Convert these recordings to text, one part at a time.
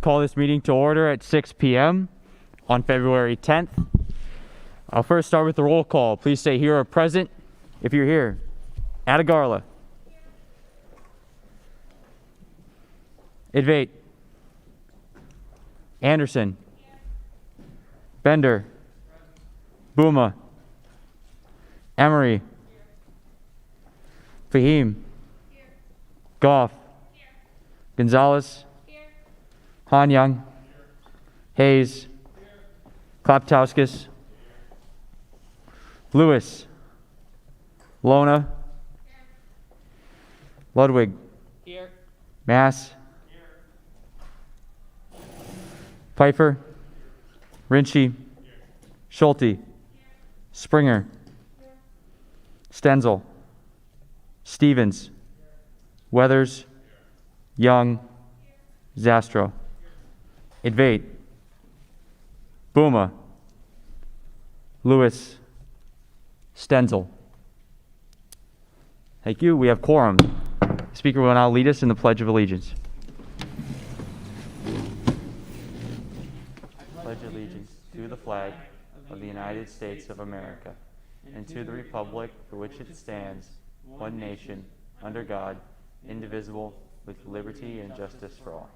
Call this meeting to order at 6 p.m. on February 10th. I'll first start with the roll call. Please say here or present if you're here. Adagarla. Idvate. Anderson. Bender. Booma. Emery. Fahim. Goff. Gonzalez. Hanyang. Hayes. Klaptauskas. Lewis. Lona. Ludwig. Here. Mass. Pfeiffer. Rinchi. Schulte. Springer. Stenzel. Stevens. Weathers. Young. Zastro. Idvate. Booma. Lewis. Stenzel. Thank you. We have quorum. Speaker will now lead us in the Pledge of Allegiance. I pledge allegiance to the flag of the United States of America and to the republic for which it stands, one nation, under God, indivisible, with liberty and justice for all.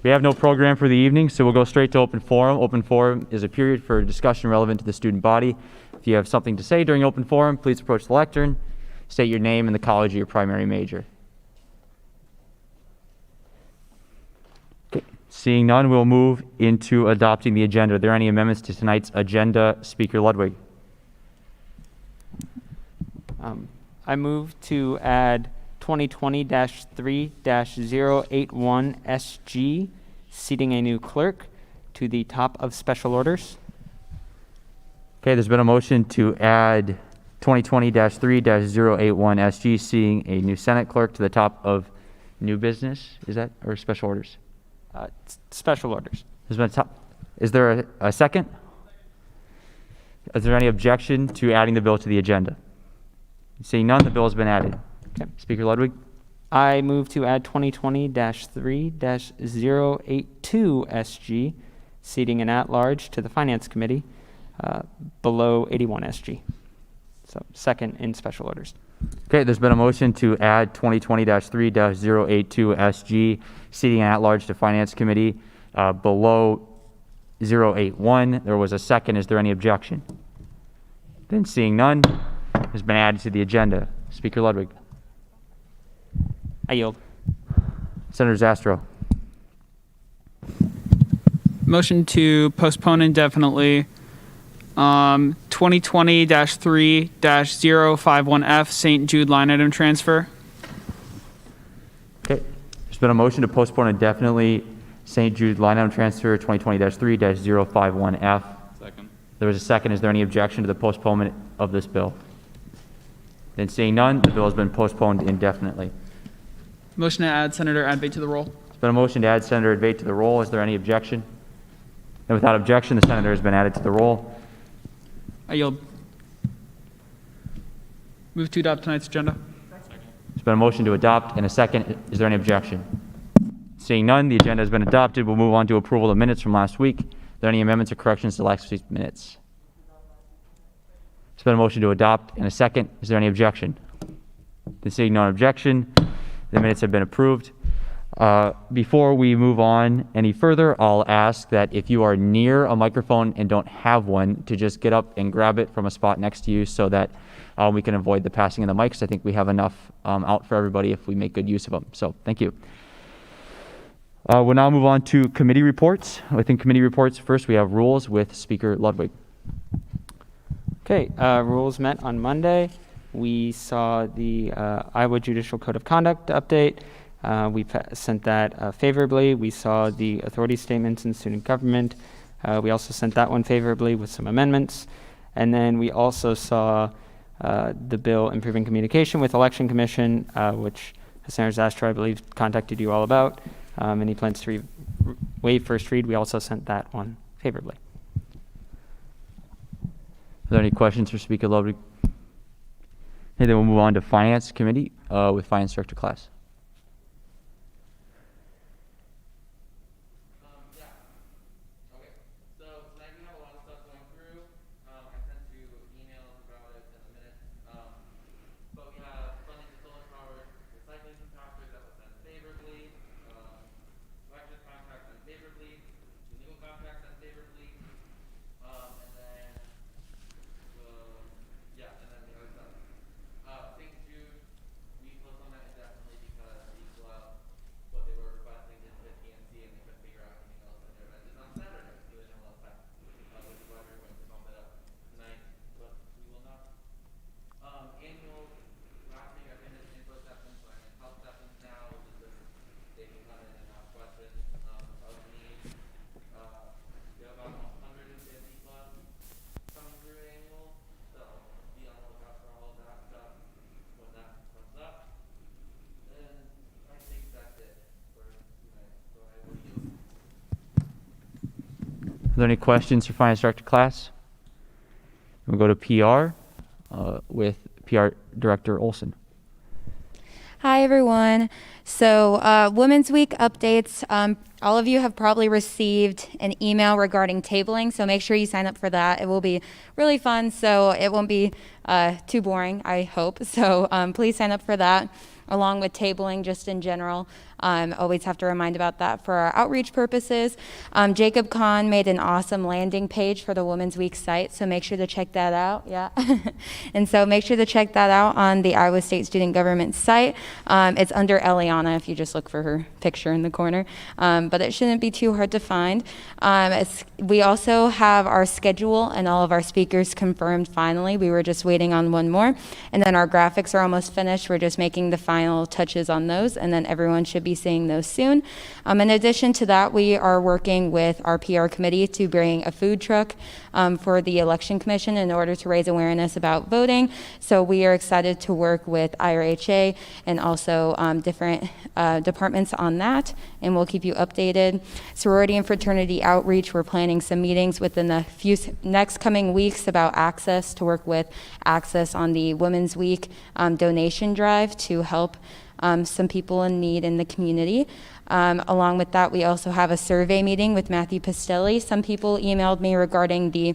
We have no program for the evening, so we'll go straight to open forum. Open forum is a period for discussion relevant to the student body. If you have something to say during open forum, please approach the lectern. State your name and the college of your primary major. Okay. Seeing none, we'll move into adopting the agenda. Are there any amendments to tonight's agenda? Speaker Ludwig. I move to add 2020-3-081 SG, seating a new clerk, to the top of special orders. Okay, there's been a motion to add 2020-3-081 SG, seeing a new Senate clerk, to the top of new business. Is that, or special orders? Special orders. There's been a top. Is there a second? Is there any objection to adding the bill to the agenda? Seeing none, the bill has been added. Okay. Speaker Ludwig. I move to add 2020-3-082 SG, seating an at-large, to the Finance Committee, below 81 SG. So second in special orders. Okay, there's been a motion to add 2020-3-082 SG, seating an at-large to Finance Committee, below 081. There was a second. Is there any objection? Then seeing none, has been added to the agenda. Speaker Ludwig. I yield. Senator Zastro. Motion to postpone indefinitely 2020-3-051F St. Jude line item transfer. Okay. There's been a motion to postpone indefinitely St. Jude line item transfer 2020-3-051F. Second. There was a second. Is there any objection to the postponement of this bill? Then seeing none, the bill has been postponed indefinitely. Motion to add Senator Advait to the roll. There's been a motion to add Senator Advait to the roll. Is there any objection? And without objection, the senator has been added to the roll. I yield. Move to adopt tonight's agenda. There's been a motion to adopt and a second. Is there any objection? Seeing none, the agenda has been adopted. We'll move on to approval of the minutes from last week. Are there any amendments or corrections to last week's minutes? There's been a motion to adopt and a second. Is there any objection? Then seeing no objection, the minutes have been approved. Before we move on any further, I'll ask that if you are near a microphone and don't have one, to just get up and grab it from a spot next to you so that we can avoid the passing of the mics. I think we have enough out for everybody if we make good use of them. So thank you. We'll now move on to committee reports. Within committee reports, first we have rules with Speaker Ludwig. Okay, rules met on Monday. We saw the Iowa Judicial Code of Conduct update. We sent that favorably. We saw the authority statements in student government. We also sent that one favorably with some amendments. And then we also saw the bill improving communication with Election Commission, which Senator Zastro, I believe, contacted you all about. And he plans to waive first read. We also sent that one favorably. Are there any questions for Speaker Ludwig? Okay, then we'll move on to Finance Committee with Finance Director Class. Are there any questions for Finance Director Class? We'll go to PR with PR Director Olson. Hi, everyone. So, Women's Week updates. All of you have probably received an email regarding tabling, so make sure you sign up for that. It will be really fun, so it won't be too boring, I hope. So, please sign up for that, along with tabling just in general. Always have to remind about that for our outreach purposes. Jacob Kahn made an awesome landing page for the Women's Week site, so make sure to check that out. Yeah. And so make sure to check that out on the Iowa State Student Government site. It's under Eliana if you just look for her picture in the corner, but it shouldn't be too hard to find. We also have our schedule and all of our speakers confirmed finally. We were just waiting on one more, and then our graphics are almost finished. We're just making the final touches on those, and then everyone should be seeing those soon. In addition to that, we are working with our PR committee to bring a food truck for the Election Commission in order to raise awareness about voting. So we are excited to work with IRHA and also different departments on that, and we'll keep you updated. Sorority and Fraternity outreach, we're planning some meetings within the next coming weeks about access, to work with access on the Women's Week donation drive to help some people in need in the community. Along with that, we also have a survey meeting with Matthew Pastelli. Some people emailed me regarding the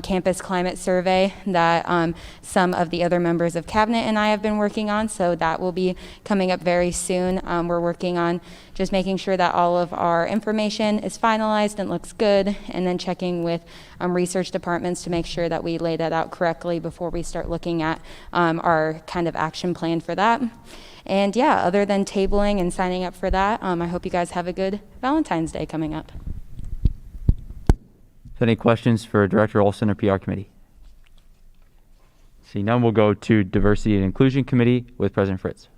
campus climate survey that some of the other members of cabinet and I have been working on, so that will be coming up very soon. We're working on just making sure that all of our information is finalized and looks good, and then checking with research departments to make sure that we lay that out correctly before we start looking at our kind of action plan for that. And yeah, other than tabling and signing up for that, I hope you guys have a good Valentine's Day coming up. So any questions for Director Olson or PR Committee? See none, we'll go to Diversity and Inclusion Committee with President Fritz.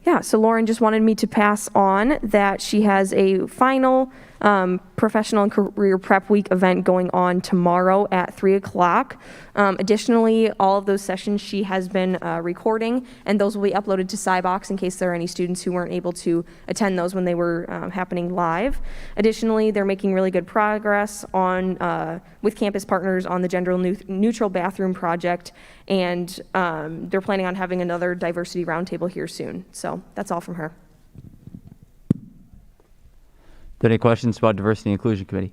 Yeah, so Lauren just wanted me to pass on that she has a final professional and career prep week event going on tomorrow at 3 o'clock. Additionally, all of those sessions she has been recording, and those will be uploaded to SciBox in case there are any students who weren't able to attend those when they were happening live. Additionally, they're making really good progress on with campus partners on the gender neutral bathroom project, and they're planning on having another diversity roundtable here soon. So that's all from her. Are there any questions about Diversity and Inclusion Committee?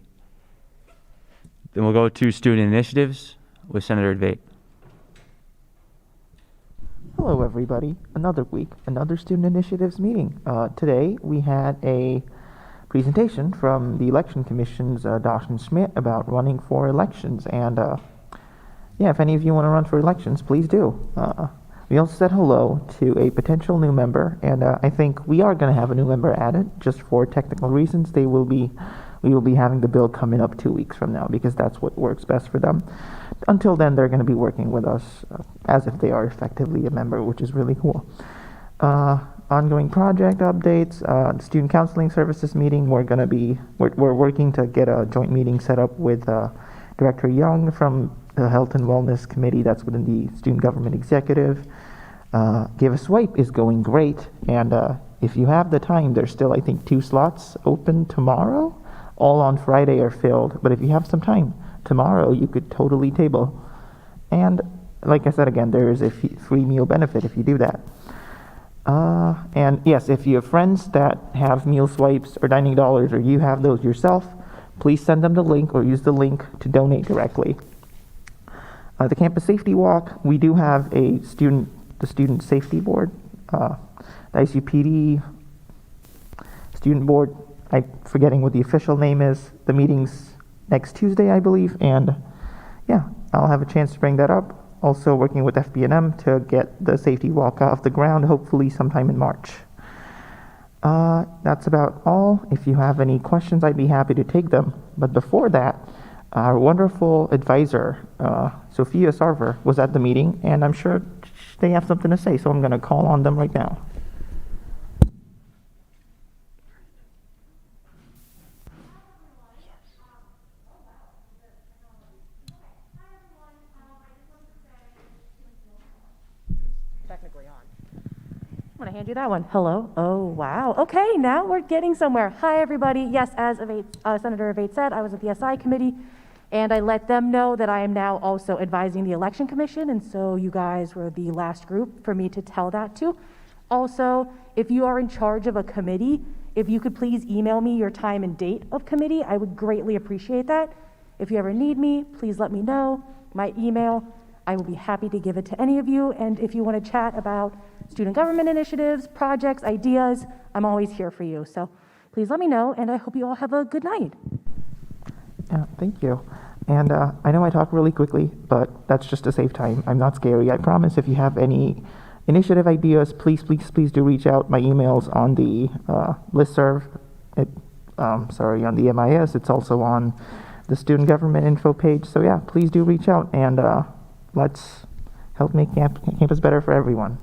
Then we'll go to Student Initiatives with Senator Debate. Hello, everybody. Another week, another Student Initiatives meeting. Today, we had a presentation from the Election Commission's Dawson Schmidt about running for elections. And yeah, if any of you want to run for elections, please do. We also said hello to a potential new member, and I think we are going to have a new member added just for technical reasons. We will be having the bill coming up 2 weeks from now because that's what works best for them. Until then, they're going to be working with us as if they are effectively a member, which is really cool. Ongoing project updates, the student counseling services meeting. We're working to get a joint meeting set up with Director Young from the Health and Wellness Committee that's within the Student Government Executive. Give a Swipe is going great, and if you have the time, there's still, I think, 2 slots open tomorrow. All on Friday are filled, but if you have some time, tomorrow you could totally table. And like I said again, there is a free meal benefit if you do that. And yes, if you have friends that have meal swipes or dining dollars, or you have those yourself, please send them the link or use the link to donate directly. The campus safety walk, we do have the student safety board, the ICPD student board. I'm forgetting what the official name is. The meeting's next Tuesday, I believe, and yeah, I'll have a chance to bring that up. Also working with FB&M to get the safety walk off the ground, hopefully sometime in March. That's about all. If you have any questions, I'd be happy to take them. But before that, our wonderful advisor, Sophia Sarver, was at the meeting, and I'm sure they have something to say, so I'm going to call on them right now. Technically on. I'm going to hand you that one. Hello. Oh, wow. Okay, now we're getting somewhere. Hi, everybody. Yes, as Senator Evate said, I was at the SI committee, and I let them know that I am now also advising the Election Commission, and so you guys were the last group for me to tell that to. Also, if you are in charge of a committee, if you could please email me your time and date of committee, I would greatly appreciate that. If you ever need me, please let me know. My email, I will be happy to give it to any of you, and if you want to chat about student government initiatives, projects, ideas, I'm always here for you. So please let me know, and I hope you all have a good night. Yeah, thank you. And I know I talk really quickly, but that's just to save time. I'm not scary, I promise. If you have any initiative ideas, please do reach out. My email's on the listserv, on the MIS. It's also on the student government info page. So yeah, please do reach out, and let's help make campus better for everyone.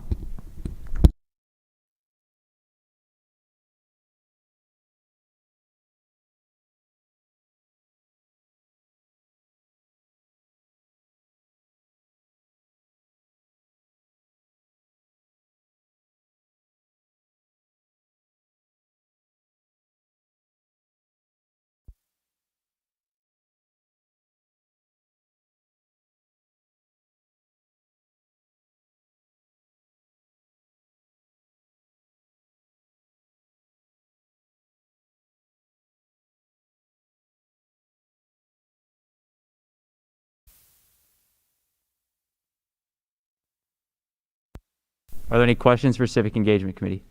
Are there any questions for Civic Engagement Committee?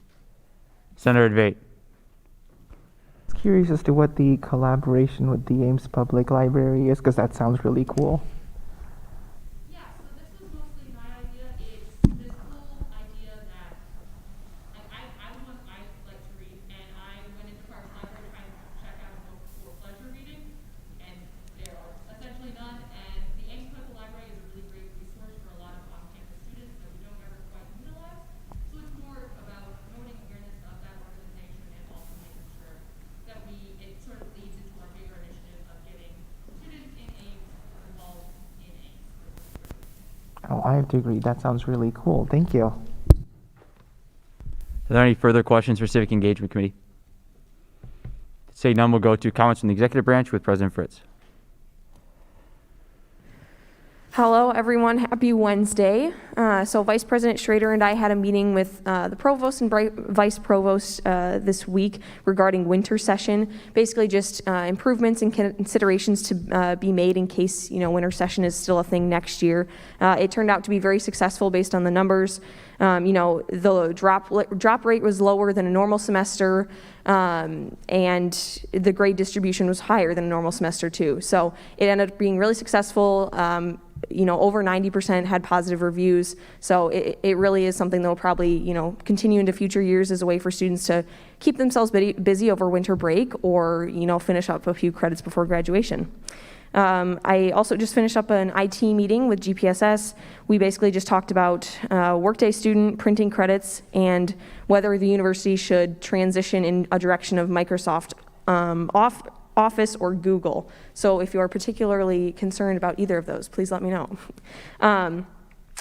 Senator Debate. I was curious as to what the collaboration with the Ames Public Library is, because that sounds really cool. Yeah, so this was mostly my idea. It's this whole idea that I like to read, and I went into Parks Library trying to check out a book for pleasure reading, and there are essentially none. And the Ames Public Library is a really great resource for a lot of on-campus students that we don't ever quite utilize. So it's more about promoting awareness of that organization and also making sure that it sort of leads into our bigger initiative of getting students in Ames involved in Ames. Oh, I have to agree. That sounds really cool. Thank you. Are there any further questions for Civic Engagement Committee? Seeing none, we'll go to comments from the executive branch with President Fritz. Hello, everyone. Happy Wednesday. So Vice President Schroeder and I had a meeting with the Provost and Vice Provost this week regarding winter session. Basically just improvements and considerations to be made in case, winter session is still a thing next year. It turned out to be very successful based on the numbers. The drop rate was lower than a normal semester, and the grade distribution was higher than a normal semester too. So it ended up being really successful. Over 90% had positive reviews. So it really is something that will probably, continue into future years as a way for students to keep themselves busy over winter break or, finish up a few credits before graduation. I also just finished up an IT meeting with GPSS. We basically just talked about Workday student printing credits and whether the university should transition in a direction of Microsoft Office or Google. So if you are particularly concerned about either of those, please let me know.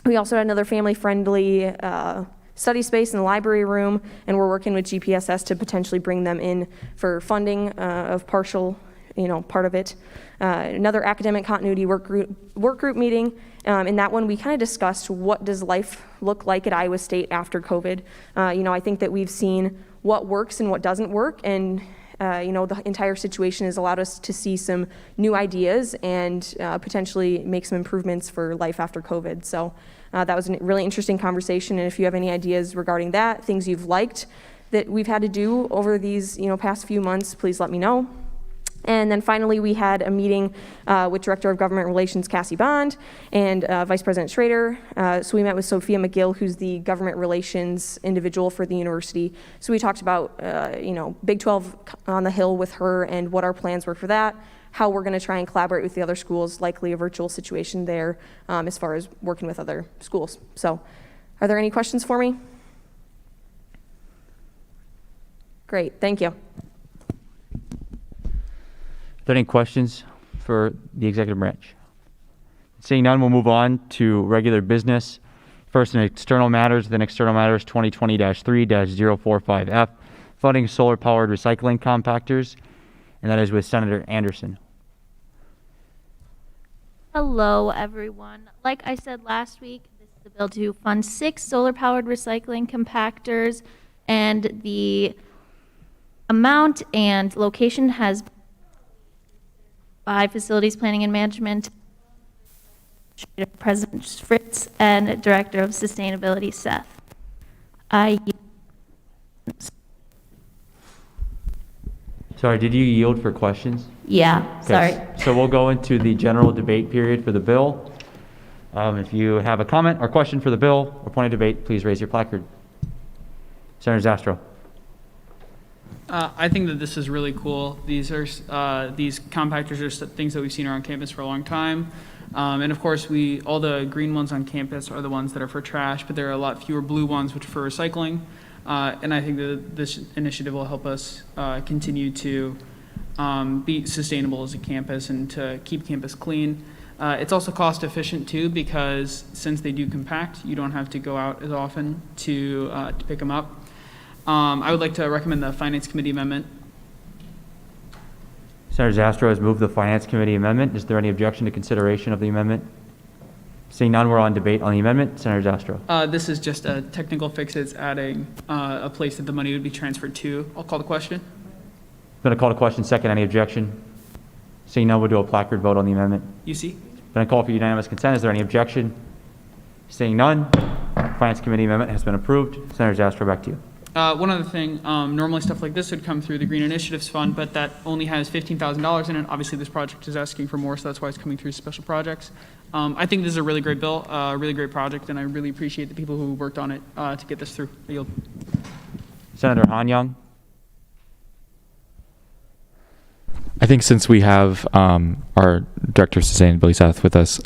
We also had another family-friendly study space in the library room, and we're working with GPSS to potentially bring them in for funding of partial, part of it. Another academic continuity work group meeting. In that one, we kind of discussed what does life look like at Iowa State after COVID. I think that we've seen what works and what doesn't work, and the entire situation has allowed us to see some new ideas and potentially make some improvements for life after COVID. So that was a really interesting conversation. And if you have any ideas regarding that, things you've liked that we've had to do over these past few months, please let me know. And then finally, we had a meeting with Director of Government Relations, Cassie Bond, and Vice President Schroeder. So we met with Sophia McGill, who's the government relations individual for the university. So we talked about, Big 12 on the Hill with her and what our plans were for that, how we're going to try and collaborate with the other schools, likely a virtual situation there as far as working with other schools. So are there any questions for me? Great, thank you. Are there any questions for the executive branch? Seeing none, we'll move on to regular business. First, in external matters, then external matters 2020-3-045F, funding solar-powered recycling compactors, and that is with Senator Anderson. Hello, everyone. Like I said last week, this is a bill to fund 6 solar-powered recycling compactors, and the amount and location has by Facilities Planning and Management, President Fritz, and Director of Sustainability, Seth. Sorry, did you yield for questions? Yeah, Okay, sorry. So we'll go into the general debate period for the bill. If you have a comment or question for the bill or point of debate, please raise your placard. Senator Zastro. I think that this is really cool. These compactors are things that we've seen around campus for a long time. And of course, all the green ones on campus are the ones that are for trash, but there are a lot fewer blue ones, which are for recycling. And I think that this initiative will help us continue to be sustainable as a campus and to keep campus clean. It's also cost efficient too, because since they do compact, you don't have to go out as often to pick them up. I would like to recommend the Finance Committee amendment. Senator Zastro has moved the Finance Committee amendment. Is there any objection to consideration of the amendment? Seeing none, we're on debate on the amendment. Senator Zastro. This is just a technical fix. It's adding a place that the money would be transferred to. I'll call the question. Going to call to question second. Any objection? Seeing none, we'll do a placard vote on the amendment. UC? Going to call for unanimous consent. Is there any objection? Seeing none, Finance Committee amendment has been approved. Senator Zastro, back to you. One other thing, normally stuff like this would come through the Green Initiatives Fund, but that only has $15,000 in it. Obviously, this project is asking for more, so that's why it's coming through special projects. I think this is a really great bill, a really great project, and I really appreciate the people who worked on it to get this through. I yield. Senator Han Young. I think since we have our Director of Sustainability, Seth, with us,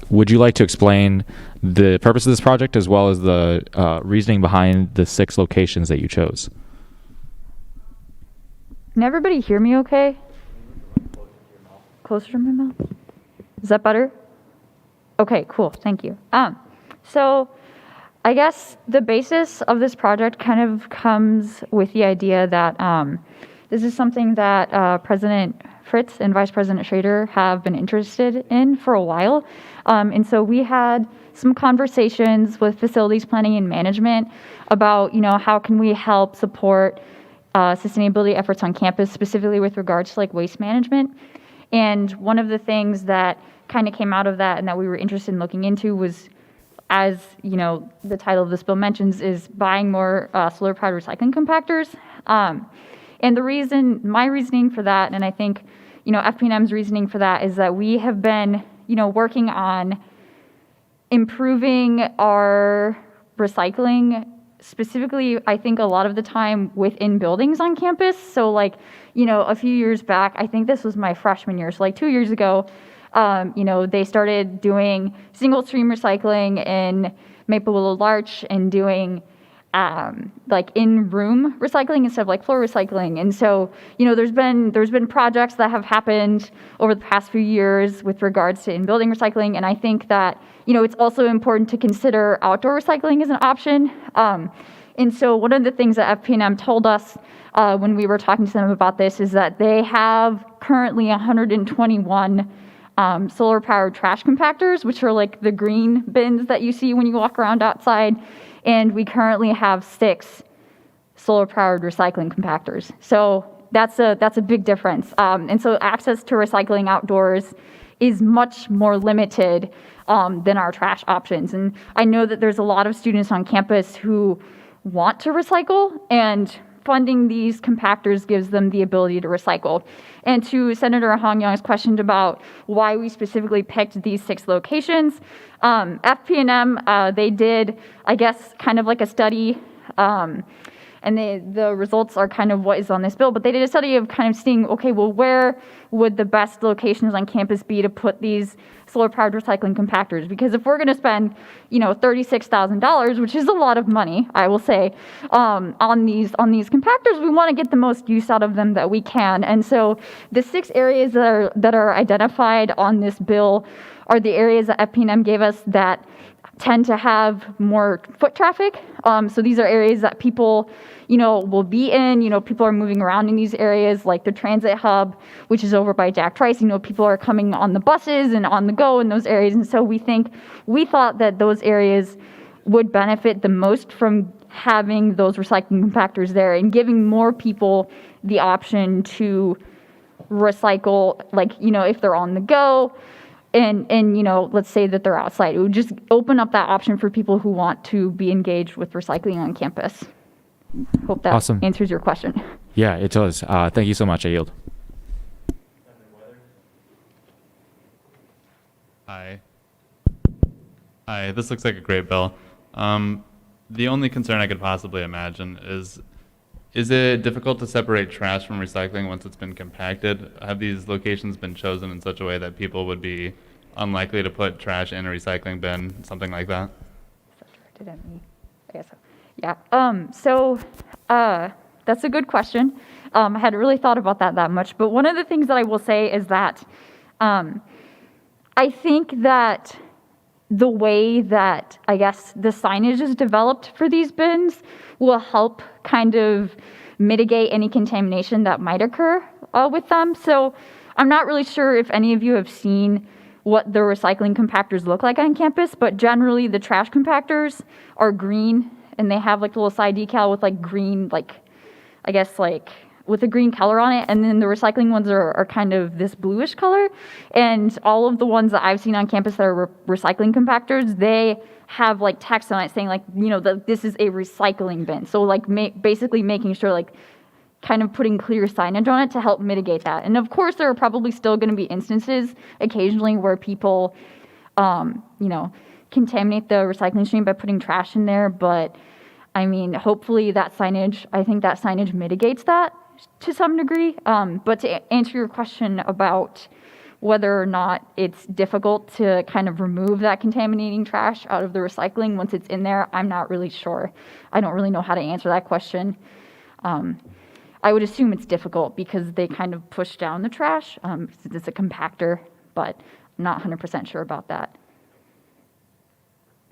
would you like to explain the purpose of this project as well as the reasoning behind the 6 locations that you chose? Can everybody hear me okay? Closer to my mouth? Is that better? Okay, cool, thank you. So I guess the basis of this project kind of comes with the idea that this is something that President Fritz and Vice President Schroeder have been interested in for a while. And so we had some conversations with Facilities Planning and Management about, how can we help support sustainability efforts on campus, specifically with regards to like waste management. And one of the things that kind of came out of that and that we were interested in looking into was, as the title of this bill mentions, is buying more solar-powered recycling compactors. And my reasoning for that, and I think, FP&M's reasoning for that, is that we have been, working on improving our recycling, specifically, I think a lot of the time within buildings on campus. So like, a few years back, I think this was my freshman year, so like 2 years ago, they started doing single stream recycling in Maple Willow Larch and doing like in-room recycling instead of like floor recycling. And so, there's been projects that have happened over the past few years with regards to in-building recycling. And I think that, it's also important to consider outdoor recycling as an option. And so one of the things that FP&M told us when we were talking to them about this is that they have currently 121 solar-powered trash compactors, which are like the green bins that you see when you walk around outside. And we currently have 6 solar-powered recycling compactors. So that's a big difference. And so access to recycling outdoors is much more limited than our trash options. And I know that there's a lot of students on campus who want to recycle, and funding these compactors gives them the ability to recycle. And to Senator Han Young's question about why we specifically picked these 6 locations, FP&M, they did, I guess, kind of like a study, and the results are kind of what is on this bill, but they did a study of kind of seeing, okay, well, where would the best locations on campus be to put these solar-powered recycling compactors? Because if we're going to spend, $36,000, which is a lot of money, I will say, on these compactors, we want to get the most use out of them that we can. And so the 6 areas that are identified on this bill are the areas that FP&M gave us that tend to have more foot traffic. So these are areas that people, will be in. People are moving around in these areas, like the transit hub, which is over by Jack Trice. People are coming on the buses and on the go in those areas. And so we thought that those areas would benefit the most from having those recycling compactors there and giving more people the option to recycle, if they're on the go. And let's say that they're outside. It would just open up that option for people who want to be engaged with recycling on campus. Hope that Awesome. answers your question. Yeah, it does. Thank you so much. I yield. Hi. Hi, this looks like a great bill. The only concern I could possibly imagine is it difficult to separate trash from recycling once it's been compacted? Have these locations been chosen in such a way that people would be unlikely to put trash in a recycling bin, something like that? Directed at me. I guess so. Yeah. That's a good question. I hadn't really thought about that much, but one of the things that I will say is that I think that the way that, I guess, the signage is developed for these bins will help kind of mitigate any contamination that might occur with them. So I'm not really sure if any of you have seen what the recycling compactors look like on campus, but generally the trash compactors are green and they have like a little side decal with green, with a green color on it. And then the recycling ones are kind of this bluish color. And all of the ones that I've seen on campus that are recycling compactors, they have text on it saying that this is a recycling bin. So basically making sure kind of putting clear signage on it to help mitigate that. And of course there are probably still going to be instances occasionally where people, contaminate the recycling stream by putting trash in there. But I mean, hopefully that signage mitigates that to some degree. But to answer your question about whether or not it's difficult to kind of remove that contaminating trash out of the recycling once it's in there, I'm not really sure. I don't really know how to answer that question. I would assume it's difficult because they kind of push down the trash. It's a compactor, but I'm not 100% sure about that.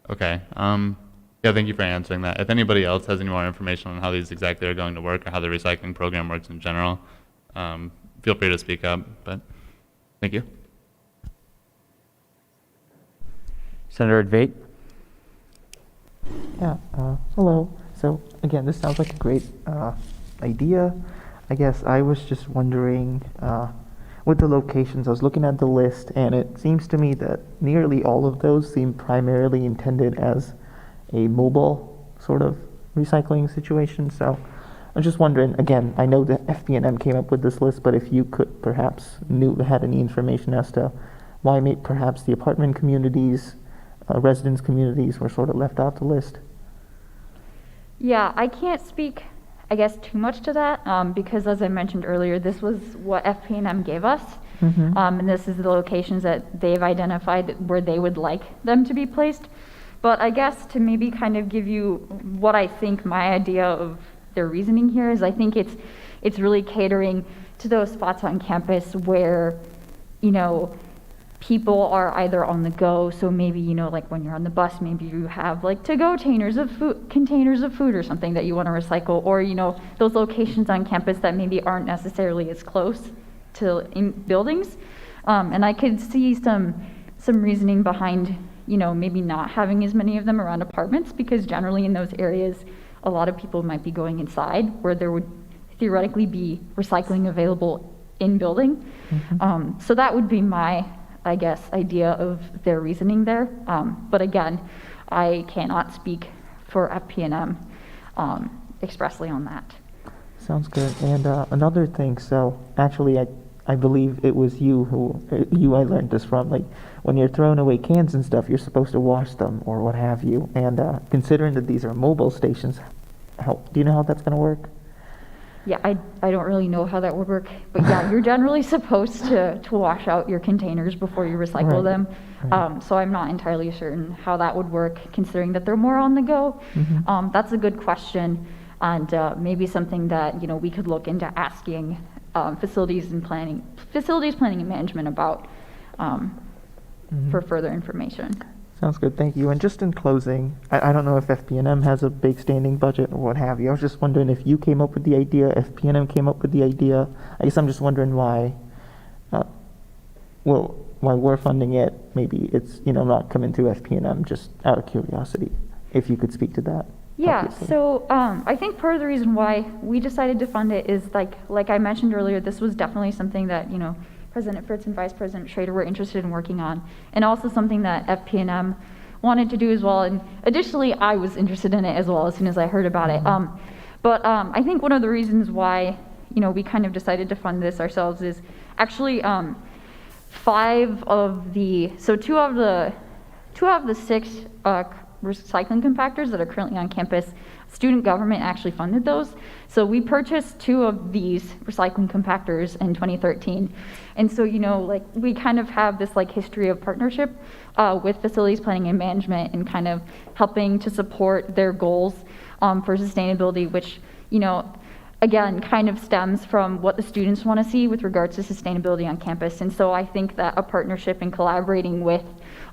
Okay. Yeah, thank you for answering that. If anybody else has any more information on how these exactly are going to work or how the recycling program works in general, feel free to speak up, but thank you. Senator Advait? Yeah, hello. So again, this sounds like a great idea. I guess I was just wondering, with the locations, I was looking at the list, and it seems to me that nearly all of those seem primarily intended as a mobile sort of recycling situation. So I'm just wondering, again, I know that FP&M came up with this list, but if you could perhaps had any information as to why perhaps the apartment communities, residence communities were sort of left off the list. Yeah, I can't speak, I guess, too much to that because, as I mentioned earlier, this was what FP&M gave us. Mm-hmm. And this is the locations that they've identified where they would like them to be placed. But I guess to maybe kind of give you what I think my idea of their reasoning here is, I think it's really catering to those spots on campus where, people are either on the go. So maybe, when you're on the bus, maybe you have to-go containers of food or something that you want to recycle, or, those locations on campus that maybe aren't necessarily as close to buildings. And I could see some reasoning behind, maybe not having as many of them around apartments, because generally in those areas, a lot of people might be going inside where there would theoretically be recycling available in building. Mm-hmm. So that would be my, I guess, idea of their reasoning there. But again, I cannot speak for FP&M expressly on that. Sounds good. And another thing, so actually I believe it was you I learned this from, when you're throwing away cans and stuff, you're supposed to wash them or what have you. And considering that these are mobile stations, do you know how that's going to work? Yeah, I don't really know how that would work, but yeah, you're generally supposed to wash out your containers before you recycle them. Right. So I'm not entirely certain how that would work, considering that they're more on the go. Mm-hmm. That's a good question, and maybe something that we could look into asking facilities planning and management about. for further information. Sounds good, thank you. And just in closing, I don't know if FPNM has a big standing budget or what have you. I was just wondering if you came up with the idea, if PNM came up with the idea. I guess I'm just wondering why, why we're funding it. Maybe it's, not coming to FPNM, just out of curiosity. If you could speak to that. Yeah, obviously. so I think part of the reason why we decided to fund it is like I mentioned earlier, this was definitely something that, President Fritz and Vice President Schroeder were interested in working on, and also something that FPNM wanted to do as well. And additionally, I was interested in it as well as soon as I heard about it. But I think one of the reasons why, we kind of decided to fund this ourselves is actually two of the 6 recycling compactors that are currently on campus, student government actually funded those. So we purchased 2 of these recycling compactors in 2013. And so, we kind of have this history of partnership with facilities planning and management and kind of helping to support their goals for sustainability, which, again, kind of stems from what the students want to see with regards to sustainability on campus. And so I think that a partnership and collaborating with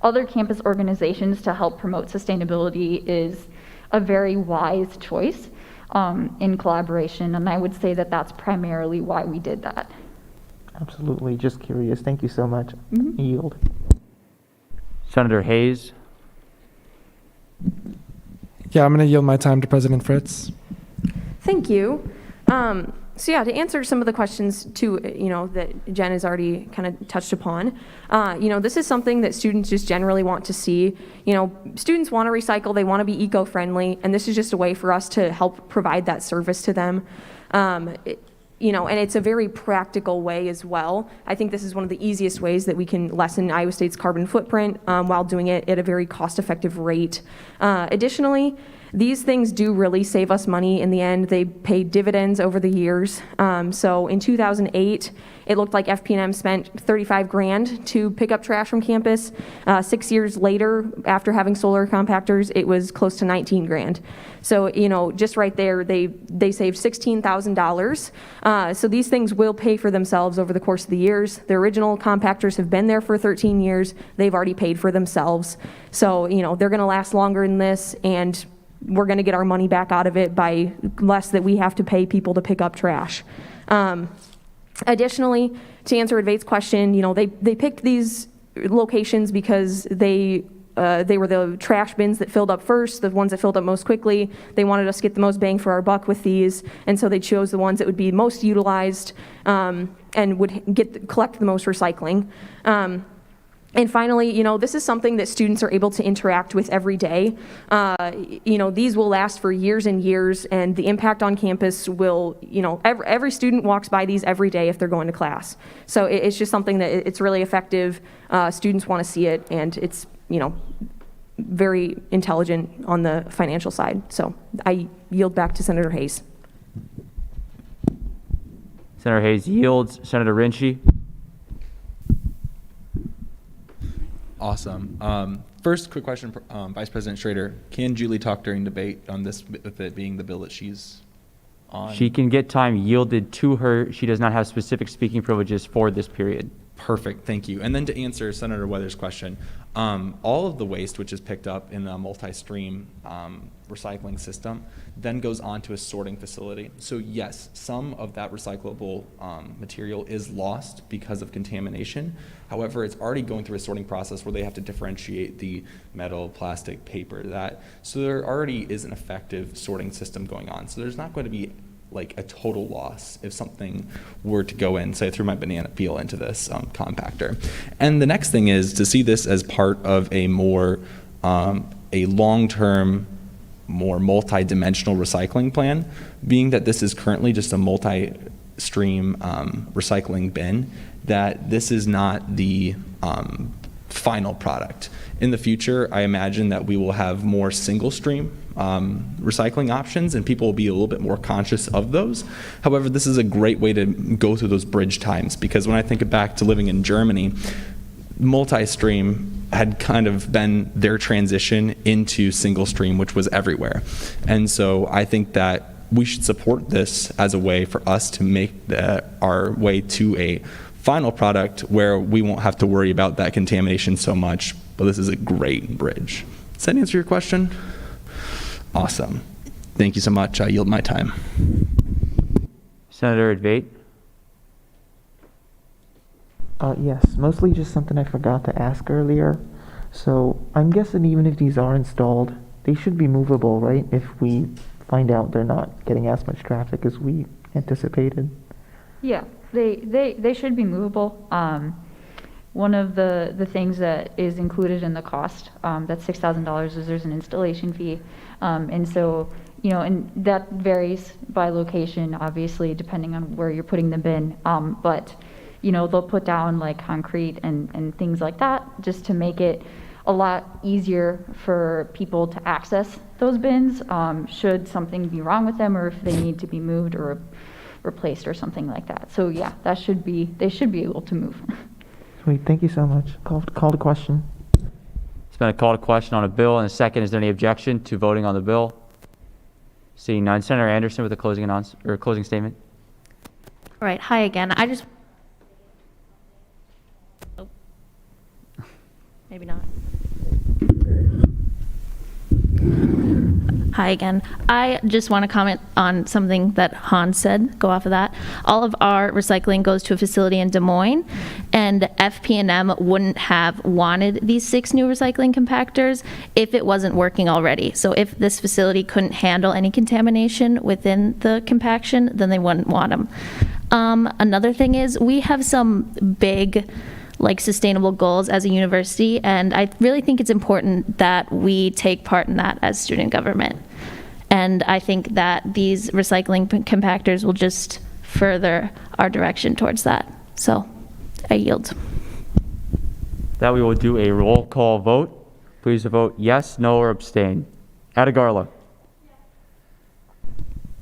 other campus organizations to help promote sustainability is a very wise choice in collaboration. And I would say that that's primarily why we did that. Absolutely, just curious. Thank you so much. Yield. Senator Hayes. Yeah, I'm going to yield my time to President Fritz. Thank you. So yeah, to answer some of the questions too, that Jen has already kind of touched upon, this is something that students just generally want to see. Students want to recycle, they want to be eco-friendly, and this is just a way for us to help provide that service to them. And it's a very practical way as well. I think this is one of the easiest ways that we can lessen Iowa State's carbon footprint while doing it at a very cost-effective rate. Additionally, these things do really save us money in the end. They pay dividends over the years. So in 2008, it looked like FPNM spent $35,000 to pick up trash from campus. 6 years later, after having solar compactors, it was close to $19,000. So, just right there, they saved $16,000. So these things will pay for themselves over the course of the years. The original compactors have been there for 13 years. They've already paid for themselves. So, they're going to last longer than this, and we're going to get our money back out of it by less that we have to pay people to pick up trash. Additionally, to answer Advait's question, they picked these locations because they were the trash bins that filled up first, the ones that filled up most quickly. They wanted us to get the most bang for our buck with these, and so they chose the ones that would be most utilized and would collect the most recycling. And finally, this is something that students are able to interact with every day. These will last for years and years, and the impact on campus will, every student walks by these every day if they're going to class. So it's just something that it's really effective. Students want to see it, and it's, very intelligent on the financial side. So I yield back to Senator Hayes. Senator Hayes yields. Senator Rinchie. Awesome. First, quick question, Vice President Schroeder. Can Julie talk during debate on this, with it being the bill that she's on? She can get time yielded to her. She does not have specific speaking privileges for this period. Perfect, thank you. And then to answer Senator Weather's question, all of the waste which is picked up in a multi-stream recycling system then goes on to a sorting facility. So yes, some of that recyclable material is lost because of contamination. However, it's already going through a sorting process where they have to differentiate the metal, plastic, paper, so there already is an effective sorting system going on. So there's not going to be like a total loss if something were to go in, say I threw my banana peel into this compactor. And the next thing is to see this as part of a more, a long-term, more multi-dimensional recycling plan, being that this is currently just a multi-stream recycling bin, that this is not the final product. In the future, I imagine that we will have more single stream recycling options, and people will be a little bit more conscious of those. However, this is a great way to go through those bridge times, because when I think back to living in Germany, multi-stream had kind of been their transition into single stream, which was everywhere. And so I think that we should support this as a way for us to make our way to a final product where we won't have to worry about that contamination so much, but this is a great bridge. Does that answer your question? Awesome. Thank you so much. I yield my time. Senator Advait. Yes, mostly just something I forgot to ask earlier. So I'm guessing even if these are installed, they should be movable, right? If we find out they're not getting as much traffic as we anticipated. Yeah, they should be movable. One of the things that is included in the cost, that's $6,000, is there's an installation fee. And so, you know, and that varies by location, obviously, depending on where you're putting them in. But, you know, they'll put down like concrete and things like that just to make it a lot easier for people to access those bins, should something be wrong with them or if they need to be moved or replaced or something like that. So yeah, they should be able to move. Sweet, thank you so much. Call to question. It's been a call to question on a bill and a second. Is there any objection to voting on the bill? Seeing none. Senator Anderson with a closing statement. All right, hi again. Oh. Maybe not. Hi again. I just want to comment on something that Hans said, go off of that. All of our recycling goes to a facility in Des Moines, and FP&M wouldn't have wanted these 6 new recycling compactors if it wasn't working already. So if this facility couldn't handle any contamination within the compaction, then they wouldn't want them. Another thing is we have some big sustainable goals as a university, and I really think it's important that we take part in that as student government. And I think that these recycling compactors will just further our direction towards that. So I yield. That we will do a roll call vote. Please vote yes, no, or abstain. Adegarla.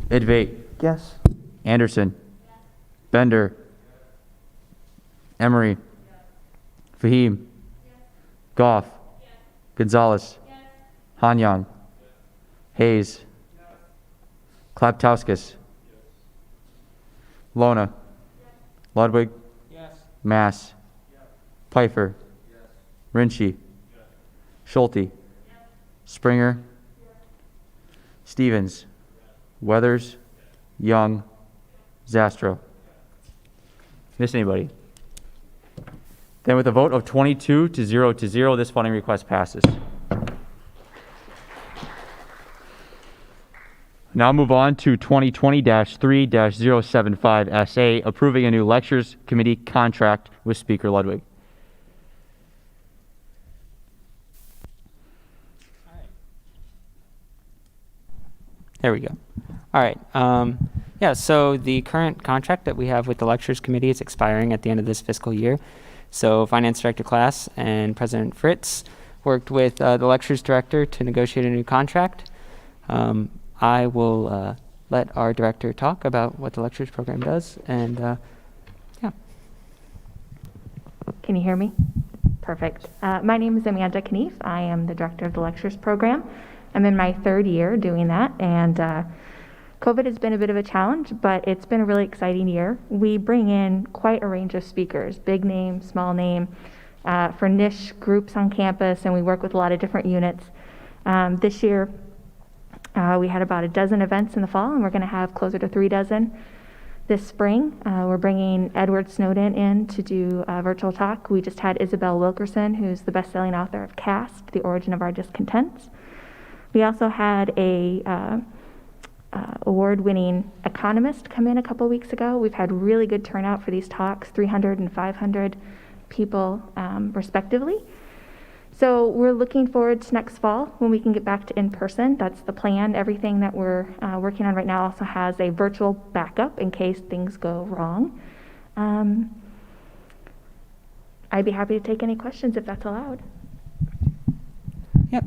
Advait. Yes. Anderson. Bender. Emery. Fahim. Goff. Gonzalez. Hanyang. Hayes. Klaptauskas. Lona. Ludwig. Mass. Pfeiffer. Rinchie. Schulte. Springer. Stevens. Weathers. Young. Zastro. Miss anybody? Then with a vote of 22 to 0, this funding request passes. Now move on to 2020-3-075 SA, approving a new lectures committee contract with Speaker Ludwig. There we go. All right. Yeah, so the current contract that we have with the lectures committee is expiring at the end of this fiscal year. So Finance Director Class and President Fritz worked with the lectures director to negotiate a new contract. I will let our director talk about what the lectures program does, and yeah. Can you hear me? Perfect. My name is Amanda Knief. I am the director of the lectures program. I'm in my 3rd year doing that, and COVID has been a bit of a challenge, but it's been a really exciting year. We bring in quite a range of speakers, big name, small name, for niche groups on campus, and we work with a lot of different units. This year, we had about a dozen events in the fall, and we're going to have closer to 3 dozen this spring. We're bringing Edward Snowden in to do a virtual talk. We just had Isabel Wilkerson, who's the best-selling author of Caste, The Origin of Our Discontents. We also had a award-winning economist come in a couple weeks ago. We've had really good turnout for these talks, 300 and 500 people respectively. So we're looking forward to next fall when we can get back to in-person. That's the plan. Everything that we're working on right now also has a virtual backup in case things go wrong. I'd be happy to take any questions if that's allowed. Yep.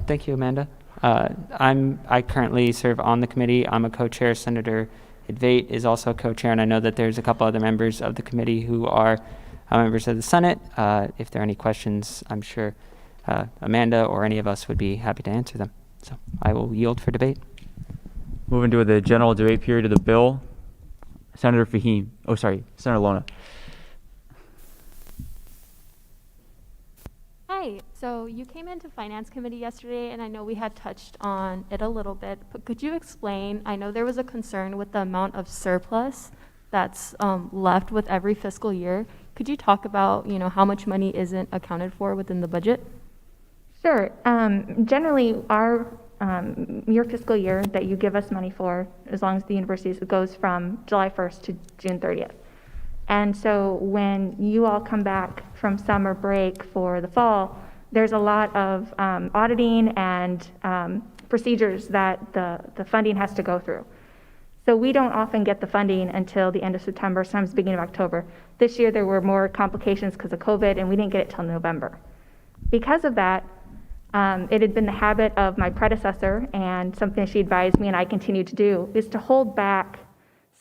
Thank you, Amanda. I currently serve on the committee. I'm a co-chair. Senator Advait is also a co-chair, and I know that there's a couple other members of the committee who are members of the Senate. If there are any questions, I'm sure Amanda or any of us would be happy to answer them. So I will yield for debate. Moving to the general debate period of the bill. Senator Lona. Hi. So you came into Finance Committee yesterday, and I know we had touched on it a little bit, but could you explain? I know there was a concern with the amount of surplus that's left with every fiscal year. Could you talk about, how much money isn't accounted for within the budget? Sure. Generally, our your fiscal year that you give us money for, as long as the universities, it goes from July 1st to June 30th. And so when you all come back from summer break for the fall, there's a lot of auditing and procedures that the funding has to go through. So we don't often get the funding until the end of September, sometimes beginning of October. This year there were more complications because of COVID, and we didn't get it till November. Because of that, it had been the habit of my predecessor, and something she advised me and I continue to do, is to hold back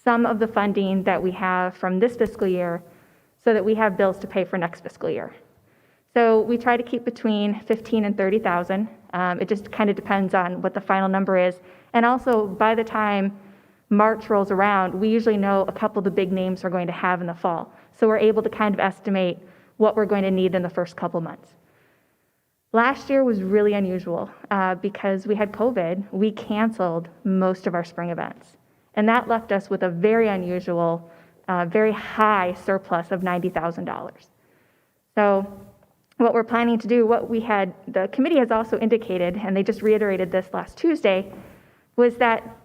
some of the funding that we have from this fiscal year so that we have bills to pay for next fiscal year. So we try to keep between 15 and 30,000. It just kind of depends on what the final number is. And also, by the time March rolls around, we usually know a couple of the big names we're going to have in the fall. So we're able to kind of estimate what we're going to need in the first couple months. Last year was really unusual because we had COVID. We canceled most of our spring events. And that left us with a very unusual, very high surplus of $90,000. So what we're planning to do, the committee has also indicated, and they just reiterated this last Tuesday, was that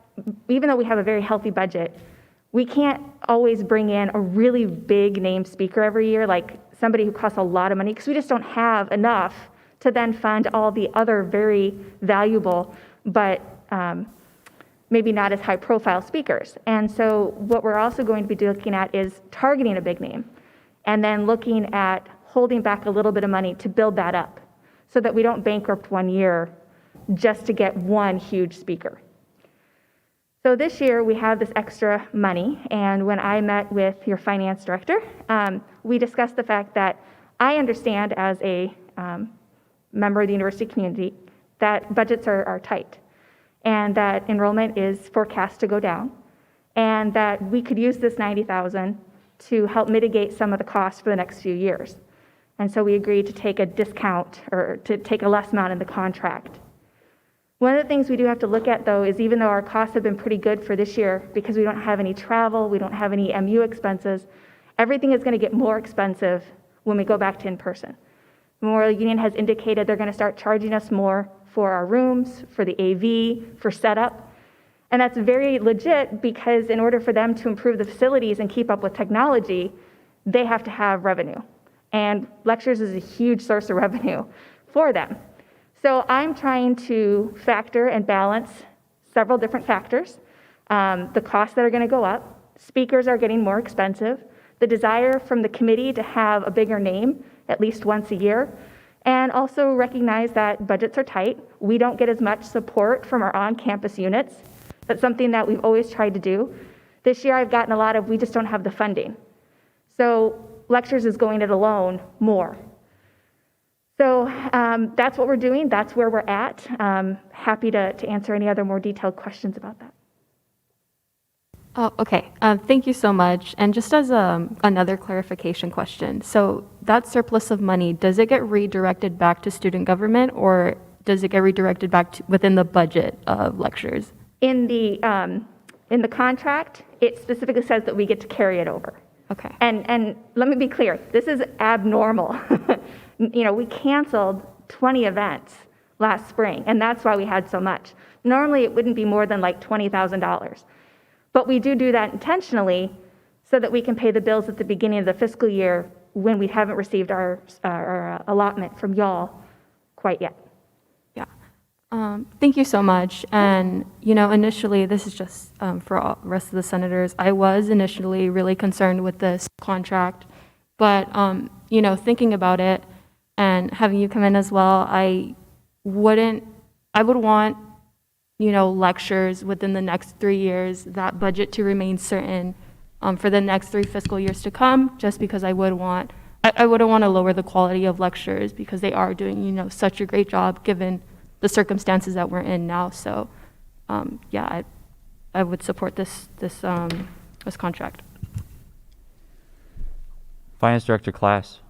even though we have a very healthy budget, we can't always bring in a really big name speaker every year, like somebody who costs a lot of money, because we just don't have enough to then fund all the other very valuable, but maybe not as high profile speakers. And so what we're also going to be looking at is targeting a big name and then looking at holding back a little bit of money to build that up so that we don't bankrupt one year just to get one huge speaker. So this year we have this extra money, and when I met with your finance director, we discussed the fact that I understand as a member of the university community that budgets are tight and that enrollment is forecast to go down, and that we could use this $90,000 to help mitigate some of the costs for the next few years. And so we agreed to take a discount or to take a less amount in the contract. One of the things we do have to look at, though, is even though our costs have been pretty good for this year because we don't have any travel, we don't have any MU expenses, everything is going to get more expensive when we go back to in-person. Memorial Union has indicated they're going to start charging us more for our rooms, for the AV, for setup. And that's very legit because in order for them to improve the facilities and keep up with technology, they have to have revenue. And lectures is a huge source of revenue for them. So I'm trying to factor and balance several different factors. The costs that are going to go up, speakers are getting more expensive, the desire from the committee to have a bigger name at least once a year, and also recognize that budgets are tight. We don't get as much support from our on-campus units. That's something that we've always tried to do. This year I've gotten a lot of, we just don't have the funding. So lectures is going it alone more. So that's what we're doing. That's where we're at. Happy to answer any other more detailed questions about that. Oh, okay. Thank you so much. And just as another clarification question, so that surplus of money, does it get redirected back to student government, or does it get redirected back to within the budget of lectures? In the contract, it specifically says that we get to carry it over. Okay. And let me be clear, this is abnormal. We canceled 20 events last spring, and that's why we had so much. Normally, it wouldn't be more than like $20,000. But we do that intentionally so that we can pay the bills at the beginning of the fiscal year when we haven't received our allotment from y'all quite yet. Yeah. Thank you so much. And, initially, this is just for all the rest of the senators, I was initially really concerned with this contract. But, thinking about it and having you come in as well, I would want lectures within the next 3 years, that budget to remain certain for the next 3 fiscal years to come, just because I wouldn't want to lower the quality of lectures because they are doing, such a great job given the circumstances that we're in now. So, I would support this contract. Finance Director Class.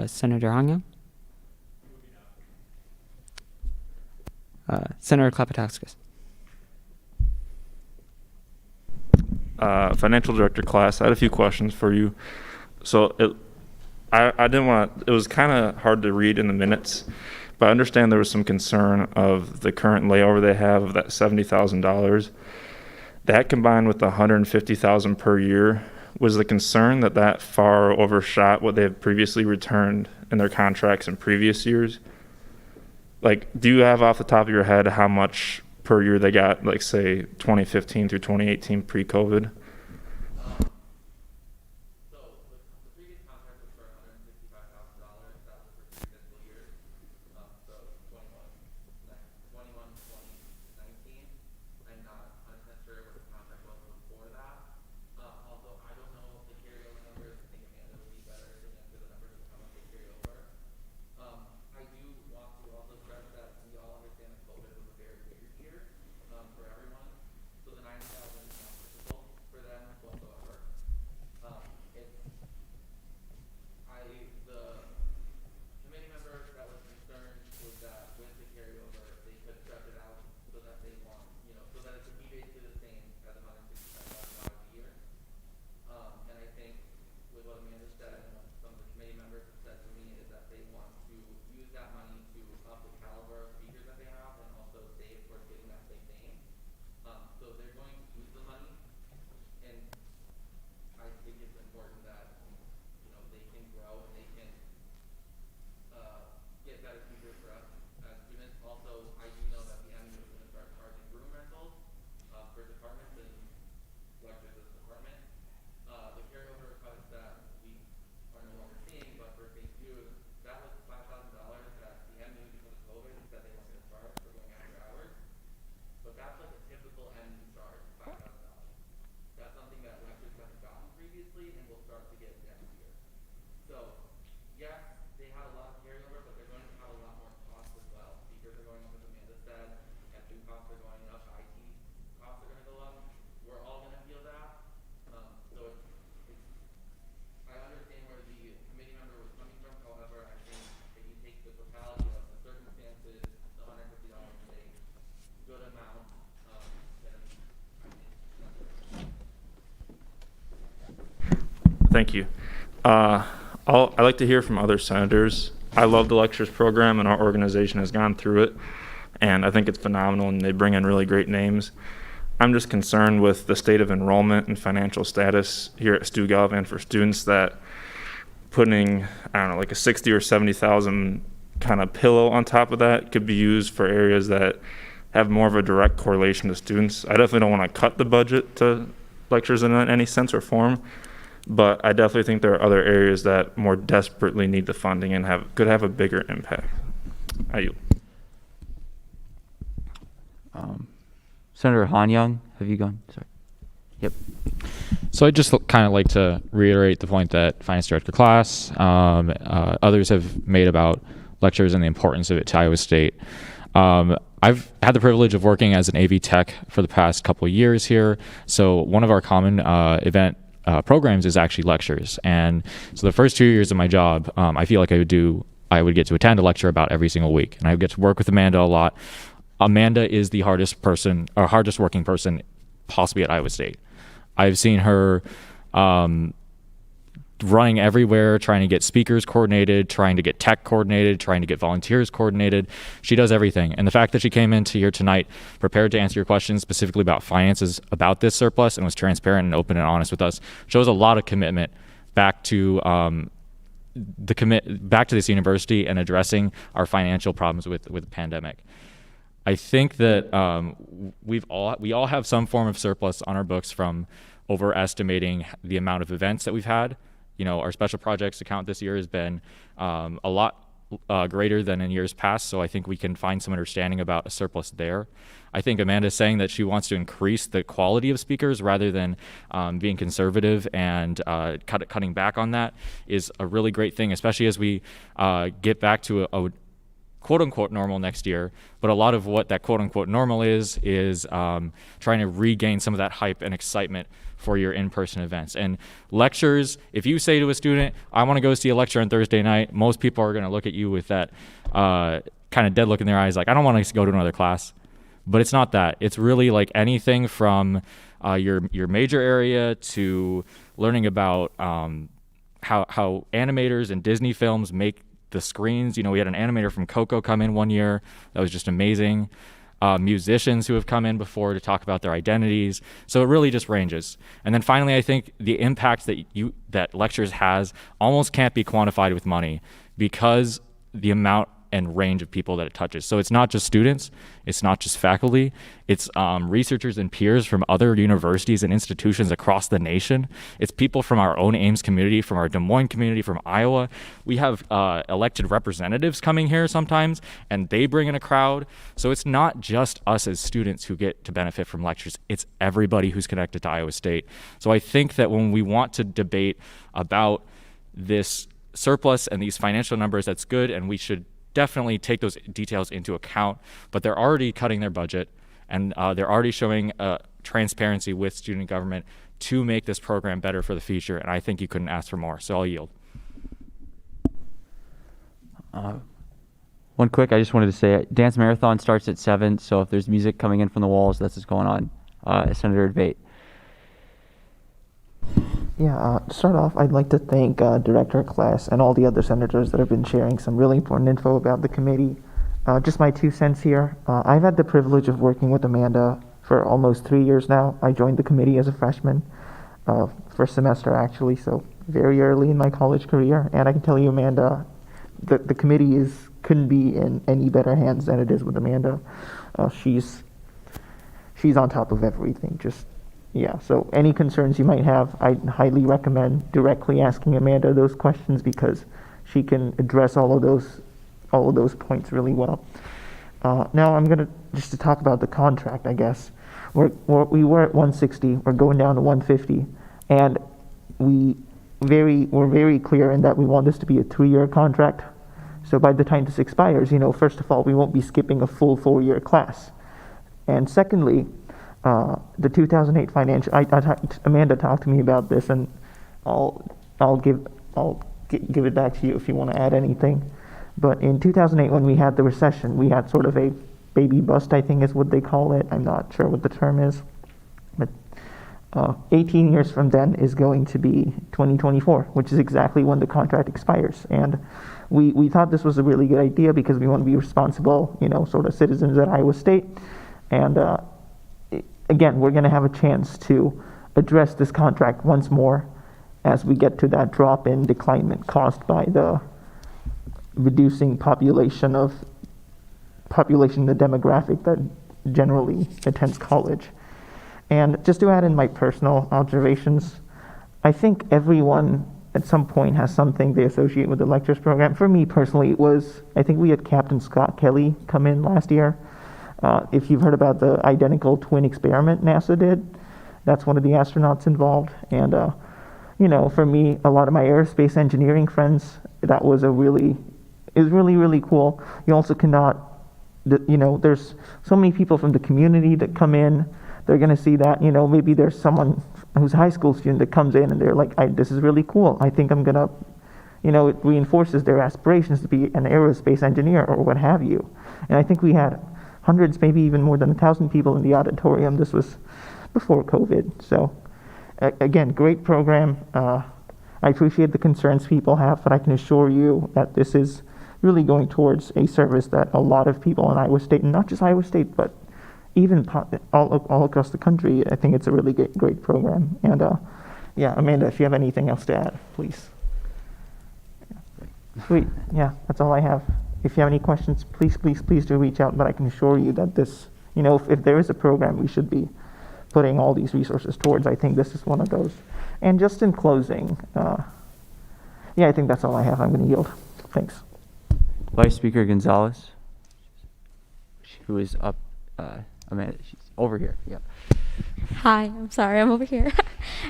Senator Hong. Senator Klapatoskis. Financial director class, I had a few questions for you. So I didn't want, it was kind of hard to read in the minutes, but I understand there was some concern of the current layover they have of that $70,000. That combined with the $150,000 per year, was the concern that that far overshot what they have previously returned in their contracts in previous years? Like, do you have off the top of your head how much per year they got, like, say, 2015 through 2018 pre-COVID? Thank you. I'd like to hear from other senators. I love the lectures program, and our organization has gone through it, and I think it's phenomenal, and they bring in really great names. I'm just concerned with the state of enrollment and financial status here at StuGov and for students that putting, I don't know, like a 60 or 70,000 kind of pillow on top of that could be used for areas that have more of a direct correlation to students. I definitely don't want to cut the budget to lectures in any sense or form, but I definitely think there are other areas that more desperately need the funding and could have a bigger impact. I yield. Senator Han Young, have you gone? Sorry. Yep. So I'd just kind of like to reiterate the point that Finance Director Class, others have made about lectures and the importance of it to Iowa State. I've had the privilege of working as an AV tech for the past couple of years here. So one of our common event programs is actually lectures. And so the first 2 years of my job, I feel like I would get to attend a lecture about every single week. And I would get to work with Amanda a lot. Amanda is the hardest working person possibly at Iowa State. I've seen her running everywhere, trying to get speakers coordinated, trying to get tech coordinated, trying to get volunteers coordinated. She does everything. And the fact that she came into here tonight prepared to answer your questions specifically about finances, about this surplus, and was transparent and open and honest with us shows a lot of commitment back to this university and addressing our financial problems with the pandemic. I think that we all have some form of surplus on our books from overestimating the amount of events that we've had. You know, our special projects account this year has been a lot greater than in years past, so I think we can find some understanding about a surplus there. I think Amanda's saying that she wants to increase the quality of speakers rather than being conservative and cutting back on that is a really great thing, especially as we get back to quote unquote normal next year, but a lot of what that quote unquote normal is trying to regain some of that hype and excitement for your in-person events. And lectures, if you say to a student, I want to go see a lecture on Thursday night, most people are going to look at you with that kind of dead look in their eyes, like, I don't want to go to another class. But it's not that. It's really like anything from your major area to learning about how animators and Disney films make the screens. We had an animator from Coco come in one year. That was just amazing. Musicians who have come in before to talk about their identities. So it really just ranges. And then finally, I think the impact that lectures has almost can't be quantified with money, because the amount and range of people that it touches. So it's not just students, it's not just faculty, it's researchers and peers from other universities and institutions across the nation. It's people from our own Ames community, from our Des Moines community, from Iowa. We have elected representatives coming here sometimes, and they bring in a crowd. So it's not just us as students who get to benefit from lectures, it's everybody who's connected to Iowa State. So I think that when we want to debate about this surplus and these financial numbers, that's good, and we should definitely take those details into account, but they're already cutting their budget, and they're already showing transparency with student government to make this program better for the future, and I think you couldn't ask for more, so I'll yield. One quick, I just wanted to say, dance marathon starts at 7, so if there's music coming in from the walls, that's what's going on. Senator Debate. Yeah, to start off, I'd like to thank Director Class and all the other senators that have been sharing some really important info about the committee. Just my 2 cents here. I've had the privilege of working with Amanda for almost 3 years now. I joined the committee as a freshman, first semester actually, so very early in my college career. And I can tell you, Amanda, the committee couldn't be in any better hands than it is with Amanda. She's on top of everything. Yeah, so any concerns you might have, I highly recommend directly asking Amanda those questions, because she can address all of those points really well. Now I'm gonna just to talk about the contract, I guess. We were at 160, we're going down to 150, and we're very clear in that we want this to be a 3-year contract. So by the time this expires, first of all, we won't be skipping a full 4-year class, and secondly, the 2008 financial, Amanda talked to me about this, and I'll give it back to you if you want to add anything. But in 2008, when we had the recession, we had sort of a baby bust, I think is what they call it. I'm not sure what the term is. But 18 years from then is going to be 2024, which is exactly when the contract expires. And we thought this was a really good idea, because we want to be responsible, sort of citizens at Iowa State. And again, we're going to have a chance to address this contract once more as we get to that drop in declinement caused by the reducing population, the demographic that generally attends college. And just to add in my personal observations, I think everyone at some point has something they associate with the lectures program. For me personally, I think we had Captain Scott Kelly come in last year. If you've heard about the identical twin experiment NASA did, that's one of the astronauts involved. And, for me, a lot of my aerospace engineering friends, that was really, really cool. You also cannot, there's so many people from the community that come in. They're going to see that, maybe there's someone who's a high school student that comes in and they're like, this is really cool. I think I'm going to, it reinforces their aspirations to be an aerospace engineer or what have you. And I think we had hundreds, maybe even more than 1,000 people in the auditorium. This was before COVID. So again, great program. I appreciate the concerns people have, but I can assure you that this is really going towards a service that a lot of people in Iowa State, and not just Iowa State, but even all across the country, I think it's a really great program. And yeah, Amanda, if you have anything else to add, please. Sweet. Yeah, that's all I have. If you have any questions, please do reach out. But I can assure you that this, if there is a program we should be putting all these resources towards, I think this is one of those. And just in closing, yeah, I think that's all I have. I'm going to yield. Thanks. Vice Speaker Gonzalez, who is up, Amanda, she's over here. Yep. Hi, I'm sorry, I'm over here.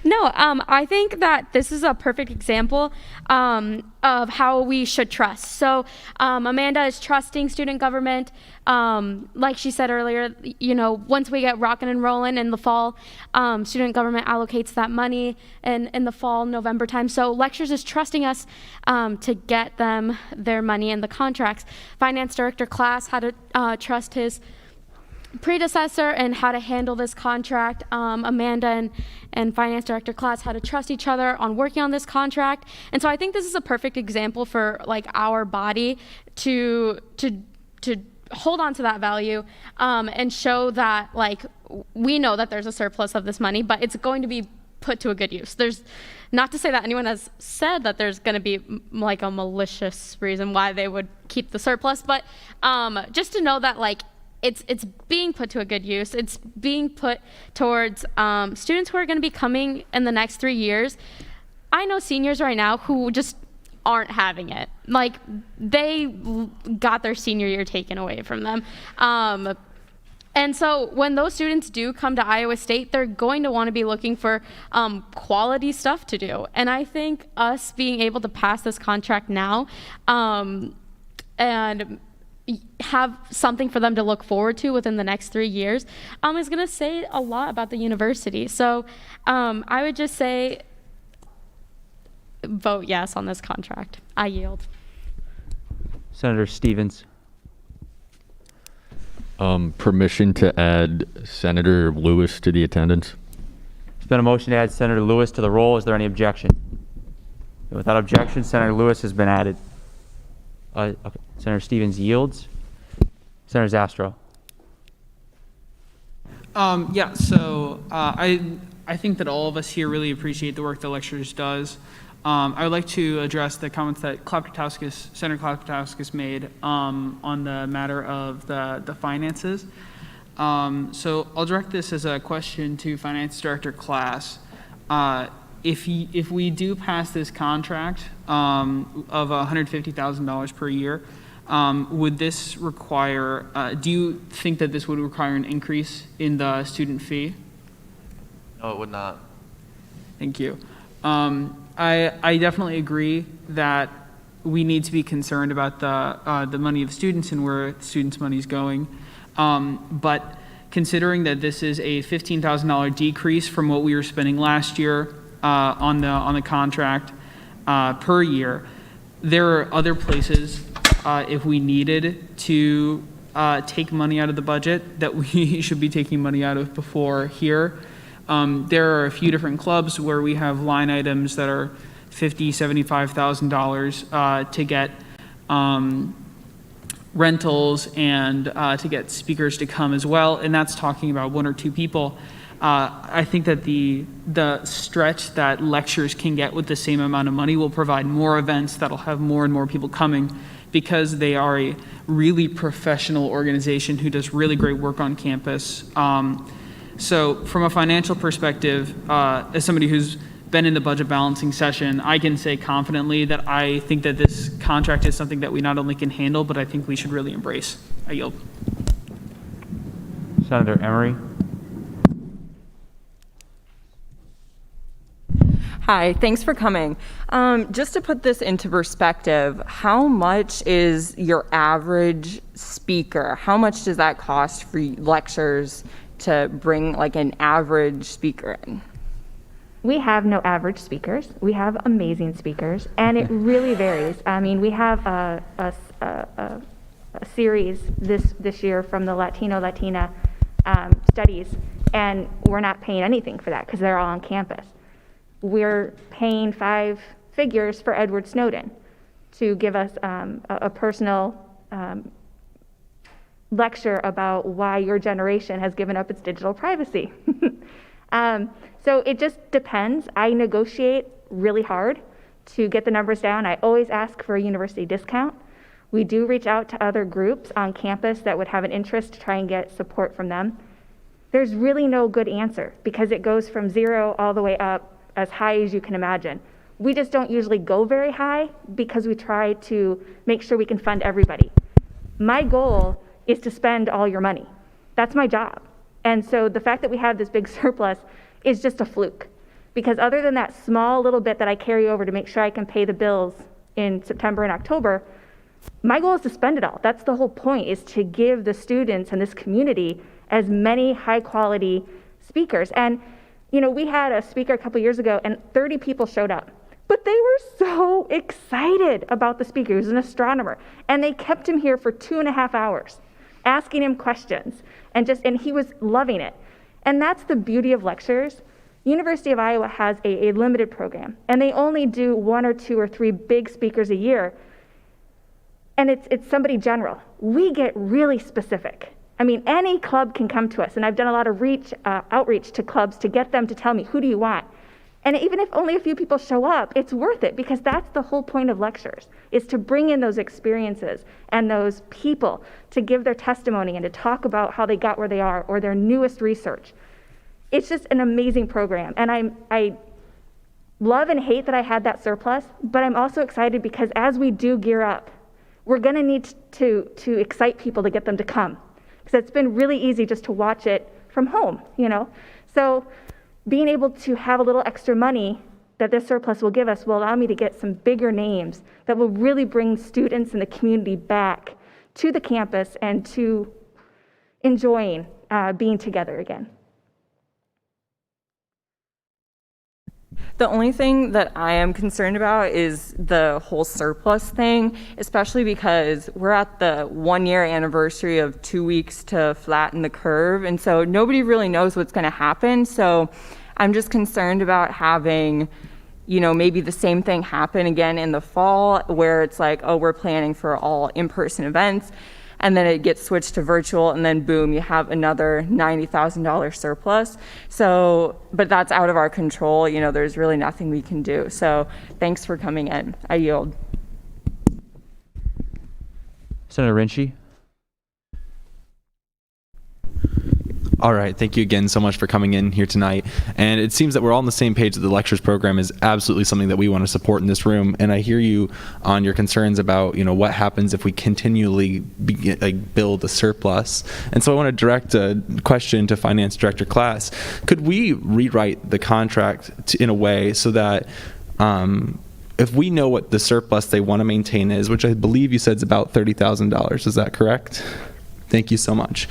No, I think that this is a perfect example of how we should trust. So Amanda is trusting student government. Like she said earlier, you know, once we get rocking and rolling in the fall, student government allocates that money in the fall, November time. So Lectures is trusting us to get them their money in the contracts. Finance director Class had to trust his predecessor and how to handle this contract. Amanda and finance director Class had to trust each other on working on this contract. And so I think this is a perfect example for like our body to hold on to that value and show that like we know that there's a surplus of this money, but it's going to be put to a good use. There's not to say that anyone has said that there's going to be like a malicious reason why they would keep the surplus, but just to know that like it's being put to a good use. It's being put towards students who are going to be coming in the next 3 years. I know seniors right now who just aren't having it. Like, they got their senior year taken away from them. And so when those students do come to Iowa State, they're going to want to be looking for quality stuff to do. And I think us being able to pass this contract now and have something for them to look forward to within the next 3 years is going to say a lot about the university. So I would just say vote yes on this contract. I yield. Senator Stevens. Permission to add Senator Lewis to the attendance. There's been a motion to add Senator Lewis to the roll. Is there any objection? Without objection, Senator Lewis has been added. Okay. Senator Stevens yields. Senator Zastro. Yeah, so I think that all of us here really appreciate the work that Lectures does. I would like to address the comments that Senator Klapkowskis made on the matter of the finances. So I'll direct this as a question to Finance Director Class. If we do pass this contract of $150,000 per year, would this require, do you think that this would require an increase in the student fee? No, it would not. Thank you. I definitely agree that we need to be concerned about the money of students and where students' money is going. But considering that this is a $15,000 decrease from what we were spending last year on the contract per year, there are other places if we needed to take money out of the budget that we should be taking money out of before here. There are a few different clubs where we have line items that are $50,000, $75,000 to get rentals and to get speakers to come as well, and that's talking about 1 or 2 people. I think that the stretch that Lectures can get with the same amount of money will provide more events that'll have more and more people coming, because they are a really professional organization who does really great work on campus. So from a financial perspective, as somebody who's been in the budget balancing session, I can say confidently that I think that this contract is something that we not only can handle, but I think we should really embrace. I yield. Senator Emery. Hi, thanks for coming. Just to put this into perspective, how much is your average speaker? How much does that cost for Lectures to bring like an average speaker in? We have no average speakers. We have amazing speakers, and it really varies. I mean, we have a series this year from the Latina studies, and we're not paying anything for that because they're all on campus. We're paying 5 figures for Edward Snowden to give us a personal lecture about why your generation has given up its digital privacy. So it just depends. I negotiate really hard to get the numbers down. I always ask for a university discount. We do reach out to other groups on campus that would have an interest to try and get support from them. There's really no good answer because it goes from 0 all the way up as high as you can imagine. We just don't usually go very high because we try to make sure we can fund everybody. My goal is to spend all your money. That's my job. And so the fact that we have this big surplus is just a fluke. Because other than that small little bit that I carry over to make sure I can pay the bills in September and October, my goal is to spend it all. That's the whole point, is to give the students and this community as many high quality speakers. And, you know, we had a speaker a couple years ago and 30 people showed up. But they were so excited about the speaker. He was an astronomer. And they kept him here for 2.5 hours, asking him questions. And he was loving it. And that's the beauty of lectures. University of Iowa has a limited program. And they only do 1 or 2 or 3 big speakers a year. And it's somebody general. We get really specific. I mean, any club can come to us. And I've done a lot of outreach to clubs to get them to tell me, who do you want? And even if only a few people show up, it's worth it, because that's the whole point of lectures, is to bring in those experiences and those people to give their testimony and to talk about how they got where they are or their newest research. It's just an amazing program. And I love and hate that I had that surplus, but I'm also excited because as we do gear up, we're going to need to excite people to get them to come, because it's been really easy just to watch it from home, you know? So being able to have a little extra money that this surplus will give us will allow me to get some bigger names that will really bring students and the community back to the campus and to enjoying being together again. The only thing that I am concerned about is the whole surplus thing, especially because we're at the 1-year anniversary of 2 weeks to flatten the curve. And so nobody really knows what's going to happen. So I'm just concerned about having, you know, maybe the same thing happen again in the fall, where it's like, oh, we're planning for all in-person events, and then it gets switched to virtual, and then boom, you have another $90,000 surplus. So, but that's out of our control. You know, there's really nothing we can do. So thanks for coming in. I yield. Senator Rinchie. All right, thank you again so much for coming in here tonight. And it seems that we're all on the same page that the lectures program is absolutely something that we want to support in this room. And I hear you on your concerns about, you know, what happens if we continually build a surplus. And so I want to direct a question to Finance Director Class. Could we rewrite the contract in a way so that if we know what the surplus they want to maintain is, which I believe you said is about $30,000, is that correct? Thank you so much.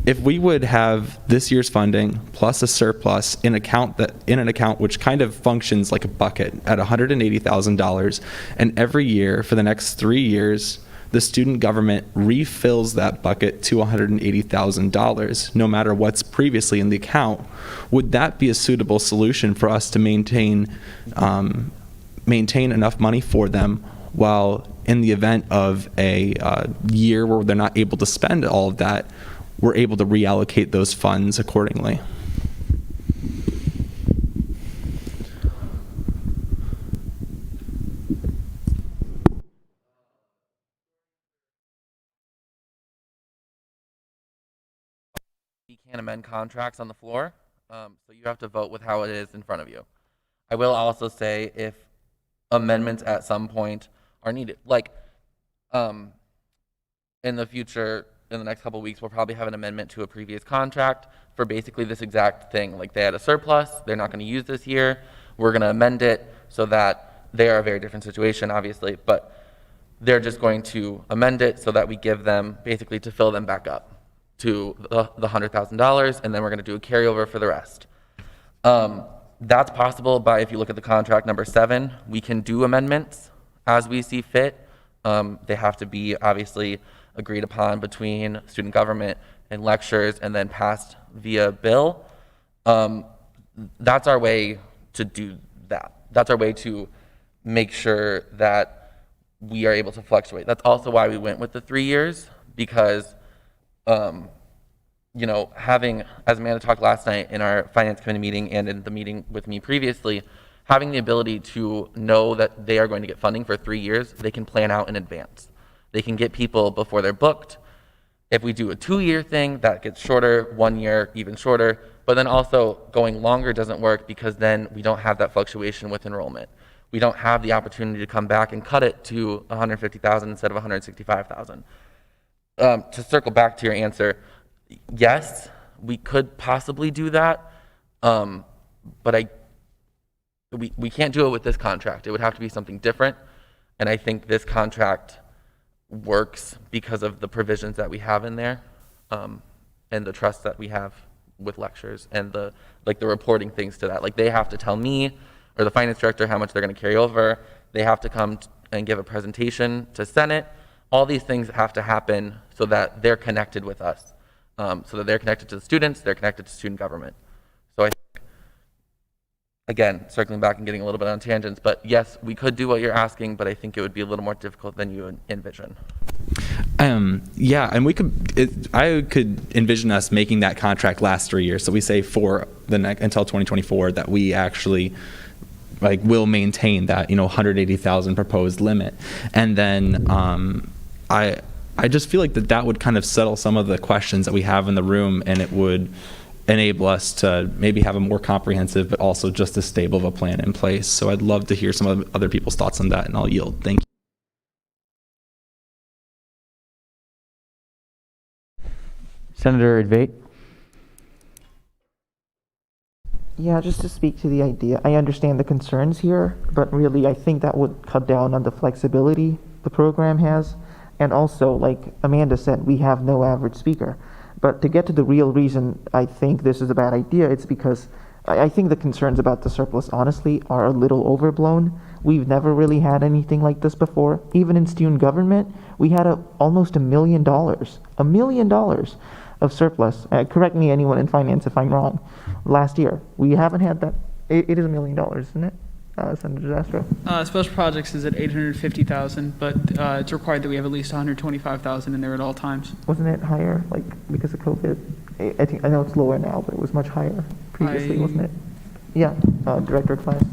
If we would have this year's funding plus a surplus in an account which kind of functions like a bucket at $180,000, and every year for the next 3 years, the student government refills that bucket to $180,000, no matter what's previously in the account, would that be a suitable solution for us to maintain enough money for them, while in the event of a year where they're not able to spend all of that, we're able to reallocate those funds accordingly? You can't amend contracts on the floor, so you have to vote with how it is in front of you. I will also say if amendments at some point are needed, like in the future, in the next couple of weeks, we'll probably have an amendment to a previous contract for basically this exact thing. Like, they had a surplus, they're not going to use this year, we're going to amend it so that they are a very different situation, obviously, but they're just going to amend it so that we give them basically to fill them back up to the $100,000, and then we're going to do a carryover for the rest. That's possible by, if you look at the contract number 7, we can do amendments as we see fit. They have to be obviously agreed upon between student government and lectures and then passed via bill. That's our way to do that. That's our way to make sure that we are able to fluctuate. That's also why we went with the 3 years, because you know, having, as Amanda talked last night in our finance committee meeting and in the meeting with me previously, having the ability to know that they are going to get funding for 3 years, they can plan out in advance. They can get people before they're booked. If we do a 2-year thing, that gets shorter, 1 year even shorter, but then also going longer doesn't work, because then we don't have that fluctuation with enrollment. We don't have the opportunity to come back and cut it to $150,000 instead of $165,000. To circle back to your answer, yes, we could possibly do that, but we can't do it with this contract. It would have to be something different, and I think this contract works because of the provisions that we have in there, and the trust that we have with lectures, and the reporting things to that. Like, they have to tell me or the finance director how much they're going to carry over. They have to come and give a presentation to Senate. All these things have to happen so that they're connected with us, so that they're connected to the students, they're connected to student government. So I think, again, circling back and getting a little bit on tangents, but yes, we could do what you're asking, but I think it would be a little more difficult than you envision. Yeah, and I could envision us making that contract last 3 years. So we say for until 2024 that we actually will maintain that 180,000 proposed limit, and then I just feel like that would kind of settle some of the questions that we have in the room, and it would enable us to maybe have a more comprehensive but also just as stable of a plan in place. So I'd love to hear some of other people's thoughts on that, and I'll yield. Thank you. Senator Advait. Yeah, just to speak to the idea, I understand the concerns here, but really I think that would cut down on the flexibility the program has. And also, like Amanda said, we have no average speaker. But to get to the real reason I think this is a bad idea, it's because I think the concerns about the surplus, honestly, are a little overblown. We've never really had anything like this before. Even in student government, we had almost $1 million. $1 million of surplus. Correct me, anyone in finance, if I'm wrong. Last year, we haven't had that. It is $1 million, isn't it, Senator Zastro? Special projects is at 850,000, but it's required that we have at least 125,000 in there at all times. Wasn't it higher, because of COVID? I know it's lower now, but it was much higher previously, wasn't it? Yeah, Director Class.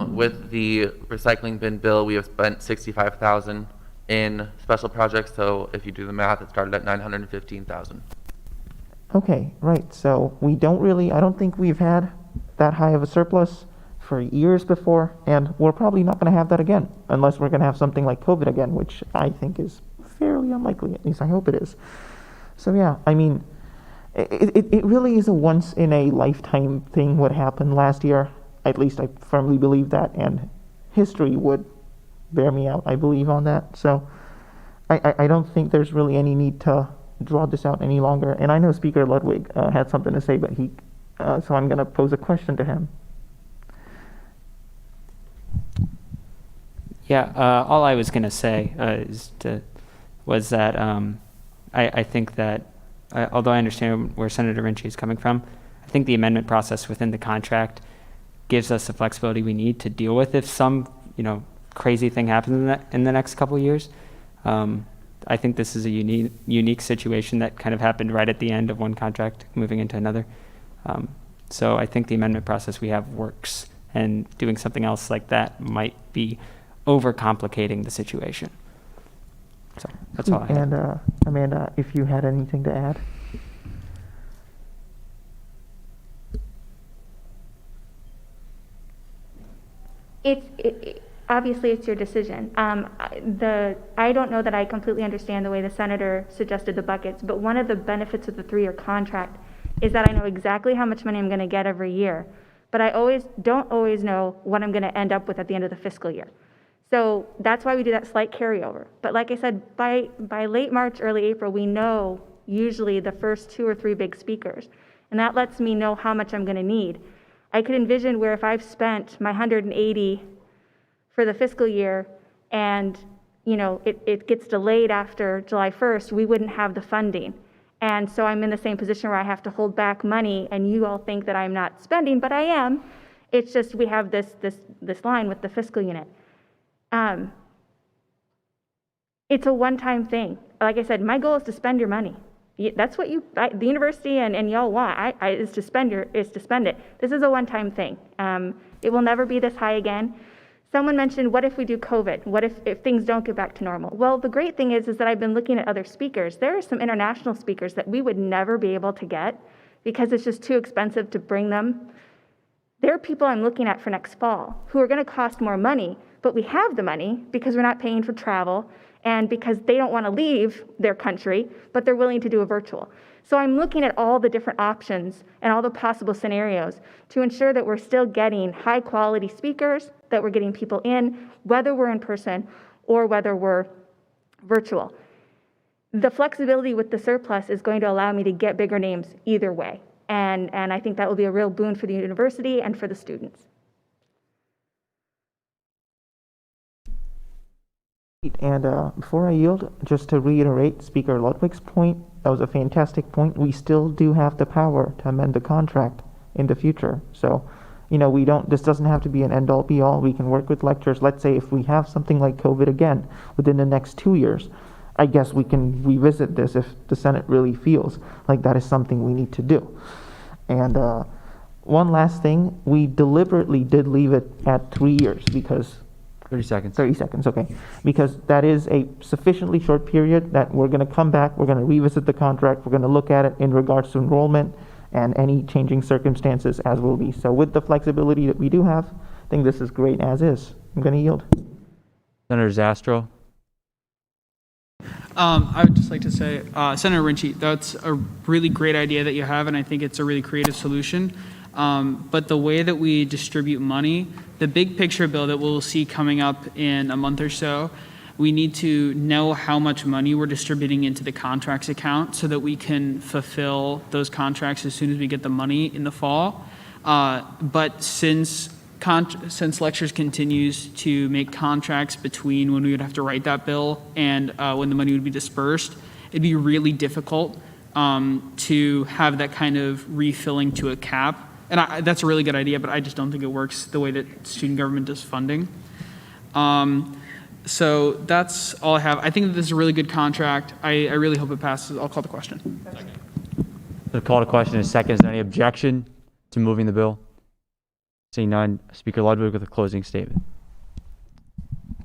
With the recycling bin bill, we have spent 65,000 in special projects. So if you do the math, it started at 915,000. Okay, right. So I don't think we've had that high of a surplus for years before, and we're probably not going to have that again, unless we're going to have something like COVID again, which I think is fairly unlikely. At least I hope it is. So yeah, I mean, it really is a once in a lifetime thing what happened last year. At least I firmly believe that, and history would bear me out, I believe, on that. So I don't think there's really any need to draw this out any longer. And I know Speaker Ludwig had something to say, but so I'm going to pose a question to him. Yeah, all I was going to say was that I think that, although I understand where Senator Rinchie is coming from, I think the amendment process within the contract gives us the flexibility we need to deal with if some, crazy thing happens in the next couple of years. I think this is a unique situation that kind of happened right at the end of one contract moving into another. So I think the amendment process we have works, and doing something else like that might be overcomplicating the situation. So that's all I have. And Amanda, if you had anything to add. Obviously, it's your decision. I don't know that I completely understand the way the senator suggested the buckets, but one of the benefits of the 3-year contract is that I know exactly how much money I'm going to get every year, but I don't always know what I'm going to end up with at the end of the fiscal year. So that's why we do that slight carryover. But like I said, by late March, early April, we know usually the first 2 or 3 big speakers, and that lets me know how much I'm going to need. I could envision where if I've spent my 180 for the fiscal year and it gets delayed after July 1st, we wouldn't have the funding. And so I'm in the same position where I have to hold back money, and you all think that I'm not spending, but I am. It's just we have this line with the fiscal unit. It's a one-time thing. Like I said, my goal is to spend your money. That's what the university and y'all want is to spend it. This is a one-time thing. It will never be this high again. Someone mentioned, what if we do COVID? What if things don't get back to normal? Well, the great thing is that I've been looking at other speakers. There are some international speakers that we would never be able to get because it's just too expensive to bring them. There are people I'm looking at for next fall who are going to cost more money, But we have the money because we're not paying for travel and because they don't want to leave their country, but they're willing to do a virtual. So I'm looking at all the different options and all the possible scenarios to ensure that we're still getting high quality speakers, that we're getting people in, whether we're in person or whether we're virtual. The flexibility with the surplus is going to allow me to get bigger names either way. And I think that will be a real boon for the university and for the students. And before I yield, just to reiterate Speaker Ludwig's point, that was a fantastic point. We still do have the power to amend the contract in the future. So, this doesn't have to be an end-all be-all. We can work with lecturers. Let's say if we have something like COVID again within the next 2 years, I guess we can revisit this if the Senate really feels like that is something we need to do. And one last thing, we deliberately did leave it at 3 years because 30 seconds. 30 seconds, okay. Because that is a sufficiently short period that we're going to come back, we're going to revisit the contract, we're going to look at it in regards to enrollment and any changing circumstances as will be. So with the flexibility that we do have, I think this is great as is. I'm going to yield. Senator Zastro. I would just like to say, Senator Rinchi, that's a really great idea that you have, and I think it's a really creative solution. But the way that we distribute money, the big picture bill that we'll see coming up in a month or so, we need to know how much money we're distributing into the contracts account so that we can fulfill those contracts as soon as we get the money in the fall. But since lectures continues to make contracts between when we would have to write that bill and when the money would be dispersed, it'd be really difficult to have that kind of refilling to a cap. And that's a really good idea, but I just don't think it works the way that student government does funding. So that's all I have. I think that this is a really good contract. I really hope it passes. I'll call the question. The call to question is second. Is there any objection to moving the bill? Seeing none, Speaker Ludwig with a closing statement.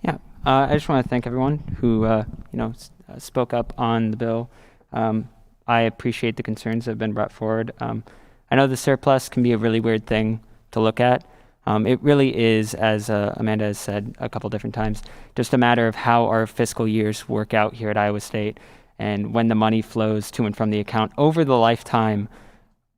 Yeah, I just want to thank everyone who spoke up on the bill. I appreciate the concerns that have been brought forward. I know the surplus can be a really weird thing to look at. It really is, as Amanda has said a couple different times, just a matter of how our fiscal years work out here at Iowa State and when the money flows to and from the account over the lifetime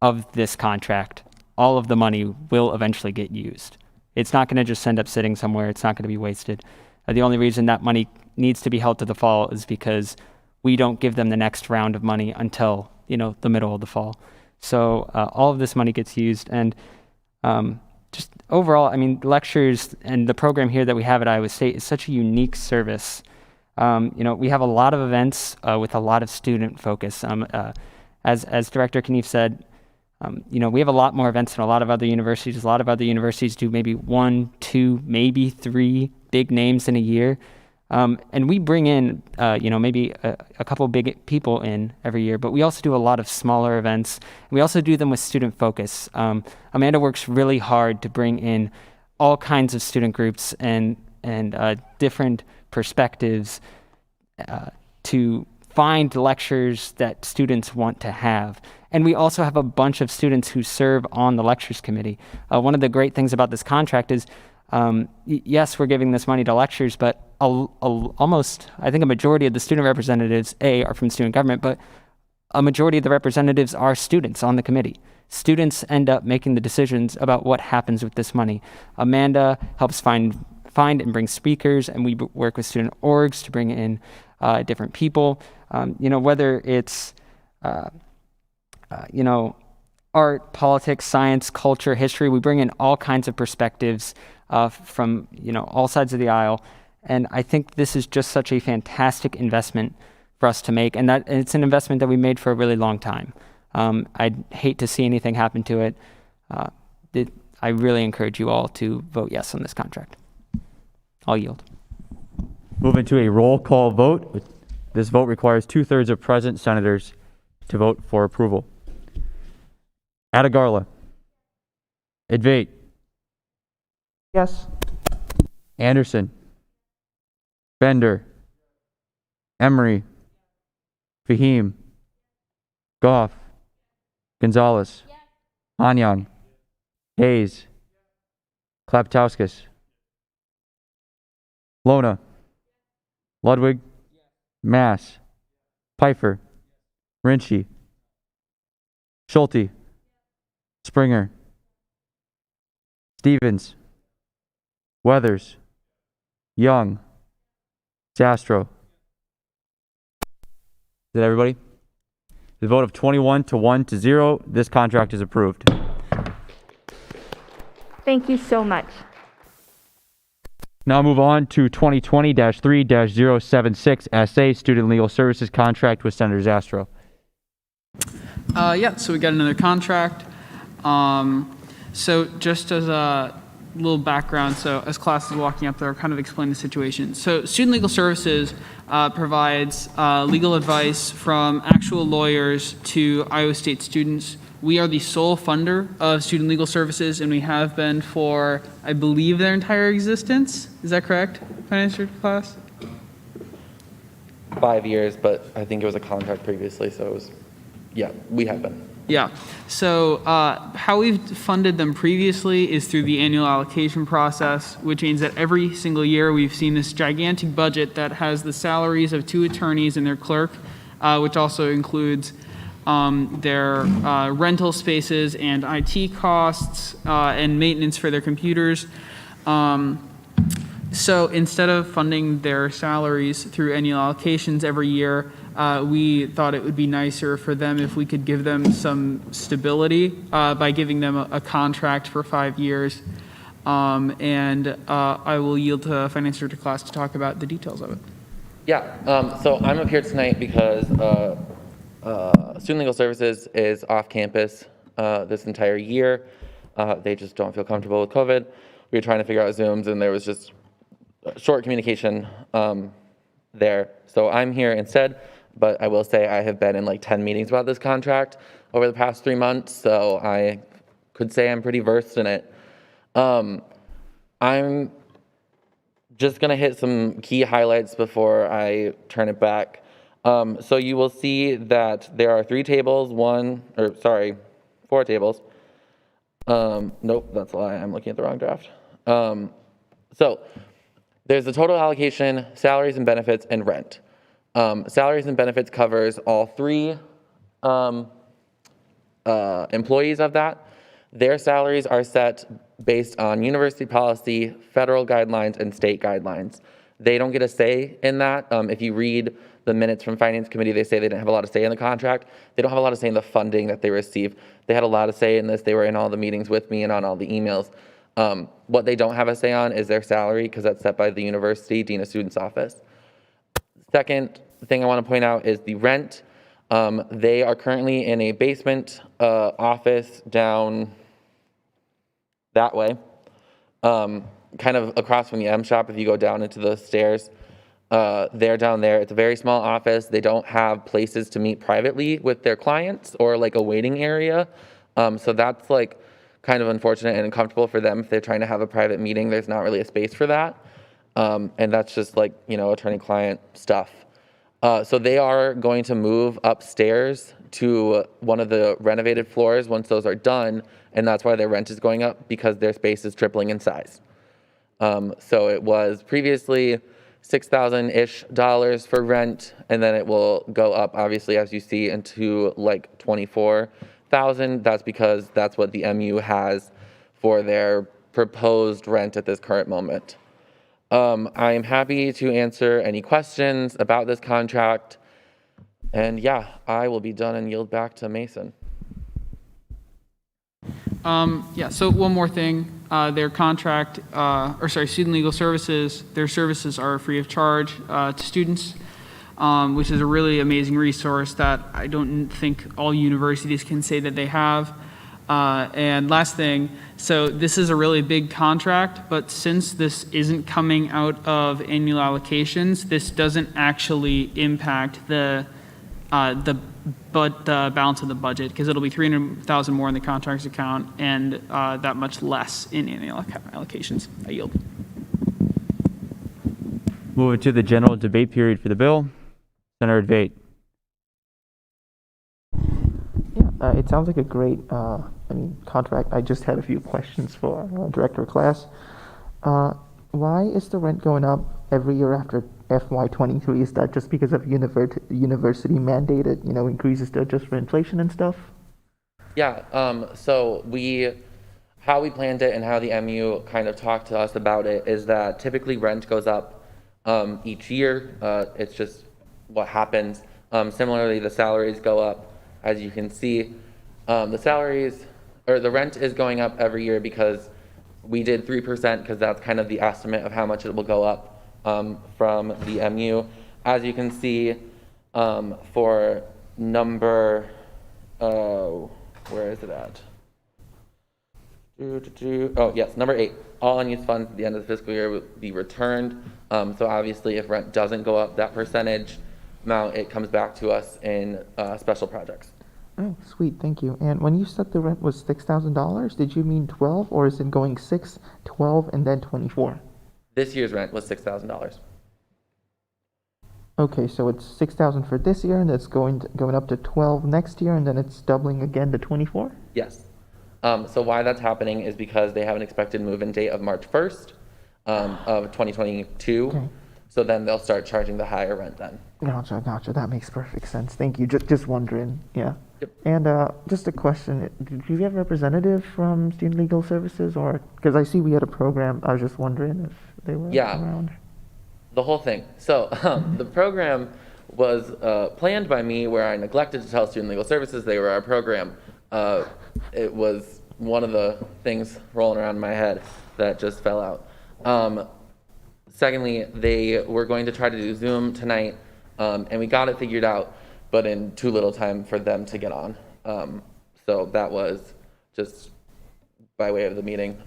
of this contract. All of the money will eventually get used. It's not going to just end up sitting somewhere. It's not going to be wasted. The only reason that money needs to be held to the fall is because we don't give them the next round of money until, the middle of the fall. So all of this money gets used. And just overall, lectures and the program here that we have at Iowa State is such a unique service. We have a lot of events with a lot of student focus. As Director Knief said, we have a lot more events than a lot of other universities. A lot of other universities do maybe 1, 2, maybe 3 big names in a year. And we bring in, maybe a couple big people in every year, but we also do a lot of smaller events. We also do them with student focus. Amanda works really hard to bring in all kinds of student groups and different perspectives to find lectures that students want to have. And we also have a bunch of students who serve on the lectures committee. One of the great things about this contract is, yes, we're giving this money to lectures, but almost, I think a majority of the student representatives, are from student government, but a majority of the representatives are students on the committee. Students end up making the decisions about what happens with this money. Amanda helps find and bring speakers, and we work with student orgs to bring in different people. Whether it's art, politics, science, culture, history, we bring in all kinds of perspectives from all sides of the aisle. And I think this is just such a fantastic investment for us to make, and it's an investment that we made for a really long time. I'd hate to see anything happen to it. I really encourage you all to vote yes on this contract. I'll yield. Moving to a roll call vote. This vote requires 2/3 of present senators to vote for approval. Atagarla. Advait. Yes. Anderson. Bender. Emery. Fahim. Goff. Gonzalez. Anyang. Hayes. Klaptauskas. Lona, Ludwig, Mass, Pfeiffer, Rinchie, Schulte, Springer, Stevens, Weathers, Young, Zastro. Is that everybody? The vote of 21 to 1 to 0, this contract is approved. Thank you so much. Now move on to 2020-3-076 SA Student Legal Services Contract with Senator Zastro. Yeah, so we got another contract. So just as a little background, so as class is walking up there, I'll kind of explain the situation. So Student Legal Services provides legal advice from actual lawyers to Iowa State students. We are the sole funder of Student Legal Services, and we have been for, I believe, their entire existence. Is that correct, Finance class? 5 years, but I think it was a contract previously, so it was, yeah, we have been. Yeah. So how we've funded them previously is through the annual allocation process, which means that every single year we've seen this gigantic budget that has the salaries of 2 attorneys and their clerk, which also includes their rental spaces and IT costs and maintenance for their computers. So instead of funding their salaries through annual allocations every year, we thought it would be nicer for them if we could give them some stability by giving them a contract for 5 years. And I will yield to Finance Director Class to talk about the details of it. Yeah, so I'm up here tonight because Student Legal Services is off campus this entire year. They just don't feel comfortable with COVID. We were trying to figure out Zooms, and there was just short communication there. So I'm here instead, but I will say I have been in like 10 meetings about this contract over the past 3 months, so I could say I'm pretty versed in it. I'm just gonna hit some key highlights before I turn it back. So you will see that there are 4 tables. Nope, that's a lie. I'm looking at the wrong draft. So there's the total allocation, salaries and benefits, and rent. Salaries and benefits covers all 3 employees of that. Their salaries are set based on university policy, federal guidelines, and state guidelines. They don't get a say in that. If you read the minutes from Finance Committee, they say they didn't have a lot of say in the contract. They don't have a lot of say in the funding that they receive. They had a lot of say in this. They were in all the meetings with me and on all the emails. What they don't have a say on is their salary, because that's set by the university dean of students office. Second thing I want to point out is the rent. They are currently in a basement office down that way, kind of across from the M shop. If you go down into the stairs, they're down there. It's a very small office. They don't have places to meet privately with their clients or like a waiting area. So that's like kind of unfortunate and uncomfortable for them if they're trying to have a private meeting. There's not really a space for that. And that's just like, attorney-client stuff. So they are going to move upstairs to one of the renovated floors once those are done, and that's why their rent is going up, because their space is tripling in size. So it was previously $6,000-ish for rent, and then it will go up, obviously, as you see, into like $24,000. That's because that's what the MU has for their proposed rent at this current moment. I am happy to answer any questions about this contract. And yeah, I will be done and yield back to Mason. Yeah, so one more thing. Their contract, Student Legal Services, their services are free of charge to students, which is a really amazing resource that I don't think all universities can say that they have. And last thing, so this is a really big contract, but since this isn't coming out of annual allocations, this doesn't actually impact the balance of the budget, because it'll be $300,000 more in the contracts account and that much less in annual allocations. I yield. Moving to the general debate period for the bill. Senator Vate. Yeah, it sounds like a great contract. I just had a few questions for Director of Class. why is the rent going up every year after FY23? Is that just because of university mandated, increases to adjust for inflation and stuff? Yeah, so how we planned it and how the MU kind of talked to us about it is that typically rent goes up each year. It's just what happens. Similarly, the salaries go up, as you can see. The rent is going up every year because we did 3% because that's kind of the estimate of how much it will go up from the MU. As you can see, for number, where is it at? Oh, yes, number 8. All unused funds at the end of the fiscal year will be returned. So obviously, if rent doesn't go up that percentage amount, it comes back to us in special projects. Oh, sweet, thank you. And when you said the rent was $6,000, did you mean 12, or is it going 6, 12, and then 24? This year's rent was $6,000. Okay, so it's 6,000 for this year, and it's going up to 12 next year, and then it's doubling again to 24? Yes. So why that's happening is because they have an expected move-in date of March 1st of 2022. Okay. So then they'll start charging the higher rent then. Gotcha. That makes perfect sense. Thank you. Just wondering. Yeah. Yep. And just a question. Did you have a representative from Student Legal Services, or because I see we had a program, I was just wondering if they were around. The whole thing. So the program was planned by me where I neglected to tell Student Legal Services they were our program. It was one of the things rolling around in my head that just fell out. Secondly, they were going to try to do Zoom tonight, and we got it figured out, but in too little time for them to get on. So that was just by way of the meeting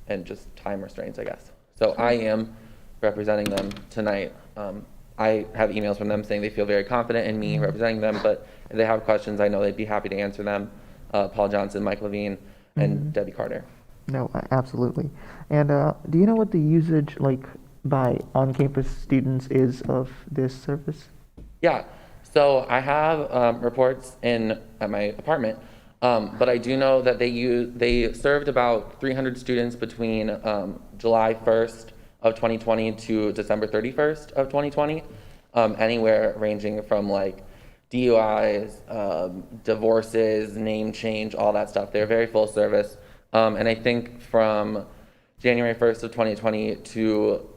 and just time restraints, I guess. So I am representing them tonight. I have emails from them saying they feel very confident in me representing them, but if they have questions, I know they'd be happy to answer them. Paul Johnson, Mike Levine, and Debbie Carter. No, absolutely. And do you know what the usage, by on-campus students is of this service? Yeah, so I have reports at my apartment, but I do know that they served about 300 students between July 1st of 2020 to December 31st of 2020, anywhere ranging from DUIs, divorces, name change, all that stuff. They're very full service. And I think from January 1st of 2020 to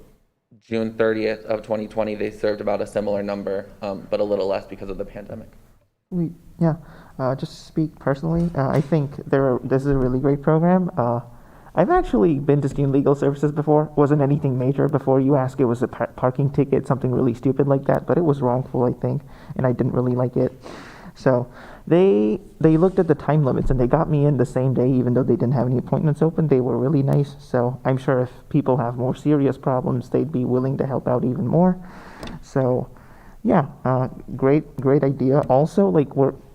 June 30th of 2020, they served about a similar number, but a little less because of the pandemic. Just to speak personally, I think this is a really great program. I've actually been to Student Legal Services before. Wasn't anything major. Before you ask, it was a parking ticket, something really stupid like that, but it was wrongful, I think, and I didn't really like it. So they looked at the time limits, and they got me in the same day, even though they didn't have any appointments open. They were really nice. So I'm sure if people have more serious problems, they'd be willing to help out even more. So yeah, great idea. Also,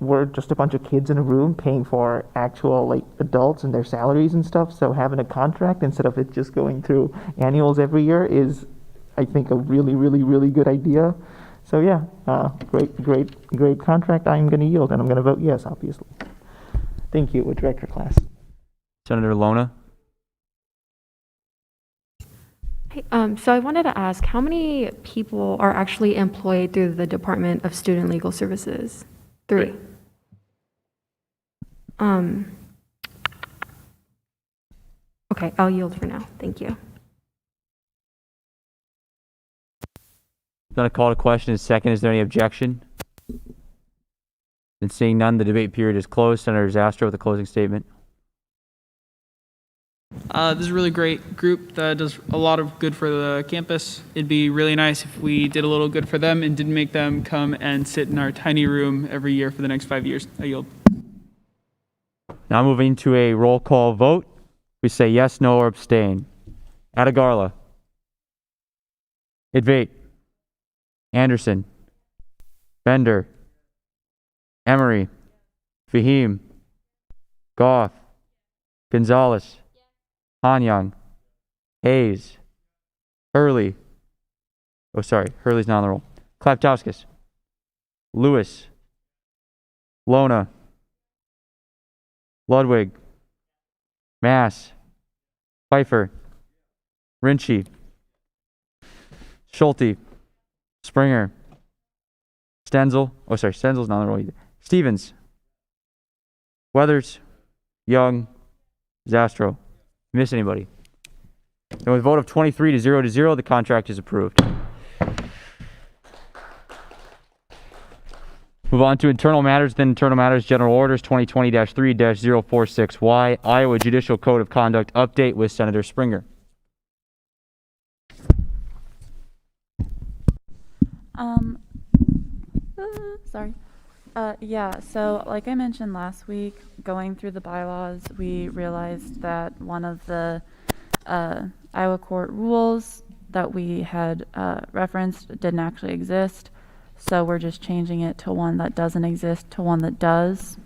we're just a bunch of kids in a room paying for actual adults and their salaries and stuff. So having a contract instead of it just going through annuals every year is, I think, a really, really, really good idea. So yeah, great contract. I'm going to yield, and I'm going to vote yes, obviously. Thank you, Director Class. Senator Lona. Hey, so I wanted to ask, how many people are actually employed through the Department of Student Legal Services? 3. Okay, I'll yield for now. Thank you. Going to call to question is second. Is there any objection? And seeing none, the debate period is closed. Senator Zastrow with a closing statement. This is a really great group that does a lot of good for the campus. It'd be really nice if we did a little good for them and didn't make them come and sit in our tiny room every year for the next 5 years. I yield. Now moving to a roll call vote. We say yes, no, or abstain. Atagarla. Idvate. Anderson. Bender. Emery. Fahim. Goff. Gonzalez. Hanyang. Hayes. Hurley. Oh, sorry. Hurley's not on the roll. Klaptowskis. Lewis. Lona. Ludwig. Mass. Pfeiffer. Rinchi, Schulte, Springer, Stenzel's not on the roll either. Stevens, Weathers, Young, Zastro. Miss anybody? And with a vote of 23 to 0, the contract is approved. Move on to internal matters, general orders 2020-3-046Y, Iowa Judicial Code of Conduct update with Senator Springer. Sorry. Yeah, so like I mentioned last week, going through the bylaws, we realized that one of the Iowa court rules that we had referenced didn't actually exist. So we're just changing it to one that doesn't exist to one that does.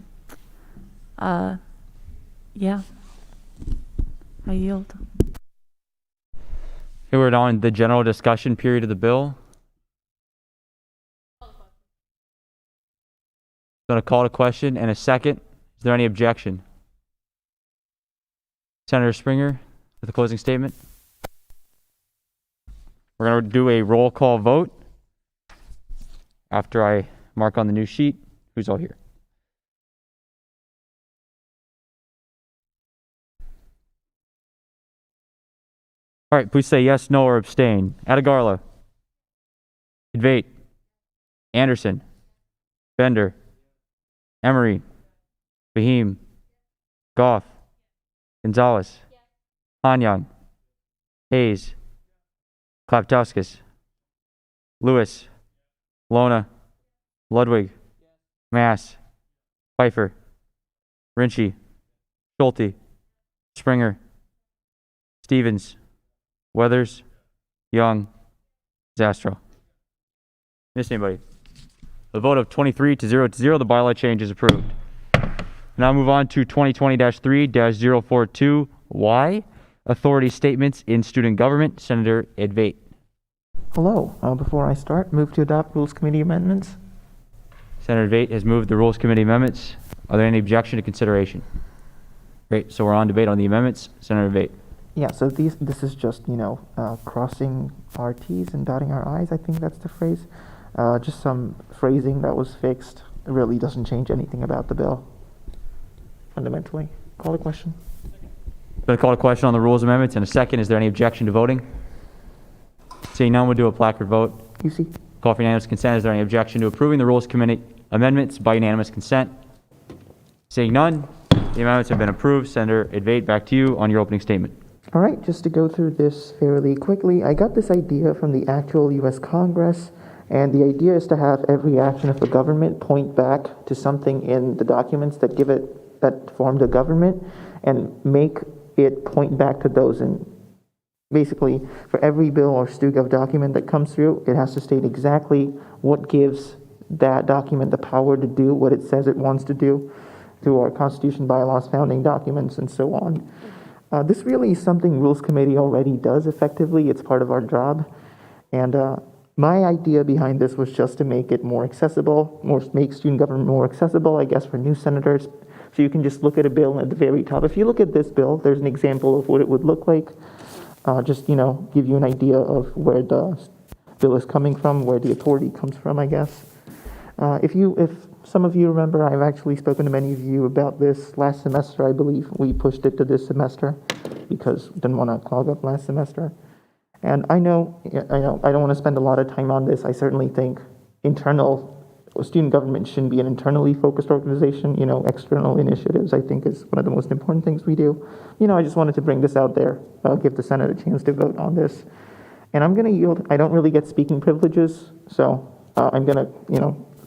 Yeah. I yield. Here we're on the general discussion period of the bill. Going to call to question and a second. Is there any objection? Senator Springer with a closing statement. We're going to do a roll call vote after I mark on the new sheet who's all here. All right, please say yes, no, or abstain. Atagarla, Advait, Anderson, Bender, Emery, Fahim, Goff, Gonzalez, Hanyang, Hayes, Klaptauskas, Lewis, Lona, Ludwig, Mass, Pfeiffer, Rinchi, Schulte, Springer, Stevens, Weathers, Young, Zastro. Miss anybody? A vote of 23 to 0, the bylaw change is approved. Now move on to 2020-3-042Y, authority statements in student government. Senator Advait. Hello. Before I start, move to adopt Rules Committee amendments. Senator Advait has moved the Rules Committee amendments. Are there any objection to consideration? Great. So we're on debate on the amendments. Senator Advait. Yeah, so this is just, crossing our T's and dotting our I's. I think that's the phrase. Just some phrasing that was fixed. It really doesn't change anything about the bill. Fundamentally. Call the question. Going to call a question on the rules amendments in a second. Is there any objection to voting? Seeing none, we'll do a placard vote. QC. Call for unanimous consent. Is there any objection to approving the Rules Committee amendments by unanimous consent? Seeing none, the amendments have been approved. Senator Advait, back to you on your opening statement. All right, just to go through this fairly quickly, I got this idea from the actual U.S. Congress, and the idea is to have every action of the government point back to something in the documents that form the government, and make it point back to those. And basically, for every bill or StuGov document that comes through, it has to state exactly what gives that document the power to do what it says it wants to do through our Constitution, bylaws, founding documents, and so on. This really is something Rules Committee already does effectively. It's part of our job. And my idea behind this was just to make it more accessible, make student government more accessible, I guess, for new senators. So you can just look at a bill at the very top. If you look at this bill, there's an example of what it would look like. Just, give you an idea of where the bill is coming from, where the authority comes from, I guess. If some of you remember, I've actually spoken to many of you about this last semester, I believe. We pushed it to this semester because we didn't want to clog up last semester. And I know, I don't want to spend a lot of time on this. I certainly think student government shouldn't be an internally focused organization. External initiatives, I think, is one of the most important things we do. I just wanted to bring this out there, give the Senate a chance to vote on this. And I'm going to yield. I don't really get speaking privileges, so I'm going to,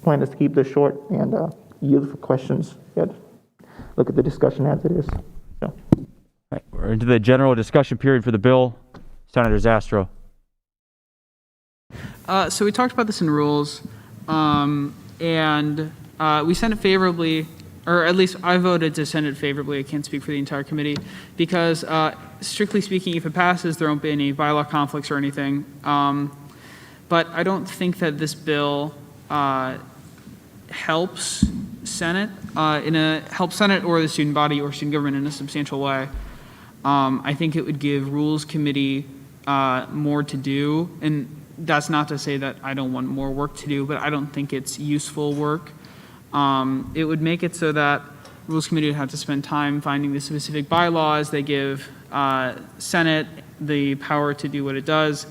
plan is to keep this short and yield for questions. Look at the discussion as it is. So. All right, we're into the general discussion period for the bill. Senator Zastro. So we talked about this in rules, and we sent it favorably, or at least I voted to send it favorably. I can't speak for the entire committee because, strictly speaking, if it passes, there won't be any bylaw conflicts or anything. But I don't think that this bill helps Senate or the student body or student government in a substantial way. I think it would give Rules Committee more to do. And that's not to say that I don't want more work to do, but I don't think it's useful work. It would make it so that Rules Committee would have to spend time finding the specific bylaws. They give Senate the power to do what it does.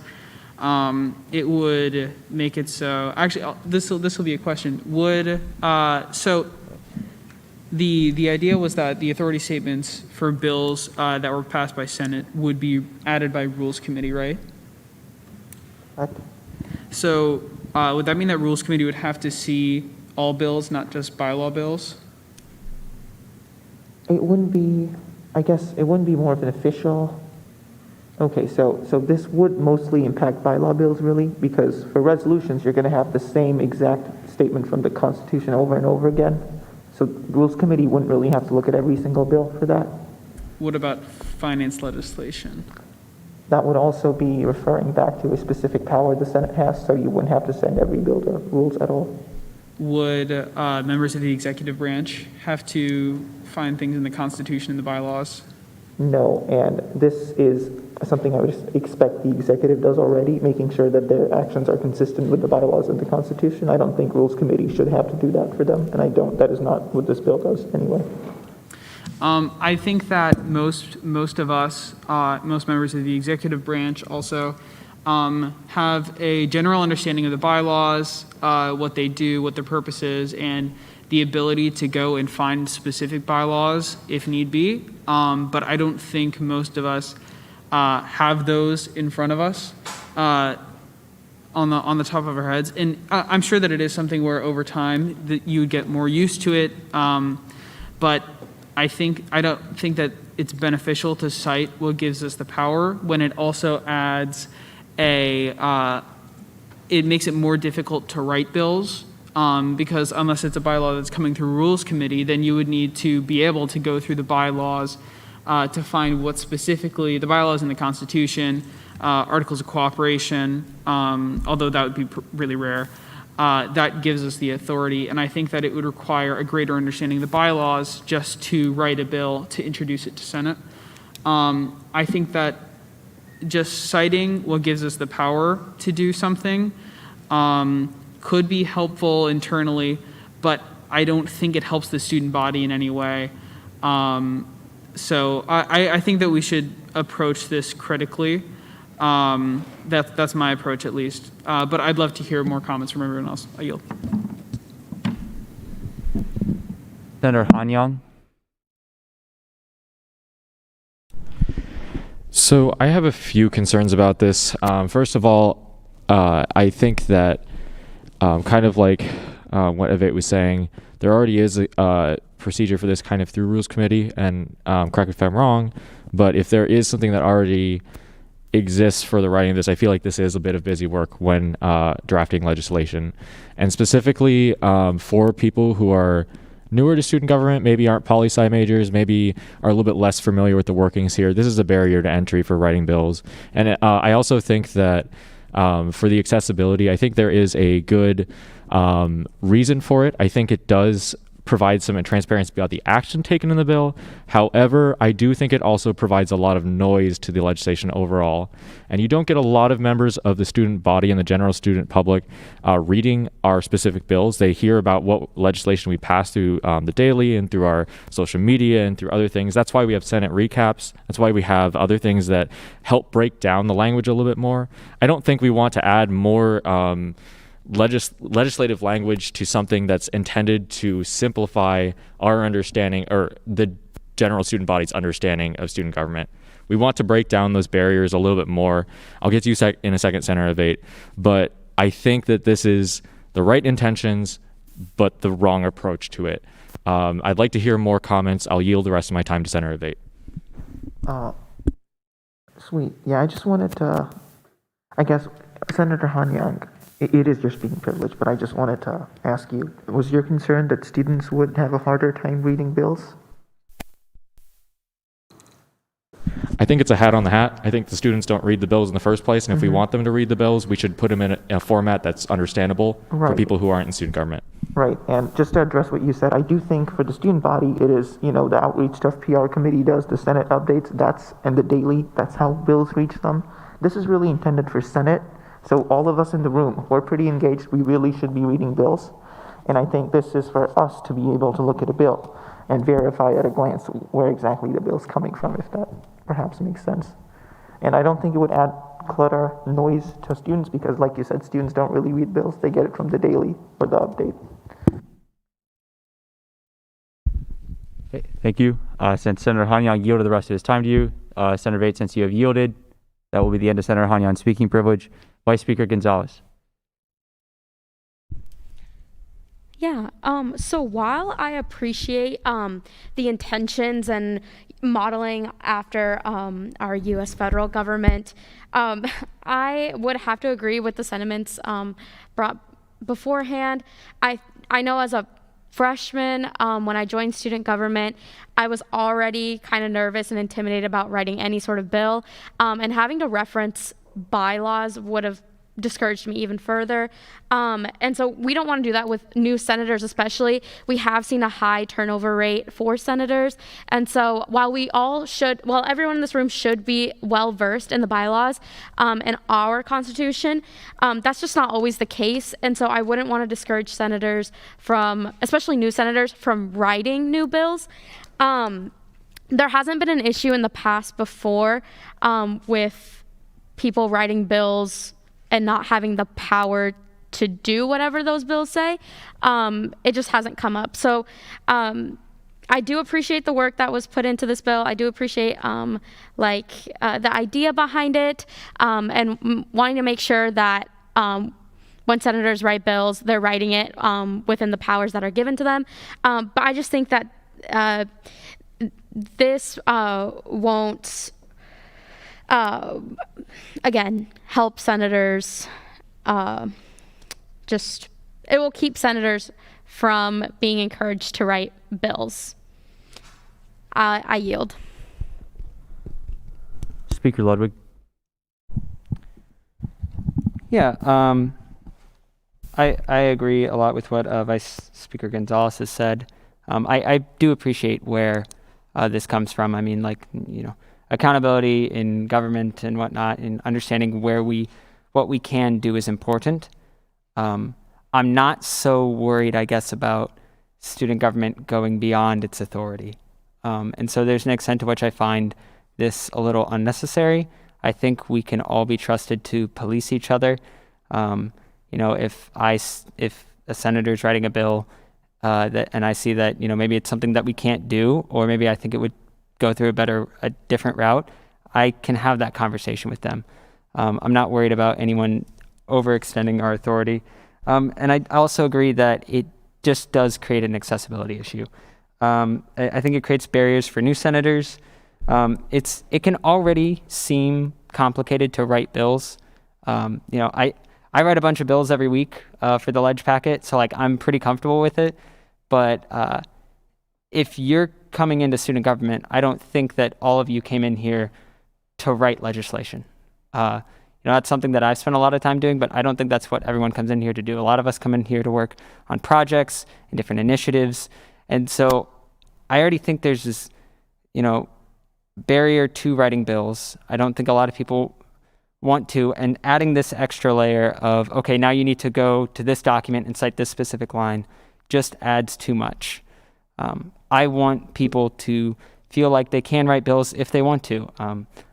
It would make it so, actually, this will be a question. So the idea was that the authority statements for bills that were passed by Senate would be added by Rules Committee, right? So would that mean that Rules Committee would have to see all bills, not just bylaw bills? It wouldn't be, I guess, it wouldn't be more of an official. Okay, so this would mostly impact bylaw bills, really, because for resolutions, you're going to have the same exact statement from the Constitution over and over again. So Rules Committee wouldn't really have to look at every single bill for that. What about finance legislation? That would also be referring back to a specific power the Senate has, so you wouldn't have to send every bill to Rules at all. Would members of the executive branch have to find things in the Constitution and the bylaws? No, and this is something I would expect the executive does already, making sure that their actions are consistent with the bylaws and the Constitution. I don't think Rules Committee should have to do that for them, and that is not what this bill does anyway. I think that most of us, most members of the executive branch also have a general understanding of the bylaws, what they do, what their purpose is, and the ability to go and find specific bylaws if need be. But I don't think most of us have those in front of us on the top of our heads. And I'm sure that it is something where over time that you would get more used to it. But I don't think that it's beneficial to cite what gives us the power when it also adds it makes it more difficult to write bills. Because unless it's a bylaw that's coming through Rules Committee, then you would need to be able to go through the bylaws to find what specifically, the bylaws in the Constitution, Articles of Cooperation, although that would be really rare, that gives us the authority. And I think that it would require a greater understanding of the bylaws just to write a bill to introduce it to Senate. I think that just citing what gives us the power to do something could be helpful internally, but I don't think it helps the student body in any way. So I think that we should approach this critically. That's my approach, at least. But I'd love to hear more comments from everyone else. I yield. Senator Han Young. So I have a few concerns about this. First of all, I think that kind of like what Evate was saying, there already is a procedure for this kind of through Rules Committee, and correct me if I'm wrong, but if there is something that already exists for the writing of this, I feel like this is a bit of busy work when drafting legislation. And specifically for people who are newer to student government, maybe aren't poli-sci majors, maybe are a little bit less familiar with the workings here, this is a barrier to entry for writing bills. And I also think that for the accessibility, I think there is a good reason for it. I think it does provide some transparency about the action taken in the bill. However, I do think it also provides a lot of noise to the legislation overall. And you don't get a lot of members of the student body and the general student public reading our specific bills. They hear about what legislation we pass through the daily and through our social media and through other things. That's why we have Senate recaps. That's why we have other things that help break down the language a little bit more. I don't think we want to add more legislative language to something that's intended to simplify our understanding or the general student body's understanding of student government. We want to break down those barriers a little bit more. I'll get to you in a second, Senator Evate, but I think that this is the right intentions, but the wrong approach to it. I'd like to hear more comments. I'll yield the rest of my time to Senator Evate. Sweet. Yeah, I just wanted to, I guess, Senator Han Young, it is your speaking privilege, but I just wanted to ask you, was your concern that students would have a harder time reading bills? I think it's a hat on the hat. I think the students don't read the bills in the first place, and if we want them to read the bills, we should put them in a format that's understandable for people who aren't in student government. Right, and just to address what you said, I do think for the student body, it is, the outreach stuff PR committee does, the Senate updates, and the daily, that's how bills reach them. This is really intended for Senate, so all of us in the room, we're pretty engaged. We really should be reading bills. And I think this is for us to be able to look at a bill and verify at a glance where exactly the bill's coming from, if that perhaps makes sense. And I don't think it would add clutter, noise to students because, like you said, students don't really read bills. They get it from the daily or the update. Okay, thank you. Since Senator Hanyan yielded the rest of his time to you, Senator Bates, since you have yielded, that will be the end of Senator Hanyan's speaking privilege. Vice Speaker Gonzalez. Yeah, so while I appreciate the intentions and modeling after our U.S. federal government, I would have to agree with the sentiments brought beforehand. I know as a freshman, when I joined student government, I was already kind of nervous and intimidated about writing any sort of bill, and having to reference bylaws would have discouraged me even further. And so we don't want to do that with new senators, especially. We have seen a high turnover rate for senators. And so while everyone in this room should be well versed in the bylaws and our Constitution, that's just not always the case. And so I wouldn't want to discourage senators especially new senators, from writing new bills. There hasn't been an issue in the past before with people writing bills and not having the power to do whatever those bills say. It just hasn't come up. So I do appreciate the work that was put into this bill. I do appreciate the idea behind it, and wanting to make sure that when senators write bills, they're writing it within the powers that are given to them. But I just think that this won't again, help senators, it will keep senators from being encouraged to write bills. I yield. Speaker Ludwig. Yeah, I agree a lot with what Vice Speaker Gonzalez has said. I do appreciate where this comes from. I mean, accountability in government and whatnot, and understanding what we can do is important. I'm not so worried, I guess, about student government going beyond its authority. And so there's an extent to which I find this a little unnecessary. I think we can all be trusted to police each other. If a senator's writing a bill and I see that, maybe it's something that we can't do, or maybe I think it would go through a different route, I can have that conversation with them. I'm not worried about anyone overextending our authority. And I also agree that it just does create an accessibility issue. I think it creates barriers for new senators. It can already seem complicated to write bills. I write a bunch of bills every week for the ledge packet, so I'm pretty comfortable with it. But if you're coming into student government, I don't think that all of you came in here to write legislation. That's something that I've spent a lot of time doing, but I don't think that's what everyone comes in here to do. A lot of us come in here to work on projects and different initiatives. And so I already think there's this, barrier to writing bills. I don't think a lot of people want to, and adding this extra layer of, okay, now you need to go to this document and cite this specific line just adds too much. I want people to feel like they can write bills if they want to.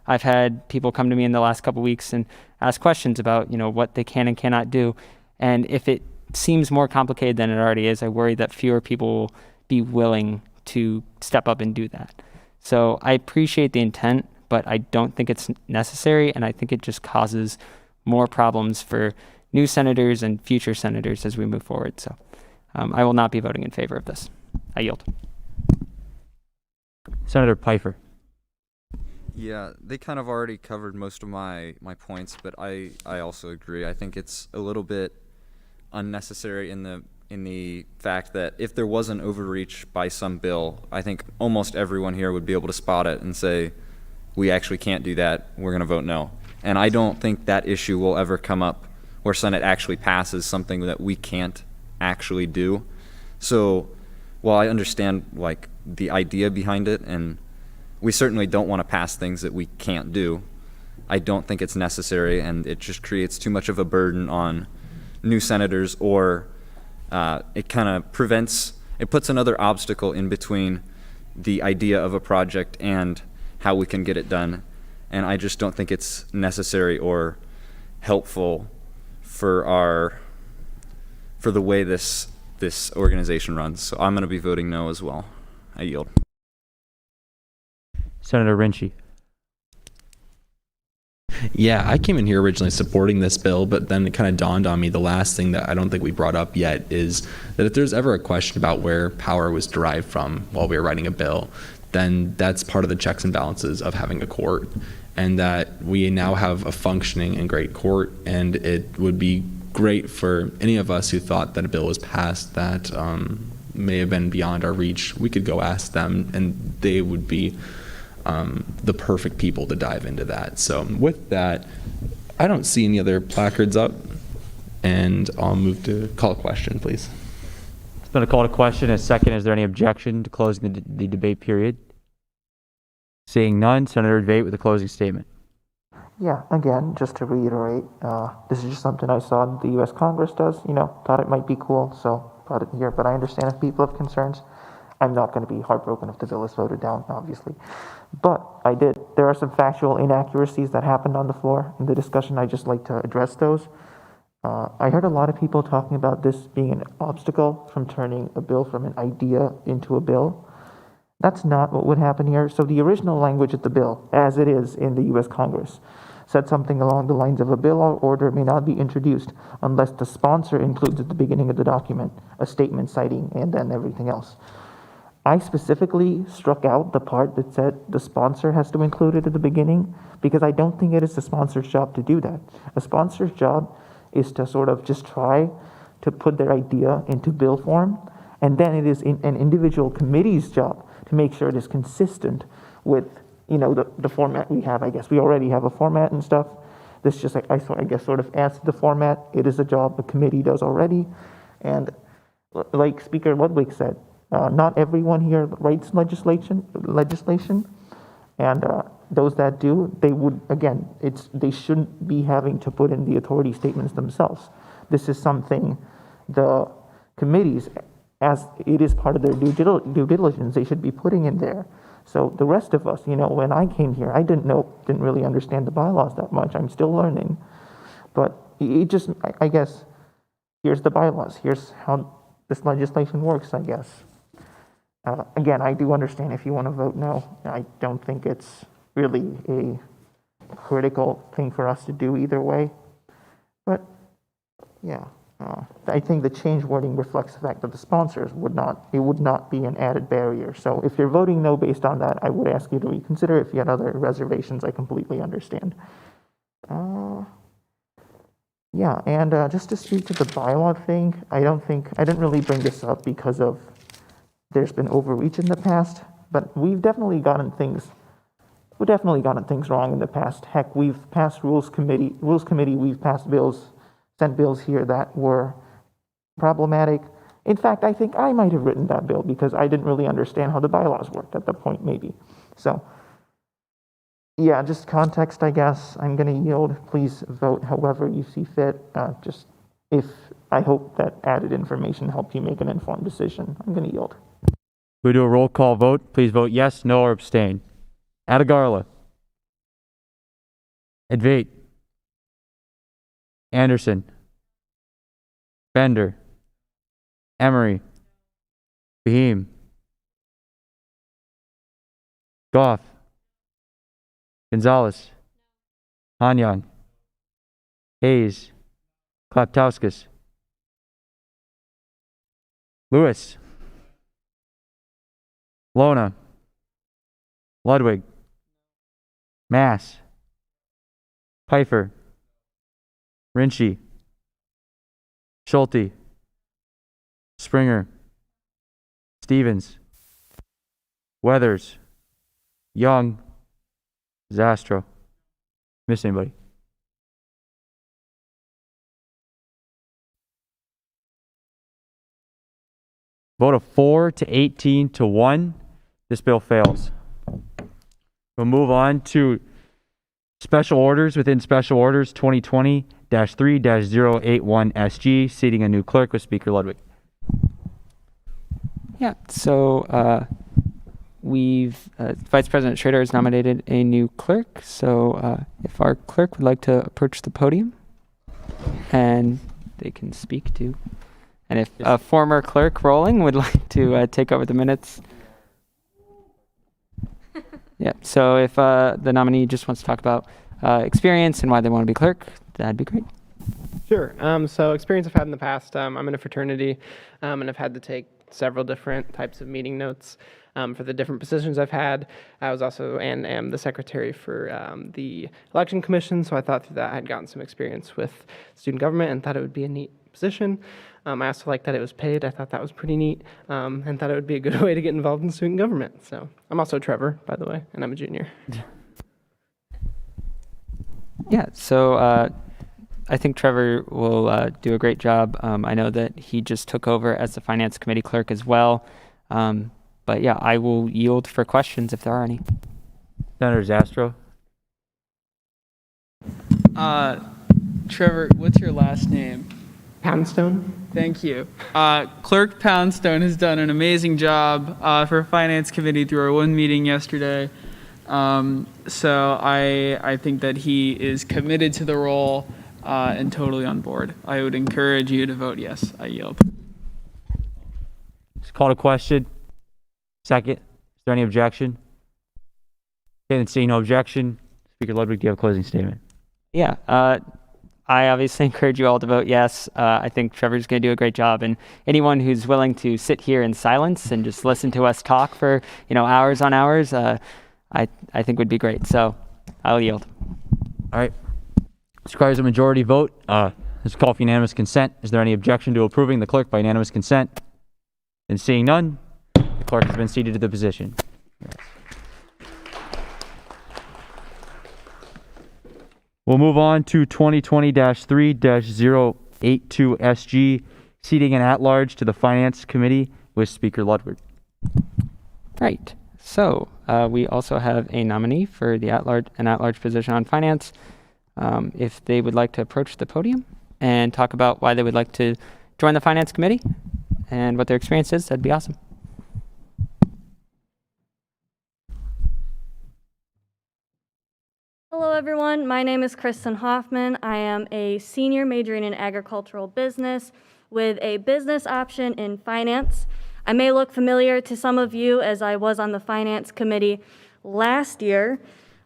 I've had people come to me in the last couple weeks and ask questions about, what they can and cannot do. And if it seems more complicated than it already is, I worry that fewer people will be willing to step up and do that. So I appreciate the intent, but I don't think it's necessary, and I think it just causes more problems for new senators and future senators as we move forward. So I will not be voting in favor of this. I yield. Senator Pfeiffer. Yeah, they kind of already covered most of my points, but I also agree. I think it's a little bit unnecessary in the fact that if there was an overreach by some bill, I think almost everyone here would be able to spot it and say, we actually can't do that, we're going to vote no. And I don't think that issue will ever come up where Senate actually passes something that we can't actually do. So while I understand the idea behind it, and we certainly don't want to pass things that we can't do, I don't think it's necessary, and it just creates too much of a burden on new senators, or it kind of puts another obstacle in between the idea of a project and how we can get it done. And I just don't think it's necessary or helpful for the way this organization runs. So I'm going to be voting no as well. I yield. Senator Rinchie. Yeah, I came in here originally supporting this bill, but then it kind of dawned on me, the last thing that I don't think we brought up yet is that if there's ever a question about where power was derived from while we were writing a bill, then that's part of the checks and balances of having a court, and that we now have a functioning and great court, and it would be great for any of us who thought that a bill was passed that may have been beyond our reach. We could go ask them, and they would be the perfect people to dive into that. So with that, I don't see any other placards up, and I'll move to call a question, please. It's been a call to question. A second, is there any objection to closing the debate period? Seeing none, Senator Debate with a closing statement. Yeah, again, just to reiterate, this is just something I saw the U.S. Congress does, thought it might be cool, so brought it here. But I understand if people have concerns. I'm not going to be heartbroken if the bill is voted down, obviously. But there are some factual inaccuracies that happened on the floor in the discussion. I'd just like to address those. I heard a lot of people talking about this being an obstacle from turning a bill from an idea into a bill. That's not what would happen here. So the original language of the bill, as it is in the U.S. Congress, said something along the lines of a bill or order may not be introduced unless the sponsor includes at the beginning of the document a statement citing and then everything else. I specifically struck out the part that said the sponsor has to include it at the beginning because I don't think it is the sponsor's job to do that. A sponsor's job is to sort of just try to put their idea into bill form, and then it is an individual committee's job to make sure it is consistent with the format we have. I guess we already have a format and stuff. This just I guess sort of adds to the format. It is a job the committee does already, and like Speaker Ludwig said, not everyone here writes legislation, and those that do, they shouldn't be having to put in the authority statements themselves. This is something the committees, as it is part of their due diligence, they should be putting in there. So the rest of us, when I came here, I didn't really understand the bylaws that much. I'm still learning, but I guess, here's the bylaws. Here's how this legislation works, I guess. Again, I do understand if you want to vote no. I don't think it's really a critical thing for us to do either way. But yeah, I think the change wording reflects the fact that the sponsors would not be an added barrier. So if you're voting no based on that, I would ask you to reconsider. If you had other reservations, I completely understand. Yeah, and just to speak to the bylaw thing, I didn't really bring this up because of there's been overreach in the past, but we've definitely gotten things wrong in the past. Heck, we've passed rules committee, we've passed bills, sent bills here that were problematic. In fact, I think I might have written that bill because I didn't really understand how the bylaws worked at the point, maybe. So, yeah, just context, I guess. I'm going to yield. Please vote however you see fit. I hope that added information helped you make an informed decision. I'm going to yield. We do a roll call vote. Please vote yes, no, or abstain. Adagarla. Advait. Anderson. Bender. Emery. Beheim. Goff. Gonzalez. Hanyan. Hayes. Klaptauskas. Lewis. Lona. Ludwig. Mass. Pfeiffer. Rinchie. Schulte. Springer. Stevens. Weathers. Young. Zastro. Miss anybody? Vote of 4 to 18 to 1. This bill fails. We'll move on to Special orders within special orders 2020-3-081 SG, seating a new clerk with Speaker Ludwig. Yeah, so Vice President Schroeder has nominated a new clerk. So if our clerk would like to approach the podium and they can speak to, and if a former clerk Rolling would like to take over the minutes. Yeah, so if the nominee just wants to talk about experience and why they want to be clerk, that'd be great. Sure. So experience I've had in the past, I'm in a fraternity, and I've had to take several different types of meeting notes for the different positions I've had. I was also and am the secretary for the election commission, so I thought through that I had gotten some experience with student government and thought it would be a neat position. I also liked that it was paid. I thought that was pretty neat, and thought it would be a good way to get involved in student government. So I'm also Trevor, by the way, and I'm a junior. Yeah, so I think Trevor will do a great job. I know that he just took over as the Finance Committee clerk as well. But yeah, I will yield for questions if there are any. Senator Zastro. Trevor, what's your last name? Poundstone. Thank you. Clerk Poundstone has done an amazing job for Finance Committee through our one meeting yesterday. So I think that he is committed to the role and totally on board. I would encourage you to vote yes. I yield. Just call to question. Second. Is there any objection? Okay, then seeing no objection, Speaker Ludwig, do you have a closing statement? Yeah, I obviously encourage you all to vote yes. I think Trevor's going to do a great job, and anyone who's willing to sit here in silence and just listen to us talk for hours on hours, I think would be great. So I'll yield. All right. This requires a majority vote. This is called for unanimous consent. Is there any objection to approving the clerk by unanimous consent? And seeing none, the clerk has been seated to the position. We'll move on to 2020-3-082 SG, seating an at-large to the Finance Committee with Speaker Ludwig. Right. So we also have a nominee for an at-large position on finance. If they would like to approach the podium and talk about why they would like to join the Finance Committee and what their experience is, that'd be awesome. Hello everyone, my name is Kristen Hoffman. I am a senior majoring in agricultural business with a business option in finance. I may look familiar to some of you as I was on the Finance Committee last year.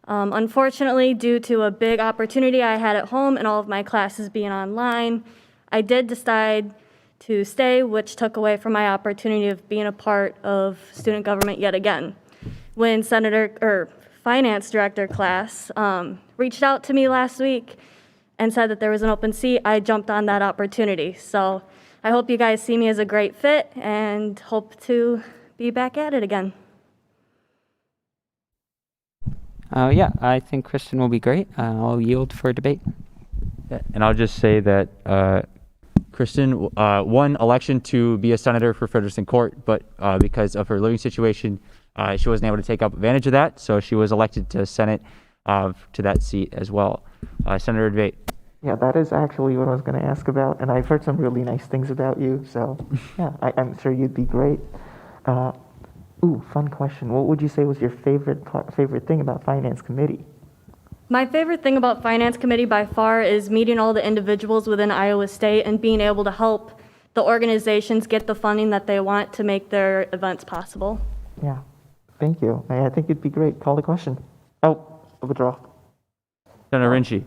Unfortunately, due to a big opportunity I had at home and all of my classes being online, I did decide to stay, which took away from my opportunity of being a part of student government yet again. When Finance Director Class reached out to me last week and said that there was an open seat, I jumped on that opportunity. So I hope you guys see me as a great fit and hope to be back at it again. Yeah, I think Kristen will be great. I'll yield for debate. Yeah, and I'll just say that Kristen won election to be a senator for Frederickson Court, but because of her living situation, she wasn't able to take up advantage of that, so she was elected to Senate to that seat as well. Senator Debate. Yeah, that is actually what I was going to ask about, and I've heard some really nice things about you, so yeah, I'm sure you'd be great. Fun question. What would you say was your favorite thing about Finance Committee? My favorite thing about Finance Committee by far is meeting all the individuals within Iowa State and being able to help the organizations get the funding that they want to make their events possible. Yeah, thank you. I think it'd be great. Call the question. Oh, a withdraw. Senator Rinchie.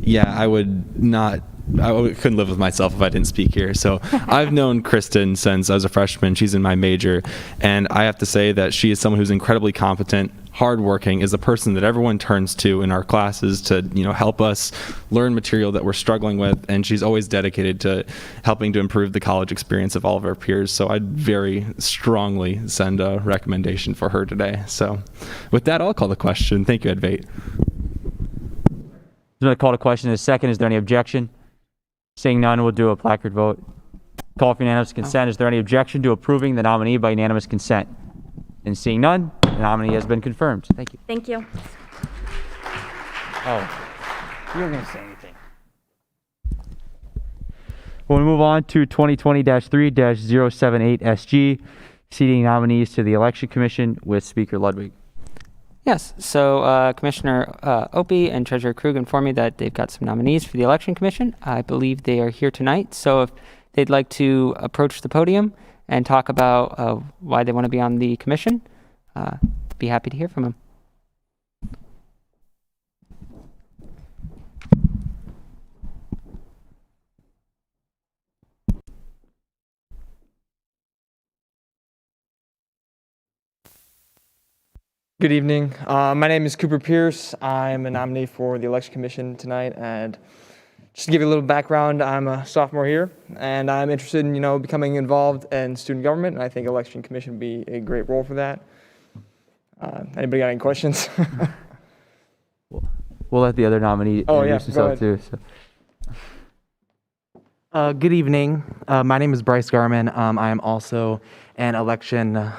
Yeah, I couldn't live with myself if I didn't speak here. So I've known Kristen since I was a freshman. She's in my major, and I have to say that she is someone who's incredibly competent, hardworking, is a person that everyone turns to in our classes to help us learn material that we're struggling with, and she's always dedicated to helping to improve the college experience of all of our peers. So I'd very strongly send a recommendation for her today. So with that, I'll call the question. Thank you, Advait. Another call to question is second. Is there any objection? Seeing none, we'll do a placard vote. Call for unanimous consent. Is there any objection to approving the nominee by unanimous consent? And seeing none, the nominee has been confirmed. Thank you. Thank you. Oh, you were going to say anything. We'll move on to 2020-3-078 SG, seating nominees to the Election Commission with Speaker Ludwig. Yes, so Commissioner Opie and Treasurer Krug informed me that they've got some nominees for the Election Commission. I believe they are here tonight, so if they'd like to approach the podium and talk about why they want to be on the commission, be happy to hear from them. Good evening. My name is Cooper Pierce. I'm a nominee for the Election Commission tonight, and just to give you a little background, I'm a sophomore here, and I'm interested in, becoming involved in student government, and I think Election Commission would be a great role for that. Anybody got any questions? We'll let the other nominee introduce himself too. So. Good evening. My name is Bryce Garman. I am also an Election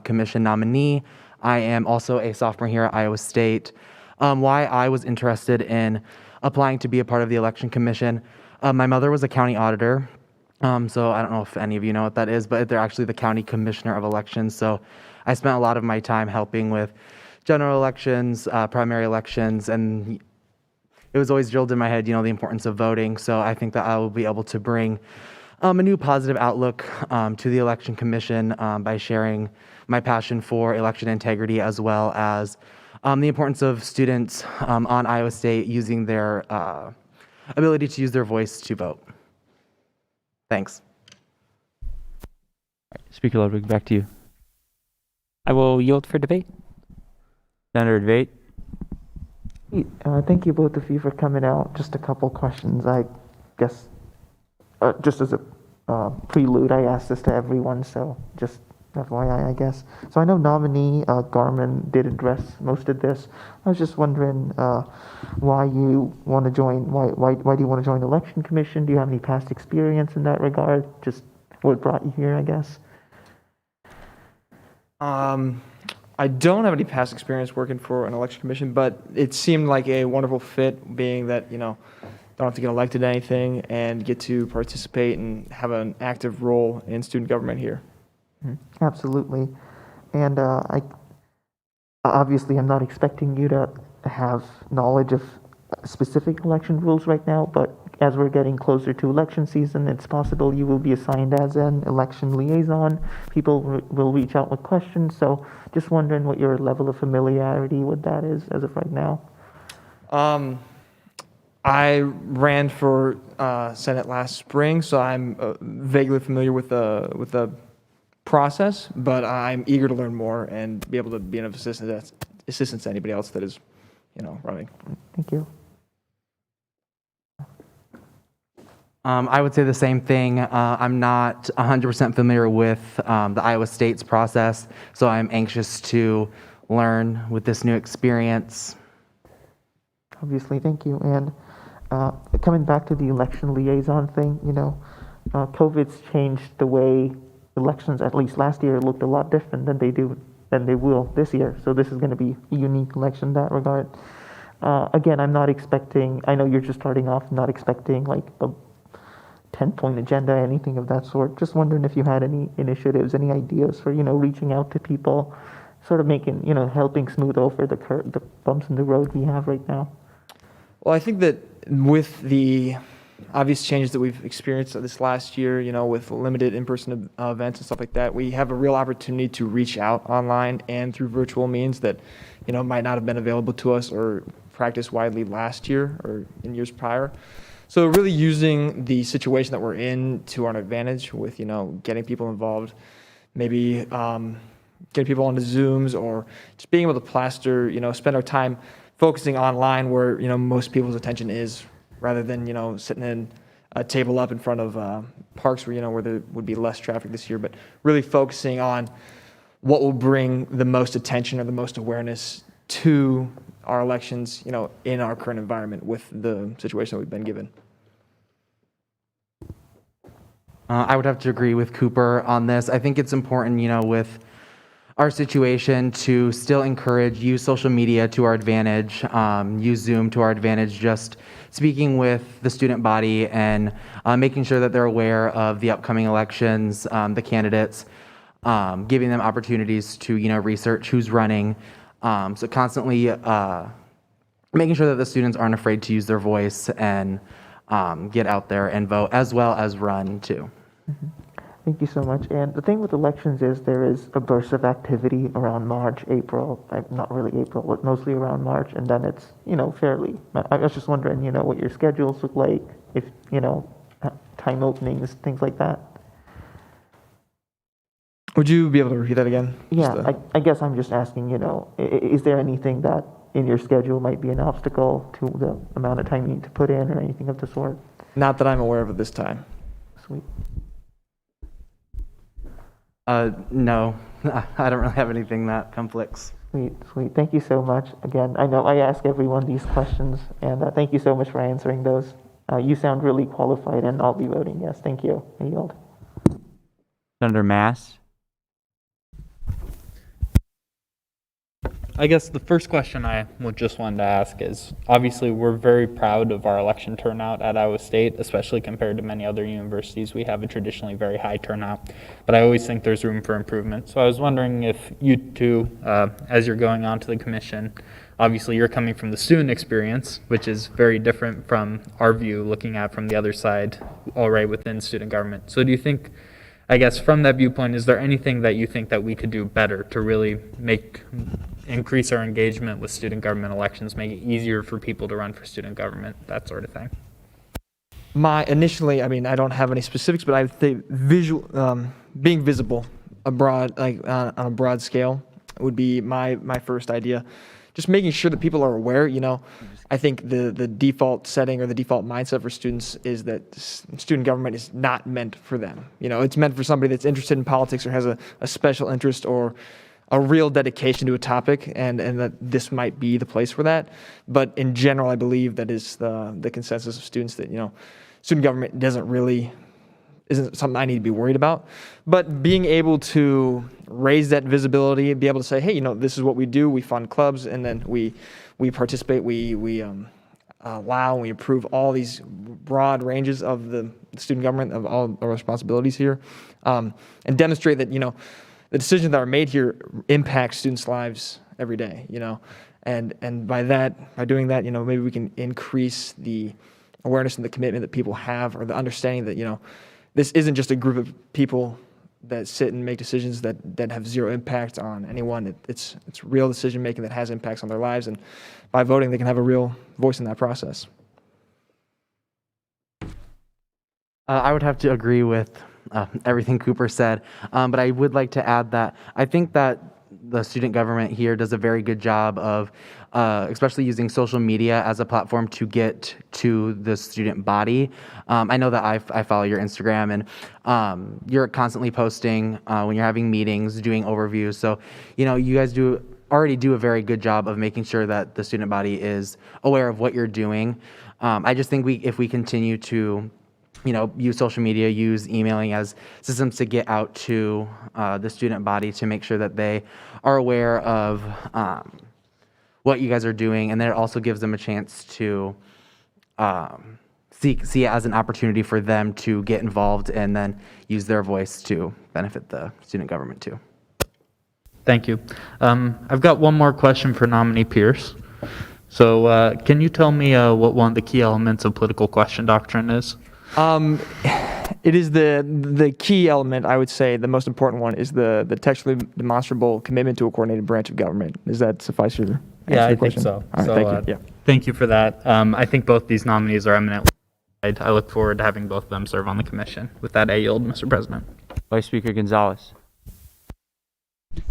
Commission nominee. I am also a sophomore here at Iowa State. Why I was interested in applying to be a part of the Election Commission. My mother was a county auditor, so I don't know if any of you know what that is, but they're actually the county commissioner of elections. So I spent a lot of my time helping with general elections, primary elections, and it was always drilled in my head, the importance of voting. So I think that I will be able to bring a new positive outlook to the Election Commission by sharing my passion for election integrity, as well as the importance of students on Iowa State using their ability to use their voice to vote. Thanks. Speaker Ludwig, back to you. I will yield for debate. Senator Debate. Thank you both of you for coming out. Just a couple questions. I guess just as a prelude, I asked this to everyone, so just FYI, I guess. So I know nominee Garman did address most of this. I was just wondering why you want to join. Why do you want to join the Election Commission? Do you have any past experience in that regard? Just what brought you here, I guess. I don't have any past experience working for an election commission, but it seemed like a wonderful fit, being that don't have to get elected to anything and get to participate and have an active role in student government here. Absolutely. And I obviously I'm not expecting you to have knowledge of specific election rules right now, but as we're getting closer to election season, it's possible you will be assigned as an election liaison. People will reach out with questions, so just wondering what your level of familiarity with that is as of right now. I ran for Senate last spring, so I'm vaguely familiar with the process, but I'm eager to learn more and be able to be of assistance to anybody else that is, running. Thank you. I would say the same thing. I'm not 100% familiar with the Iowa State's process, so I'm anxious to learn with this new experience. Obviously, thank you. And coming back to the election liaison thing, COVID's changed the way elections, at least last year, looked a lot different than they will this year. So this is going to be a unique election in that regard. Again, I'm not expecting, I know you're just starting off, not expecting like a 10-point agenda, anything of that sort. Just wondering if you had any initiatives, any ideas for, reaching out to people, sort of making, helping smooth over the bumps in the road we have right now. Well, I think that with the obvious changes that we've experienced this last year, with limited in-person events and stuff like that, we have a real opportunity to reach out online and through virtual means that, might not have been available to us or practiced widely last year or in years prior. So really using the situation that we're in to our advantage with, getting people involved, maybe getting people onto Zooms, or just being able to plaster, spend our time focusing online where, most people's attention is, rather than, sitting in a table up in front of parks where, where there would be less traffic this year, but really focusing on what will bring the most attention or the most awareness to our elections, in our current environment with the situation that we've been given. I would have to agree with Cooper on this. I think it's important, with our situation to still encourage, use social media to our advantage, use Zoom to our advantage, just speaking with the student body and making sure that they're aware of the upcoming elections, the candidates, giving them opportunities to, research who's running. So constantly making sure that the students aren't afraid to use their voice and get out there and vote, as well as run too. Mm-hmm. Thank you so much. And the thing with elections is there is a burst of activity around March, April, not really April, but mostly around March, and then it's, fairly. I was just wondering, what your schedules look like, if, time openings, things like that. Would you be able to repeat that again? Yeah, I guess I'm just asking, is there anything that in your schedule might be an obstacle to the amount of time you need to put in or anything of the sort? Not that I'm aware of at this time. Sweet. No, I don't really have anything that conflicts. Sweet. Thank you so much. Again, I know I ask everyone these questions, and thank you so much for answering those. You sound really qualified, and I'll be voting yes. Thank you. I yield. Senator Mass. I guess the first question I would just wanted to ask is, obviously we're very proud of our election turnout at Iowa State, especially compared to many other universities. We have a traditionally very high turnout, but I always think there's room for improvement. So I was wondering if you two, as you're going on to the commission, obviously you're coming from the student experience, which is very different from our view looking at from the other side, all right, within student government. So do you think, I guess from that viewpoint, is there anything that you think that we could do better to really increase our engagement with student government elections, make it easier for people to run for student government, that sort of thing? Initially, I don't have any specifics, but I think being visible abroad, on a broad scale, would be my first idea. Just making sure that people are aware, I think the default setting or the default mindset for students is that student government is not meant for them. It's meant for somebody that's interested in politics or has a special interest or a real dedication to a topic, and that this might be the place for that. But in general, I believe that is the consensus of students that, student government isn't something I need to be worried about. But being able to raise that visibility, be able to say, hey, this is what we do. We fund clubs, and then we participate, we allow and we approve all these broad ranges of the student government, of all our responsibilities here, and demonstrate that, the decisions that are made here impact students' lives every day, and by doing that, maybe we can increase the awareness and the commitment that people have, or the understanding that, this isn't just a group of people that sit and make decisions that have zero impact on anyone. It's real decision making that has impacts on their lives, and by voting, they can have a real voice in that process. I would have to agree with everything Cooper said, but I would like to add that I think that the student government here does a very good job of especially using social media as a platform to get to the student body. I know that I follow your Instagram, and you're constantly posting when you're having meetings, doing overviews. So, you guys already do a very good job of making sure that the student body is aware of what you're doing. I just think if we continue to use social media, use emailing as systems to get out to the student body to make sure that they are aware of what you guys are doing, and then it also gives them a chance to see it as an opportunity for them to get involved and then use their voice to benefit the student government too. Thank you. I've got one more question for nominee Pierce. So can you tell me what one of the key elements of political question doctrine is? It is the key element, I would say, the most important one is the textually demonstrable commitment to a coordinated branch of government. Does that suffice your answer Yeah, I your think question? so. All right, So, thank you. Yeah. Thank you for that. I think both these nominees are eminently qualified. I look forward to having both of them serve on the commission. With that, I yield, Mr. President. Vice Speaker Gonzalez.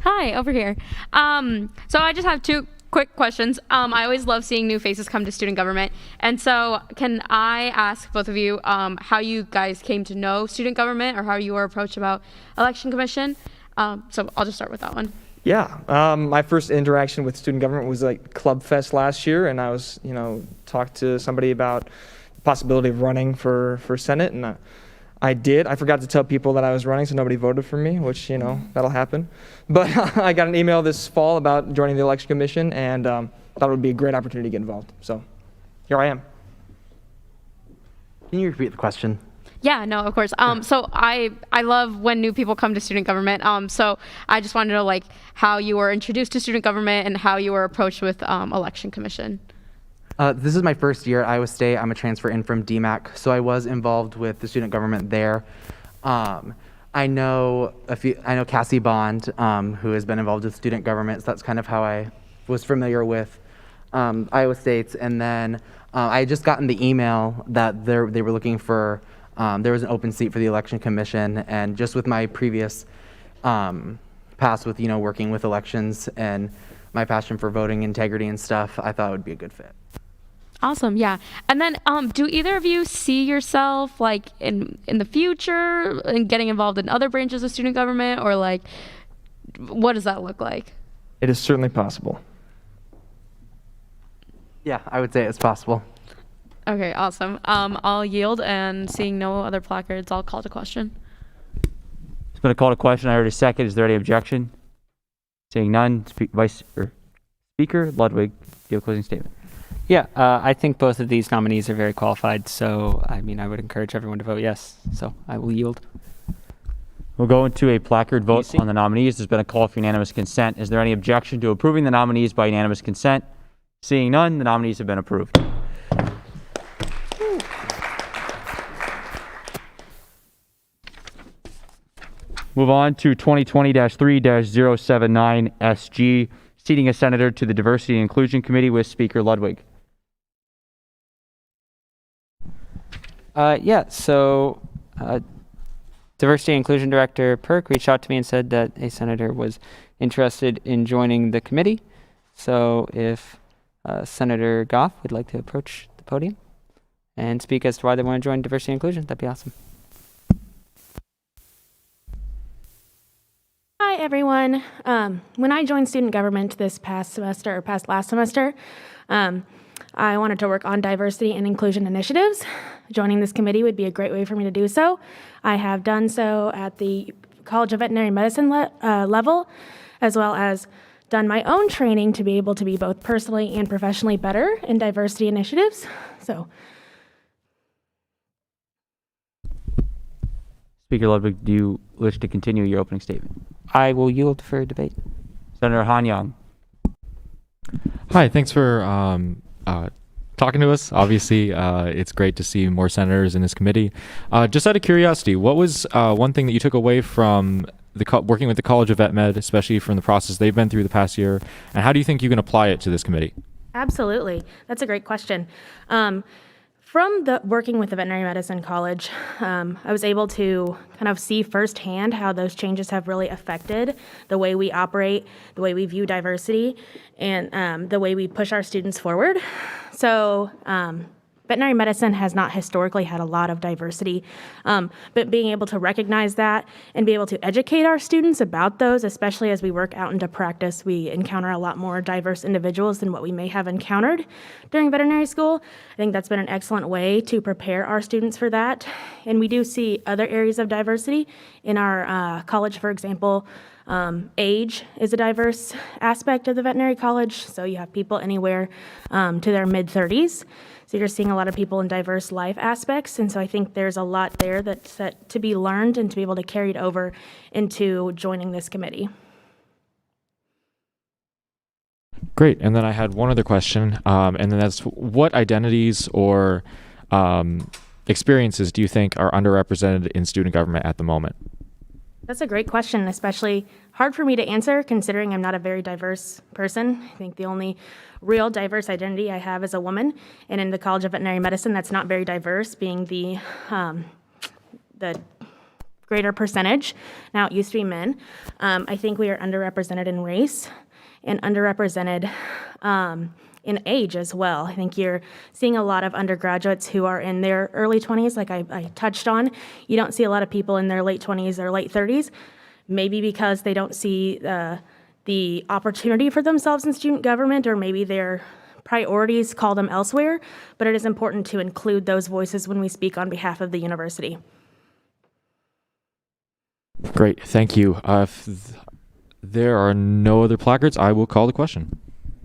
Hi, over here. So I just have two quick questions. I always love seeing new faces come to student government. And so can I ask both of you how you guys came to know student government or how you were approached about election commission? So I'll just start with that one. Yeah, my first interaction with student government was like Club Fest last year, and I was, talked to somebody about the possibility of running for Senate, and I did. I forgot to tell people that I was running, so nobody voted for me, which, that'll happen. But I got an email this fall about joining the election commission, and thought it would be a great opportunity to get involved. So here I am. Can you repeat the question? Yeah, no, of course. So I love when new people come to student government. So I just wanted to know how you were introduced to student government and how you were approached with election commission. This is my first year at Iowa State. I'm a transfer in from DMAC, so I was involved with the student government there. I know Cassie Bond, who has been involved with student government. So that's kind of how I was familiar with Iowa State. And then I had just gotten the email that they were looking for. There was an open seat for the election commission, and just with my previous past with working with elections and my passion for voting integrity and stuff, I thought it would be a good fit. Awesome, yeah. And then do either of you see yourself in the future and getting involved in other branches of student government, or what does that look like? It is certainly possible. Yeah, I would say it's possible. Okay, awesome. I'll yield, and seeing no other placards, I'll call to question. It's been a call to question. I heard a second. Is there any objection? Seeing none, Speaker Ludwig, do you have a closing statement? Yeah, I think both of these nominees are very qualified, so I would encourage everyone to vote yes. So I will yield. We'll go into a placard vote on the nominees. There's been a call for unanimous consent. Is there any objection to approving the nominees by unanimous consent? Seeing none, the nominees have been approved. Move on to 2020-3-079 SG, seating a senator to the Diversity and Inclusion Committee with Speaker Ludwig. So Diversity and Inclusion Director Perk reached out to me and said that a senator was interested in joining the committee. So if Senator Goff would like to approach the podium and speak as to why they want to join Diversity and Inclusion, that'd be awesome. Hi, everyone. When I joined student government this past last semester, I wanted to work on diversity and inclusion initiatives. Joining this committee would be a great way for me to do so. I have done so at the College of Veterinary Medicine level, as well as done my own training to be able to be both personally and professionally better in diversity initiatives. So, Speaker Ludwig, do you wish to continue your opening statement? I will yield for debate. Senator Han Young. Hi, thanks for talking to us. Obviously, it's great to see more senators in this committee. Just out of curiosity, what was one thing that you took away from working with the College of Vet Med, especially from the process they've been through the past year, and how do you think you can apply it to this committee? absolutely. That's a great question. From working with the veterinary medicine college, I was able to kind of see firsthand how those changes have really affected the way we operate, the way we view diversity, and the way we push our students forward. So veterinary medicine has not historically had a lot of diversity, but being able to recognize that and be able to educate our students about those, especially as we work out into practice, we encounter a lot more diverse individuals than what we may have encountered during veterinary school. I think that's been an excellent way to prepare our students for that. And we do see other areas of diversity in our college, for example. Age is a diverse aspect of the veterinary college, so you have people anywhere to their mid-30s. So you're seeing a lot of people in diverse life aspects, and so I think there's a lot there that's to be learned and to be able to carry it over into joining this committee. Great. And then I had one other question, and then that's what identities or experiences do you think are underrepresented in student government at the moment? That's a great question, especially hard for me to answer considering I'm not a very diverse person. I think the only real diverse identity I have is a woman, and in the College of Veterinary Medicine, that's not very diverse, being the greater percentage. Now, it used to be men. I think we are underrepresented in race and underrepresented in age as well. I think you're seeing a lot of undergraduates who are in their early 20s, like I touched on. You don't see a lot of people in their late 20s or late 30s, maybe because they don't see the opportunity for themselves in student government, or maybe their priorities call them elsewhere, but it is important to include those voices when we speak on behalf of the university. Great, thank you. If there are no other placards, I will call the question.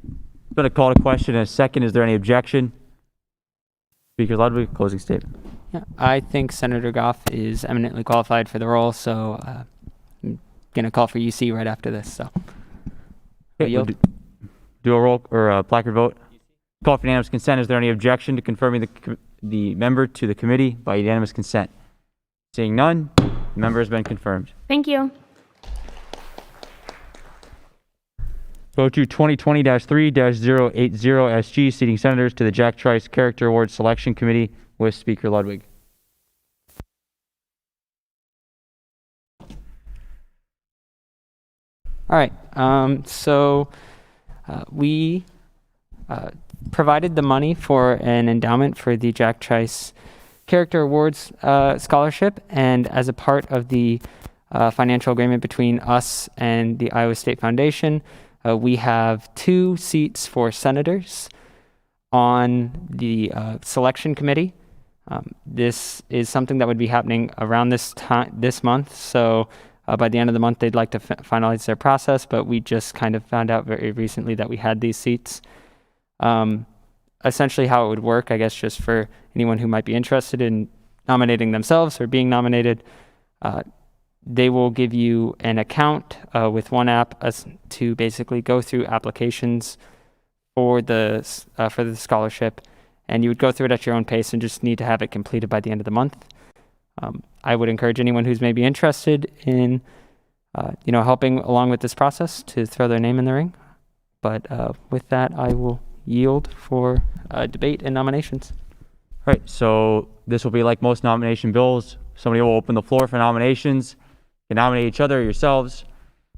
I'm going to call the question in a second. Is there any objection? Speaker Ludwig, closing statement. Yeah, I think Senator Goff is eminently qualified for the role, so I'm going to call for UC right after this. So, Okay, we'll do a roll or a placard vote. Call for unanimous consent. Is there any objection to confirming the member to the committee by unanimous consent? Seeing none, the member has been confirmed. Thank you. Go to 2020-3-080 SG, seating senators to the Jack Trice Character Award Selection Committee with Speaker Ludwig. all right. We provided the money for an endowment for the Jack Trice Character Awards scholarship, and as a part of the financial agreement between us and the Iowa State Foundation, we have 2 seats for senators on the selection committee. This is something that would be happening around this month. So by the end of the month, they'd like to finalize their process, but we just kind of found out very recently that we had these seats. Essentially how it would work, I guess, just for anyone who might be interested in nominating themselves or being nominated, they will give you an account with one app to basically go through applications for the scholarship, and you would go through it at your own pace and just need to have it completed by the end of the month. I would encourage anyone who's maybe interested in, helping along with this process to throw their name in the ring. But with that, I will yield for debate and nominations. All right, so this will be like most nomination bills. Somebody will open the floor for nominations. You can nominate each other or yourselves.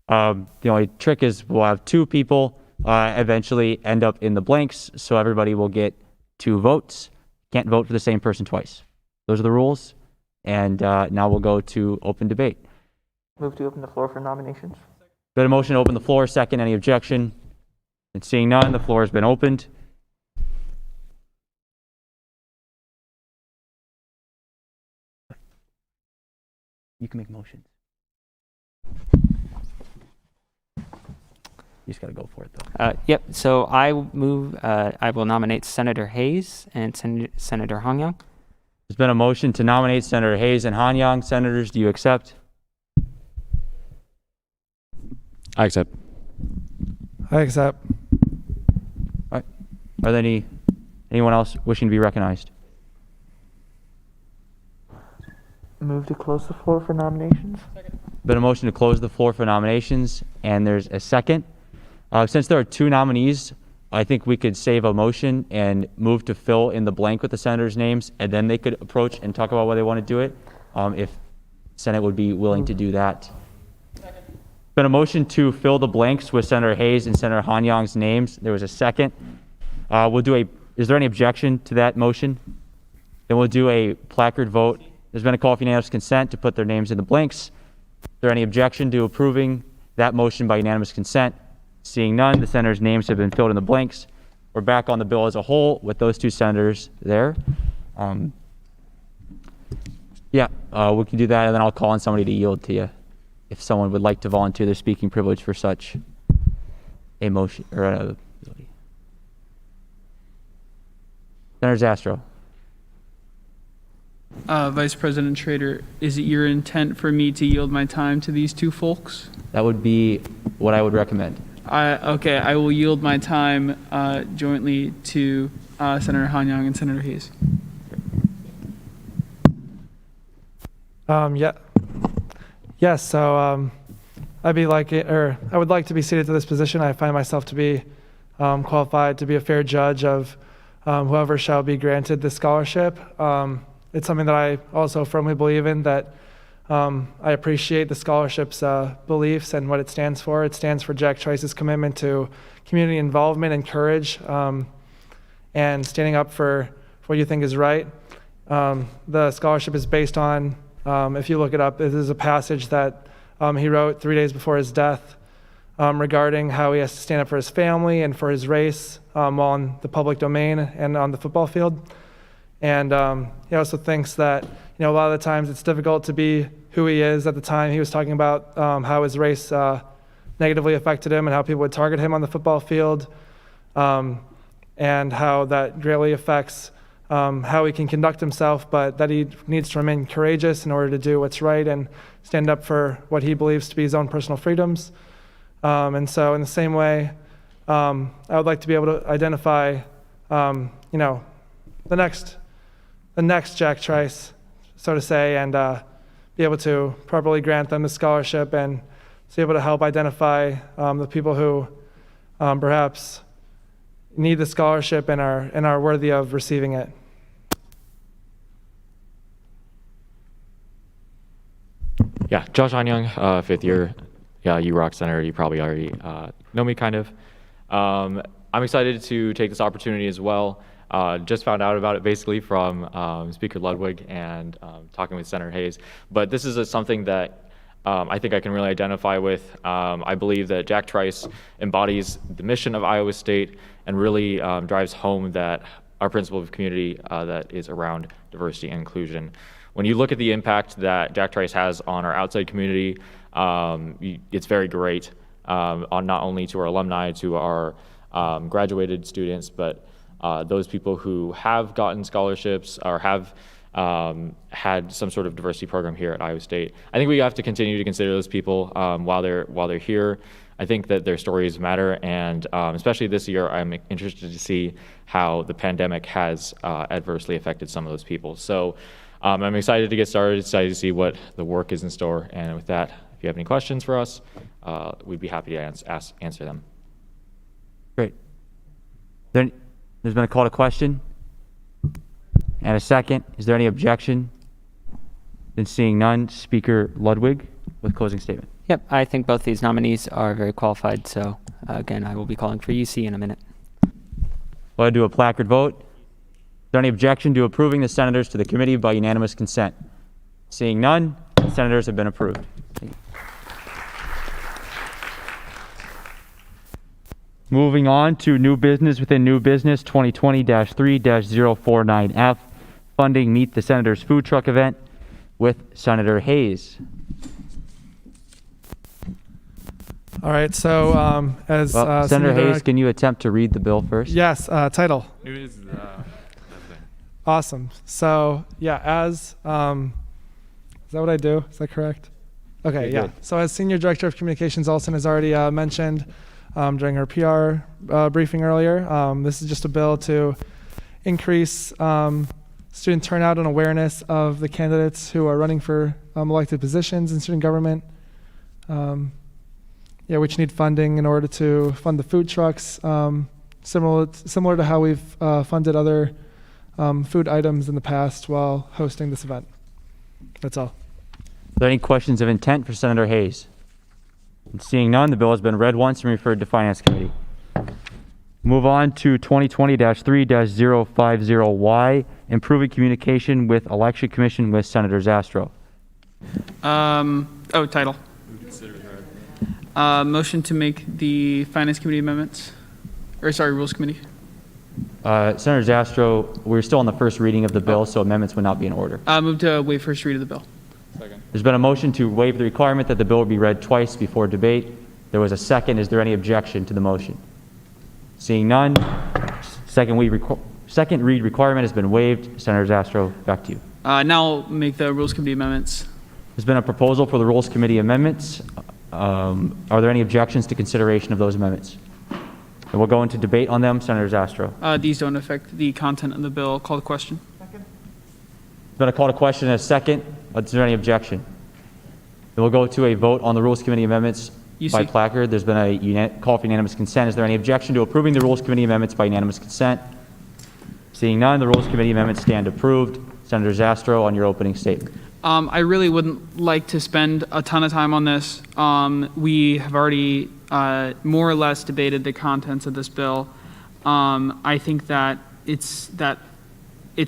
The only trick is we'll have 2 people eventually end up in the blanks, so everybody will get 2 votes. Can't vote for the same person twice. Those are the rules. And now we'll go to open debate. Move to open the floor for nominations. Got a motion to open the floor. Second, any objection? And seeing none, the floor has been opened. You can make motions. You just got to go for it, though. Yep. So I will nominate Senator Hayes and Senator Hongyang. There's been a motion to nominate Senator Hayes and Hanyang. Senators, do you accept? I accept. I accept. All right. Are there anyone else wishing to be recognized? Move to close the floor for nominations. Been a motion to close the floor for nominations, and there's a second. Since there are 2 nominees, I think we could save a motion and move to fill in the blank with the senators' names, and then they could approach and talk about why they want to do it, if Senate would be willing to do that. Been a motion to fill the blanks with Senator Hayes and Senator Hanyang's names. There was a second. Is there any objection to that motion? Then we'll do a placard vote. There's been a call for unanimous consent to put their names in the blanks. Is there any objection to approving that motion by unanimous consent? Seeing none, the senators' names have been filled in the blanks. We're back on the bill as a whole with those 2 senators there. We can do that, and then I'll call on somebody to yield to you if someone would like to volunteer their speaking privilege for such a motion or an ability. Senator Zastro. Vice President Schroeder, is it your intent for me to yield my time to these 2 folks? That would be what I would recommend. Okay, I will yield my time jointly to Senator Hanyang and Senator Hayes. Yes. So I would like to be seated to this position. I find myself to be qualified to be a fair judge of whoever shall be granted the scholarship. It's something that I also firmly believe in, that I appreciate the scholarship's beliefs and what it stands for. It stands for Jack Trice's commitment to community involvement and courage, and standing up for what you think is right. The scholarship is based on, if you look it up, it is a passage that he wrote 3 days before his death, regarding how he has to stand up for his family and for his race while in the public domain and on the football field. And he also thinks that a lot of the times it's difficult to be who he is at the time. He was talking about how his race negatively affected him and how people would target him on the football field, and how that greatly affects how he can conduct himself, but that he needs to remain courageous in order to do what's right and stand up for what he believes to be his own personal freedoms. And so in the same way, I would like to be able to identify, the next Jack Trice, so to say, and be able to properly grant them the scholarship and to be able to help identify the people who perhaps need the scholarship and are worthy of receiving it. Yeah, Josh Anyang, fifth year. Yeah, you rock center. You probably already know me kind of. I'm excited to take this opportunity as well. Just found out about it basically from Speaker Ludwig and talking with Senator Hayes. But this is something that I think I can really identify with. I believe that Jack Trice embodies the mission of Iowa State and really drives home that our principle of community that is around diversity and inclusion. When you look at the impact that Jack Trice has on our outside community, it's very great, on not only to our alumni, to our graduated students, but those people who have gotten scholarships or have had some sort of diversity program here at Iowa State. I think we have to continue to consider those people while they're here. I think that their stories matter, and especially this year, I'm interested to see how the pandemic has adversely affected some of those people. So I'm excited to get started, excited to see what the work is in store, and with that, if you have any questions for us, we'd be happy to answer them. Great. There's been a call to question and a second. Is there any objection? Then seeing none, Speaker Ludwig with closing statement. Yep, I think both these nominees are very qualified, so again, I will be calling for UC in a minute. We'll do a placard vote. Is there any objection to approving the senators to the committee by unanimous consent? Seeing none, the senators have been approved. Moving on to new business within new business 2020-3-049F, funding Meet the Senators food truck event with Senator Hayes. All right, so as Senator Hayes, can you attempt to read the bill first? Yes, title. Awesome. So yeah, as is that what I do? Is that correct? Okay, yeah. So as Senior Director of Communications, Alison has already mentioned during her PR briefing earlier, this is just a bill to increase student turnout and awareness of the candidates who are running for elected positions in student government. Which need funding in order to fund the food trucks, similar to how we've funded other food items in the past while hosting this event. That's all. Are there any questions of intent for Senator Hayes? And seeing none, the bill has been read once and referred to Finance Committee. Move on to 2020-3-050Y, improving communication with Election Commission with Senator Zastro. Title. Motion to make the Finance Committee amendments, Rules Committee. Senator Zastro, we're still on the first reading of the bill, so amendments would not be in order. Move to waive first read of the bill. Second. There's been a motion to waive the requirement that the bill be read twice before debate. There was a second. Is there any objection to the motion? Seeing none, second read requirement has been waived. Senator Zastro, back to you. Now I'll make the Rules Committee amendments. There's been a proposal for the Rules Committee amendments. Are there any objections to consideration of those amendments? And we'll go into debate on them. Senator Zastro. These don't affect the content of the bill. Call the question. There's been a call to question and a second. Is there any objection? Then we'll go to a vote on the Rules Committee amendments by placard. There's been a call for unanimous consent. Is there any objection to approving the Rules Committee amendments by unanimous consent? Seeing none, the Rules Committee amendments stand approved. Senator Zastro, on your opening statement. I really wouldn't like to spend a ton of time on this. We have already more or less debated the contents of this bill. I think that it's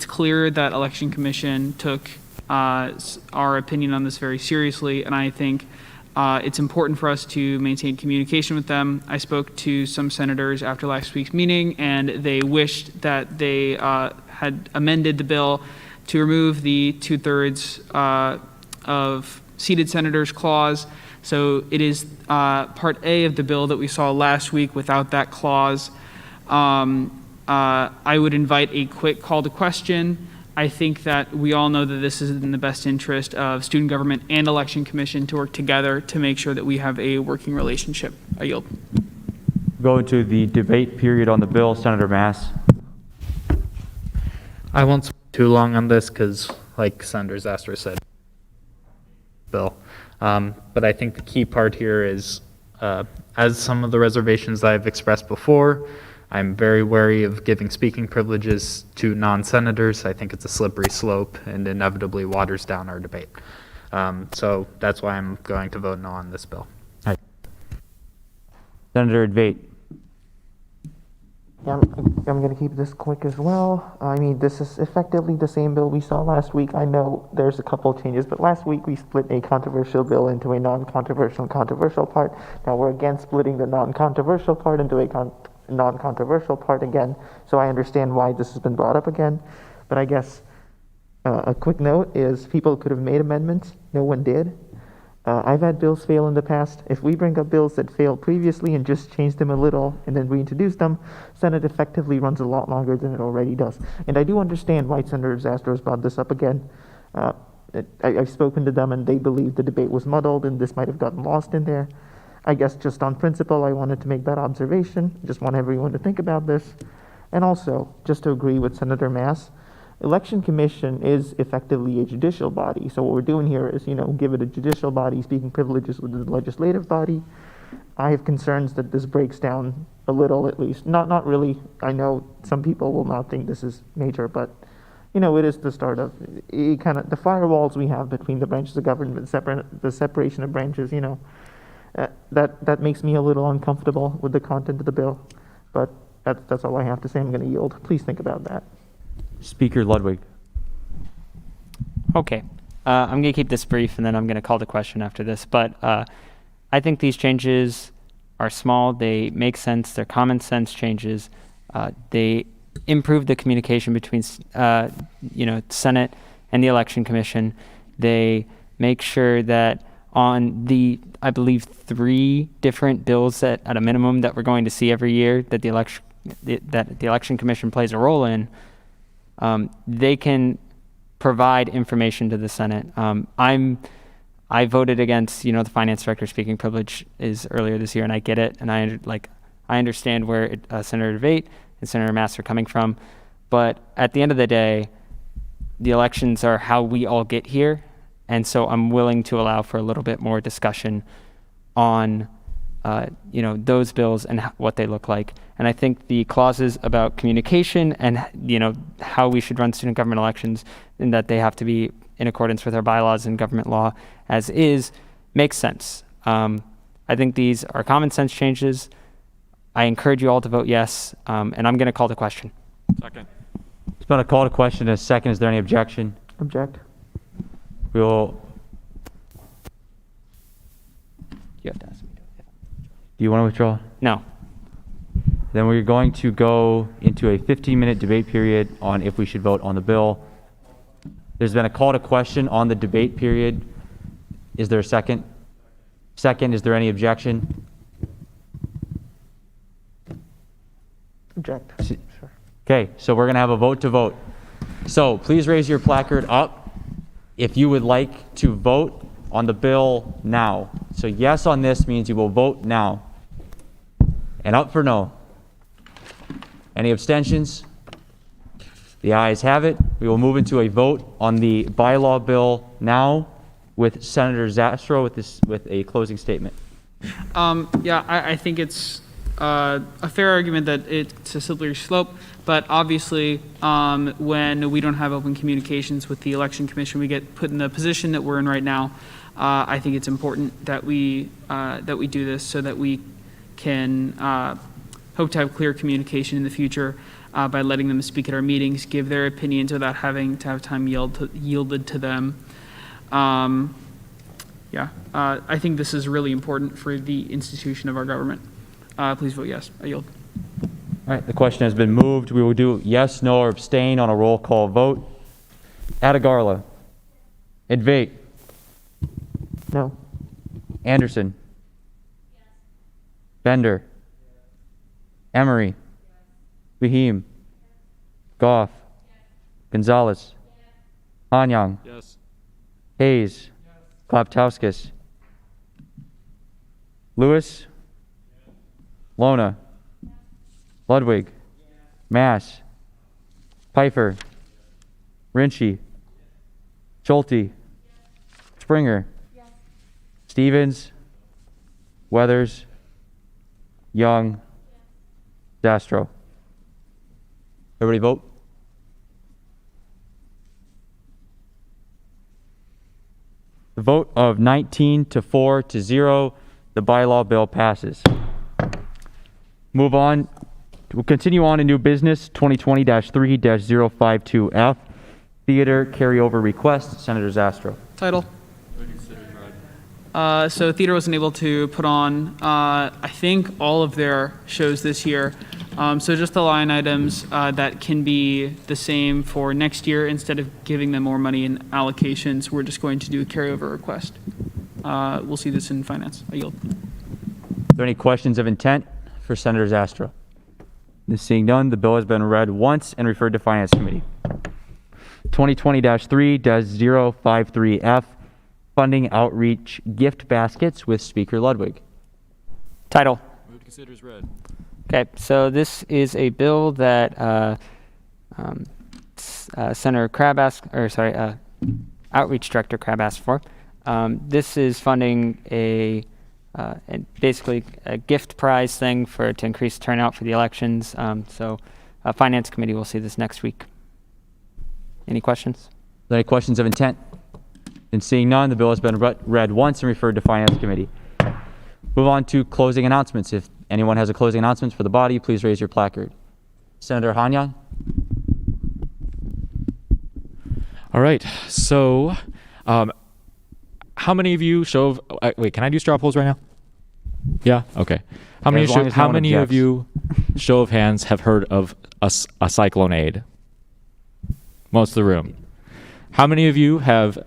clear that Election Commission took our opinion on this very seriously, and I think it's important for us to maintain communication with them. I spoke to some senators after last week's meeting, and they wished that they had amended the bill to remove the 2/3 of seated senators clause. So it is Part A of the bill that we saw last week without that clause. I would invite a quick call to question. I think that we all know that this is in the best interest of student government and election commission to work together to make sure that we have a working relationship. I yield. Go into the debate period on the bill. Senator Mass. I won't speak too long on this because, like Senator Zastrow said, bill. But I think the key part here is, as some of the reservations I've expressed before, I'm very wary of giving speaking privileges to non-senators. I think it's a slippery slope and inevitably waters down our debate. So that's why I'm going to vote no on this bill. All right. Senator Advait. Yeah, I'm going to keep this quick as well. I mean, this is effectively the same bill we saw last week. I know there's a couple of changes, but last week we split a controversial bill into a non-controversial and controversial part. Now we're again splitting the non-controversial part into a non-controversial part again. So I understand why this has been brought up again. But I guess a quick note is people could have made amendments. No one did. I've had bills fail in the past. If we bring up bills that failed previously and just change them a little and then reintroduce them, Senate effectively runs a lot longer than it already does. And I do understand why Senator Zastrow has brought this up again. I've spoken to them and they believe the debate was muddled and this might have gotten lost in there. I guess just on principle, I wanted to make that observation. Just want everyone to think about this. And also, just to agree with Senator Mass, Election Commission is effectively a judicial body. So what we're doing here is, give it a judicial body speaking privileges with the legislative body. I have concerns that this breaks down a little, at least. Not really. I know some people will not think this is major, but it is the start of the firewalls we have between the branches of government, the separation of branches. That makes me a little uncomfortable with the content of the bill. But that's all I have to say. I'm going to yield. Please think about that. Speaker Ludwig. Okay. I'm going to keep this brief, and then I'm going to call the question after this. But I think these changes are small. They make sense. They're common sense changes. They improve the communication between, Senate and the Election Commission. They make sure that on the, I believe, 3 different bills that, at a minimum, that we're going to see every year that the Election Commission plays a role in, they can provide information to the Senate. I voted against, the finance director speaking privilege is earlier this year, and I get it, and I understand where Senator Advait and Senator Mass are coming from, but at the end of the day, the elections are how we all get here, and so I'm willing to allow for a little bit more discussion on those bills and what they look like. And I think the clauses about communication and, how we should run student government elections and that they have to be in accordance with our bylaws and government law as is, makes sense. I think these are common sense changes. I encourage you all to vote yes, and I'm going to call the question. Second. It's been a call to question and a second. Is there any objection? Object. We will. You have to ask me. Do you want to withdraw? No. Then we're going to go into a 15-minute debate period on if we should vote on the bill. There's been a call to question on the debate period. Is there a second? Second, is there any objection? Object. Sure. Okay, so we're going to have a vote to vote. So please raise your placard up if you would like to vote on the bill now. So yes on this means you will vote now. And up for no. Any abstentions? The ayes have it. We will move into a vote on the bylaw bill now with Senator Zastrow with a closing statement. I think it's a fair argument that it's a slippery slope, but obviously when we don't have open communications with the Election Commission, we get put in the position that we're in right now. I think it's important that we do this so that we can hope to have clear communication in the future by letting them speak at our meetings, give their opinions without having to have time yielded to them. I think this is really important for the institution of our government. Please vote yes. I yield. All right, the question has been moved. We will do yes, no, or abstain on a roll call vote. Atagarla. Advait. Anderson. Bender. Emery. Bahim. Goff. Gonzalez. Hanyang. Yes. Hayes. Klaptowskis. Lewis. Lona. Ludwig. Mass. Pfeiffer. Rinchie. Schulte. Springer. Stevens. Weathers. Young. Zastro. Everybody vote. The vote of 19 to 4 to 0, the bylaw bill passes. Move on. We'll continue on to new business 2020-3-052F, theater carryover request. Senator Zastro. Title. So theater wasn't able to put on, I think, all of their shows this year. So just the line items that can be the same for next year. Instead of giving them more money in allocations, we're just going to do a carryover request. We'll see this in finance. I yield. Are there any questions of intent for Senator Zastro? Seeing none, the bill has been read once and referred to Finance Committee. 2020-3-053F, funding outreach gift baskets with Speaker Ludwig. Title. Move to consider as read. Okay, so this is a bill that Senator Crabb asked, Outreach Director Crabb asked for. This is funding basically a gift prize thing to increase turnout for the elections. So Finance Committee will see this next week. Any questions? Are there any questions of intent? And seeing none, the bill has been read once and referred to Finance Committee. Move on to closing announcements. If anyone has a closing announcement for the body, please raise your placard. Senator Hanyan. All right. So, how many of you wait, can I do straw polls right now? Yeah? Okay. How many of you, show of hands, have heard of a cyclone aid? Most of the room. How many of you have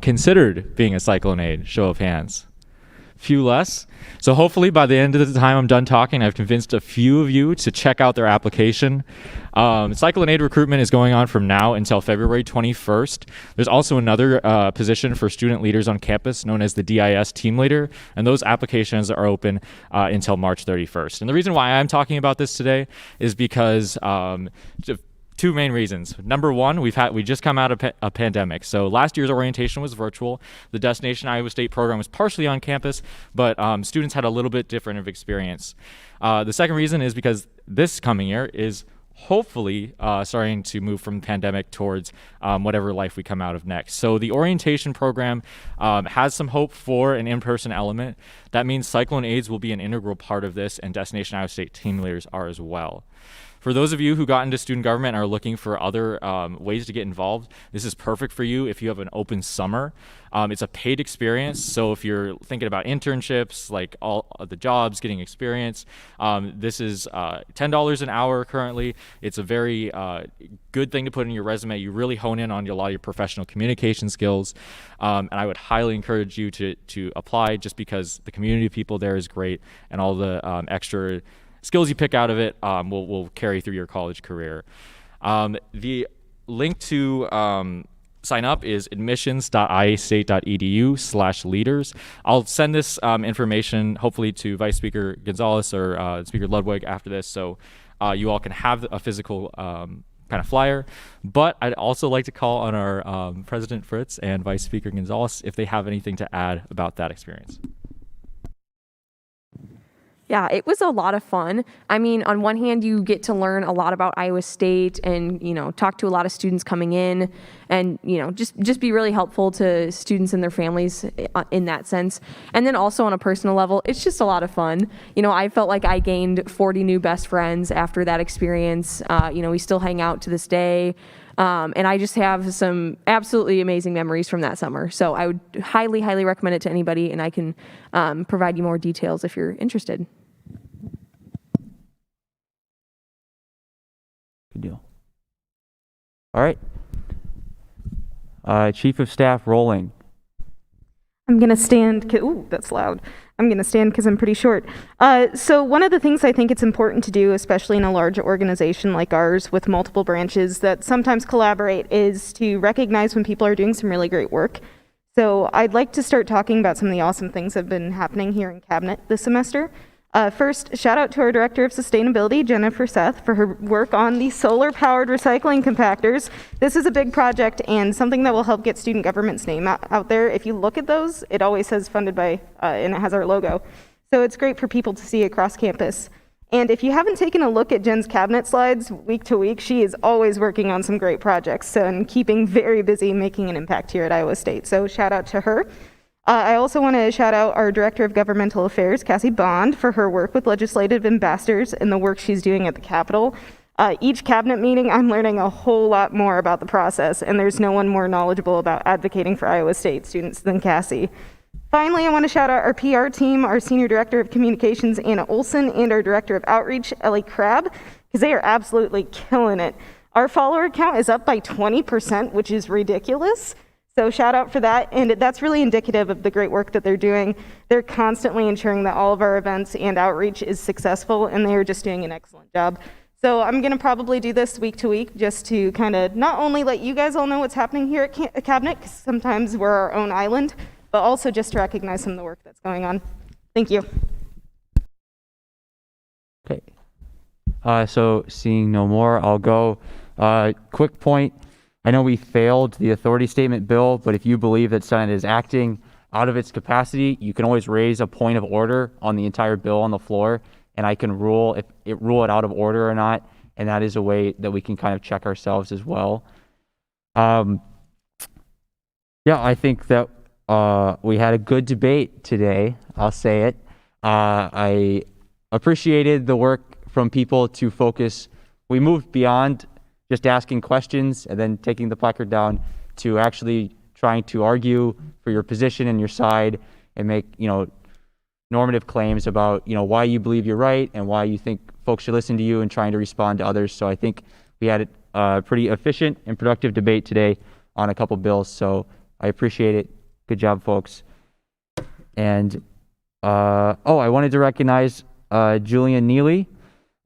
considered being a cyclone aid? Show of hands. Few less. So hopefully by the end of the time I'm done talking, I've convinced a few of you to check out their application. Cyclone aid recruitment is going on from now until February 21st. There's also another position for student leaders on campus known as the DIS team leader, and those applications are open until March 31st. And the reason why I'm talking about this today is because two main reasons. Number one, we just come out of a pandemic. So last year's orientation was virtual. The Destination Iowa State program was partially on campus, but students had a little bit different of experience. The second reason is because this coming year is hopefully starting to move from the pandemic towards whatever life we come out of next. So the orientation program has some hope for an in-person element. That means cyclone aids will be an integral part of this, and Destination Iowa State team leaders are as well. For those of you who got into student government and are looking for other ways to get involved, this is perfect for you if you have an open summer. It's a paid experience, so if you're thinking about internships, like all of the jobs, getting experience, this is $10 an hour currently. It's a very good thing to put in your resume. You really hone in on a lot of your professional communication skills, and I would highly encourage you to apply just because the community of people there is great, and all the extra skills you pick out of it will carry through your college career. The link to sign up is admissions.iastate.edu/leaders. I'll send this information hopefully to Vice Speaker Gonzalez or Speaker Ludwig after this, so you all can have a physical kind of flyer. But I'd also like to call on our President Fritz and Vice Speaker Gonzalez if they have anything to add about that experience. Yeah, it was a lot of fun. I mean, on one hand, you get to learn a lot about Iowa State and, talk to a lot of students coming in and, just be really helpful to students and their families in that sense. And then also on a personal level, it's just a lot of fun. I felt like I gained 40 new best friends after that experience. We still hang out to this day. And I just have some absolutely amazing memories from that summer. So I would highly, highly recommend it to anybody, and I can provide you more details if you're interested. Good deal. All right. Chief of Staff Rolling. I'm going to stand, ooh, that's loud. I'm going to stand because I'm pretty short. So one of the things I think it's important to do, especially in a large organization like ours with multiple branches that sometimes collaborate, is to recognize when people are doing some really great work. So I'd like to start talking about some of the awesome things that have been happening here in Cabinet this semester. First, shout out to our Director of Sustainability, Jennifer Seth, for her work on the solar-powered recycling compactors. This is a big project and something that will help get student government's name out there. If you look at those, it always says funded by, and it has our logo. So it's great for people to see across campus. And if you haven't taken a look at Jen's cabinet slides week to week, she is always working on some great projects and keeping very busy making an impact here at Iowa State. So shout out to her. I also want to shout out our Director of Governmental Affairs, Cassie Bond, for her work with legislative ambassadors and the work she's doing at the Capitol. Each cabinet meeting, I'm learning a whole lot more about the process, and there's no one more knowledgeable about advocating for Iowa State students than Cassie. Finally, I want to shout out our PR team, our Senior Director of Communications, Anna Olson, and our Director of Outreach, Ellie Crabb, because they are absolutely killing it. Our follower count is up by 20%, which is ridiculous. So shout out for that, and that's really indicative of the great work that they're doing. They're constantly ensuring that all of our events and outreach is successful, and they are just doing an excellent job. So I'm going to probably do this week to week just to kind of not only let you guys all know what's happening here at Cabinet, because sometimes we're our own island, but also just to recognize some of the work that's going on. Thank you. Okay. So seeing no more, I'll go. Quick point. I know we failed the authority statement bill, but if you believe that Senate is acting out of its capacity, you can always raise a point of order on the entire bill on the floor, and I can rule it out of order or not, and that is a way that we can kind of check ourselves as well. Yeah, I think that we had a good debate today. I'll say it. I appreciated the work from people to focus. We moved beyond just asking questions and then taking the placard down to actually trying to argue for your position and your side and make, normative claims about, why you believe you're right and why you think folks should listen to you and trying to respond to others. So I think we had a pretty efficient and productive debate today on a couple bills. So I appreciate it. Good job, folks. And, I wanted to recognize Julian Neely,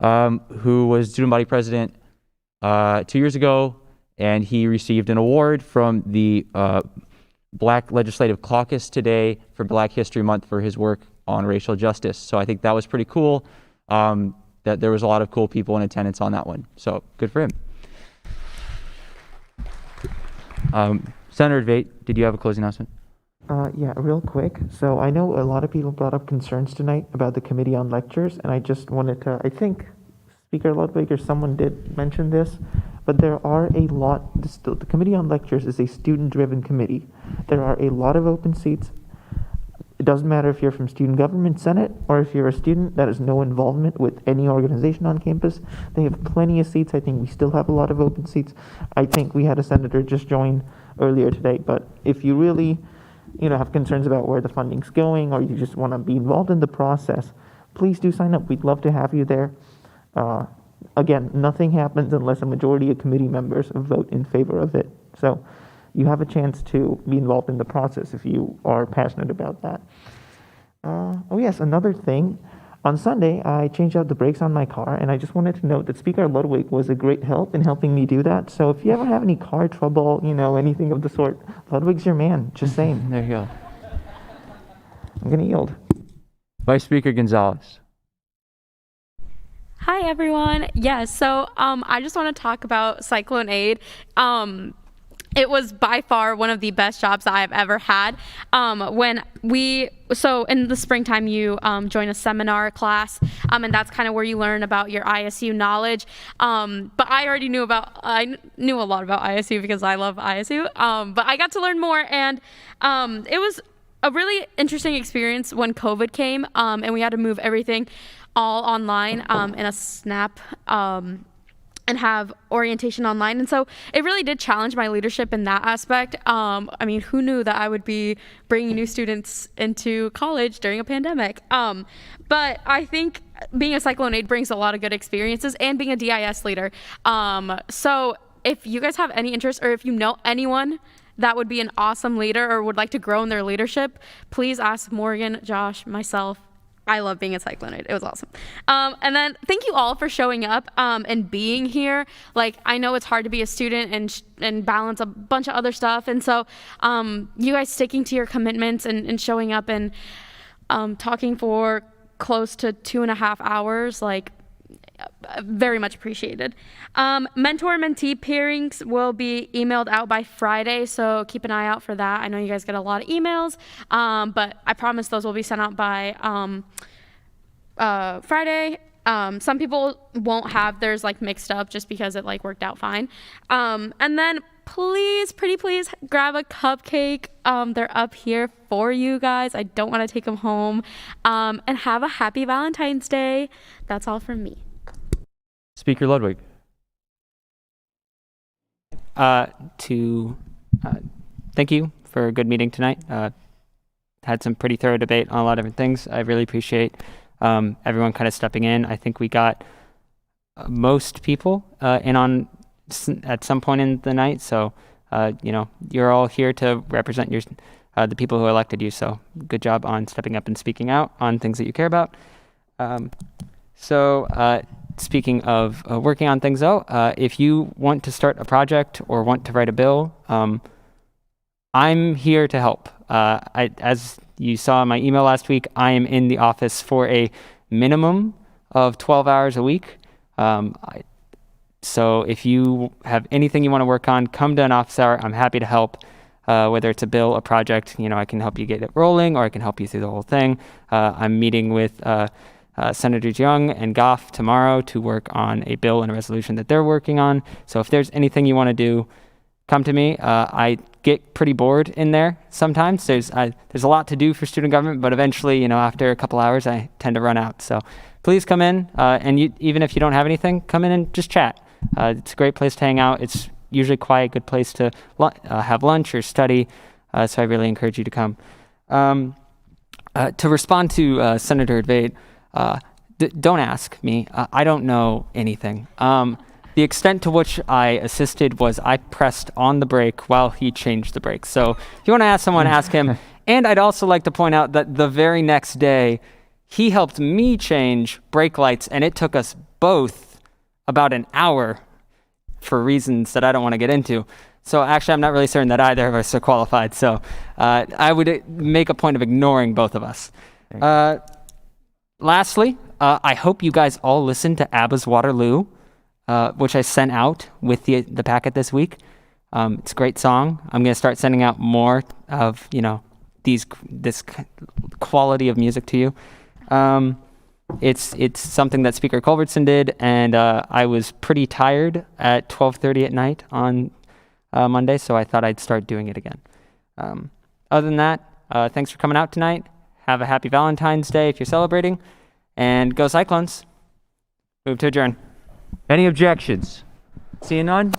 who was student body president 2 years ago, and he received an award from the Black Legislative Caucus today for Black History Month for his work on racial justice. So I think that was pretty cool, that there was a lot of cool people in attendance on that one. So good for him. Senator Vate, did you have a closing announcement? Yeah, real quick. So I know a lot of people brought up concerns tonight about the Committee on Lectures, and I just wanted to, I think Speaker Ludwig or someone did mention this, but there are a lot, the Committee on Lectures is a student-driven committee. There are a lot of open seats. It doesn't matter if you're from Student Government Senate or if you're a student that has no involvement with any organization on campus. They have plenty of seats. I think we still have a lot of open seats. I think we had a senator just join earlier today, but if you really, have concerns about where the funding's going or you just want to be involved in the process, please do sign up. We'd love to have you there. Again, nothing happens unless a majority of committee members vote in favor of it. So you have a chance to be involved in the process if you are passionate about that. Oh yes, another thing. On Sunday, I changed out the brakes on my car, and I just wanted to note that Speaker Ludwig was a great help in helping me do that. So if you ever have any car trouble, anything of the sort, Ludwig's your man. Just saying. There you go. I'm going to yield. Vice Speaker Gonzalez. Hi, everyone. So I just want to talk about Cyclone Aid. It was by far one of the best jobs that I've ever had. So in the springtime, you join a seminar class, and that's kind of where you learn about your ISU knowledge. But I already knew a lot about ISU because I love ISU. But I got to learn more, and it was a really interesting experience when COVID came, and we had to move everything all online in a snap and have orientation online. And so it really did challenge my leadership in that aspect. Who knew that I would be bringing new students into college during a pandemic? But I think being a Cyclone Aid brings a lot of good experiences, and being a DIS leader. So if you guys have any interest, or if you know anyone that would be an awesome leader or would like to grow in their leadership, please ask Morgan, Josh, myself. I love being at Cyclone. It was awesome. And then thank you all for showing up and being here. Like, I know it's hard to be a student and balance a bunch of other stuff. And so you guys sticking to your commitments and showing up and talking for close to 2.5 hours, like, very much appreciated. Mentor-mentee pairings will be emailed out by Friday, so keep an eye out for that. I know you guys get a lot of emails, but I promise those will be sent out by Friday. Some people won't have theirs like mixed up just because it like worked out fine. And then please, pretty please, grab a cupcake. They're up here for you guys. I don't want to take them home. And have a happy Valentine's Day. That's all from me. Speaker Ludwig. Thank you for a good meeting tonight. Had some pretty thorough debate on a lot of different things. I really appreciate everyone kind of stepping in. I think we got most people in on at some point in the night. So, you're all here to represent the people who elected you. So good job on stepping up and speaking out on things that you care about. Speaking of working on things, though, if you want to start a project or want to write a bill, I'm here to help. As you saw in my email last week, I am in the office for a minimum of 12 hours a week. So if you have anything you want to work on, come to an office hour. I'm happy to help. Whether it's a bill, a project, I can help you get it rolling, or I can help you through the whole thing. I'm meeting with Senators Young and Goff tomorrow to work on a bill and a resolution that they're working on. So if there's anything you want to do, come to me. I get pretty bored in there sometimes. There's a lot to do for student government, but eventually, after a couple hours, I tend to run out. So please come in, and even if you don't have anything, come in and just chat. It's a great place to hang out. It's usually quite a good place to have lunch or study. So I really encourage you to come. To respond to Senator Debate, don't ask me. I don't know anything. The extent to which I assisted was I pressed on the brake while he changed the brakes. So if you want to ask someone, ask him. And I'd also like to point out that the very next day, he helped me change brake lights, and it took us both about an hour for reasons that I don't want to get into. So actually, I'm not really certain that either of us are qualified. So I would make a point of ignoring both of us. Lastly, I hope you guys all listened to ABBA's Waterloo, which I sent out with the packet this week. It's a great song. I'm going to start sending out more of, this quality of music to you. It's something that Speaker Culbertson did, and I was pretty tired at 12:30 at night on Monday, so I thought I'd start doing it again. Other than that, thanks for coming out tonight. Have a happy Valentine's Day if you're celebrating, and go Cyclones. Move to adjourn. Any objections? Seeing none?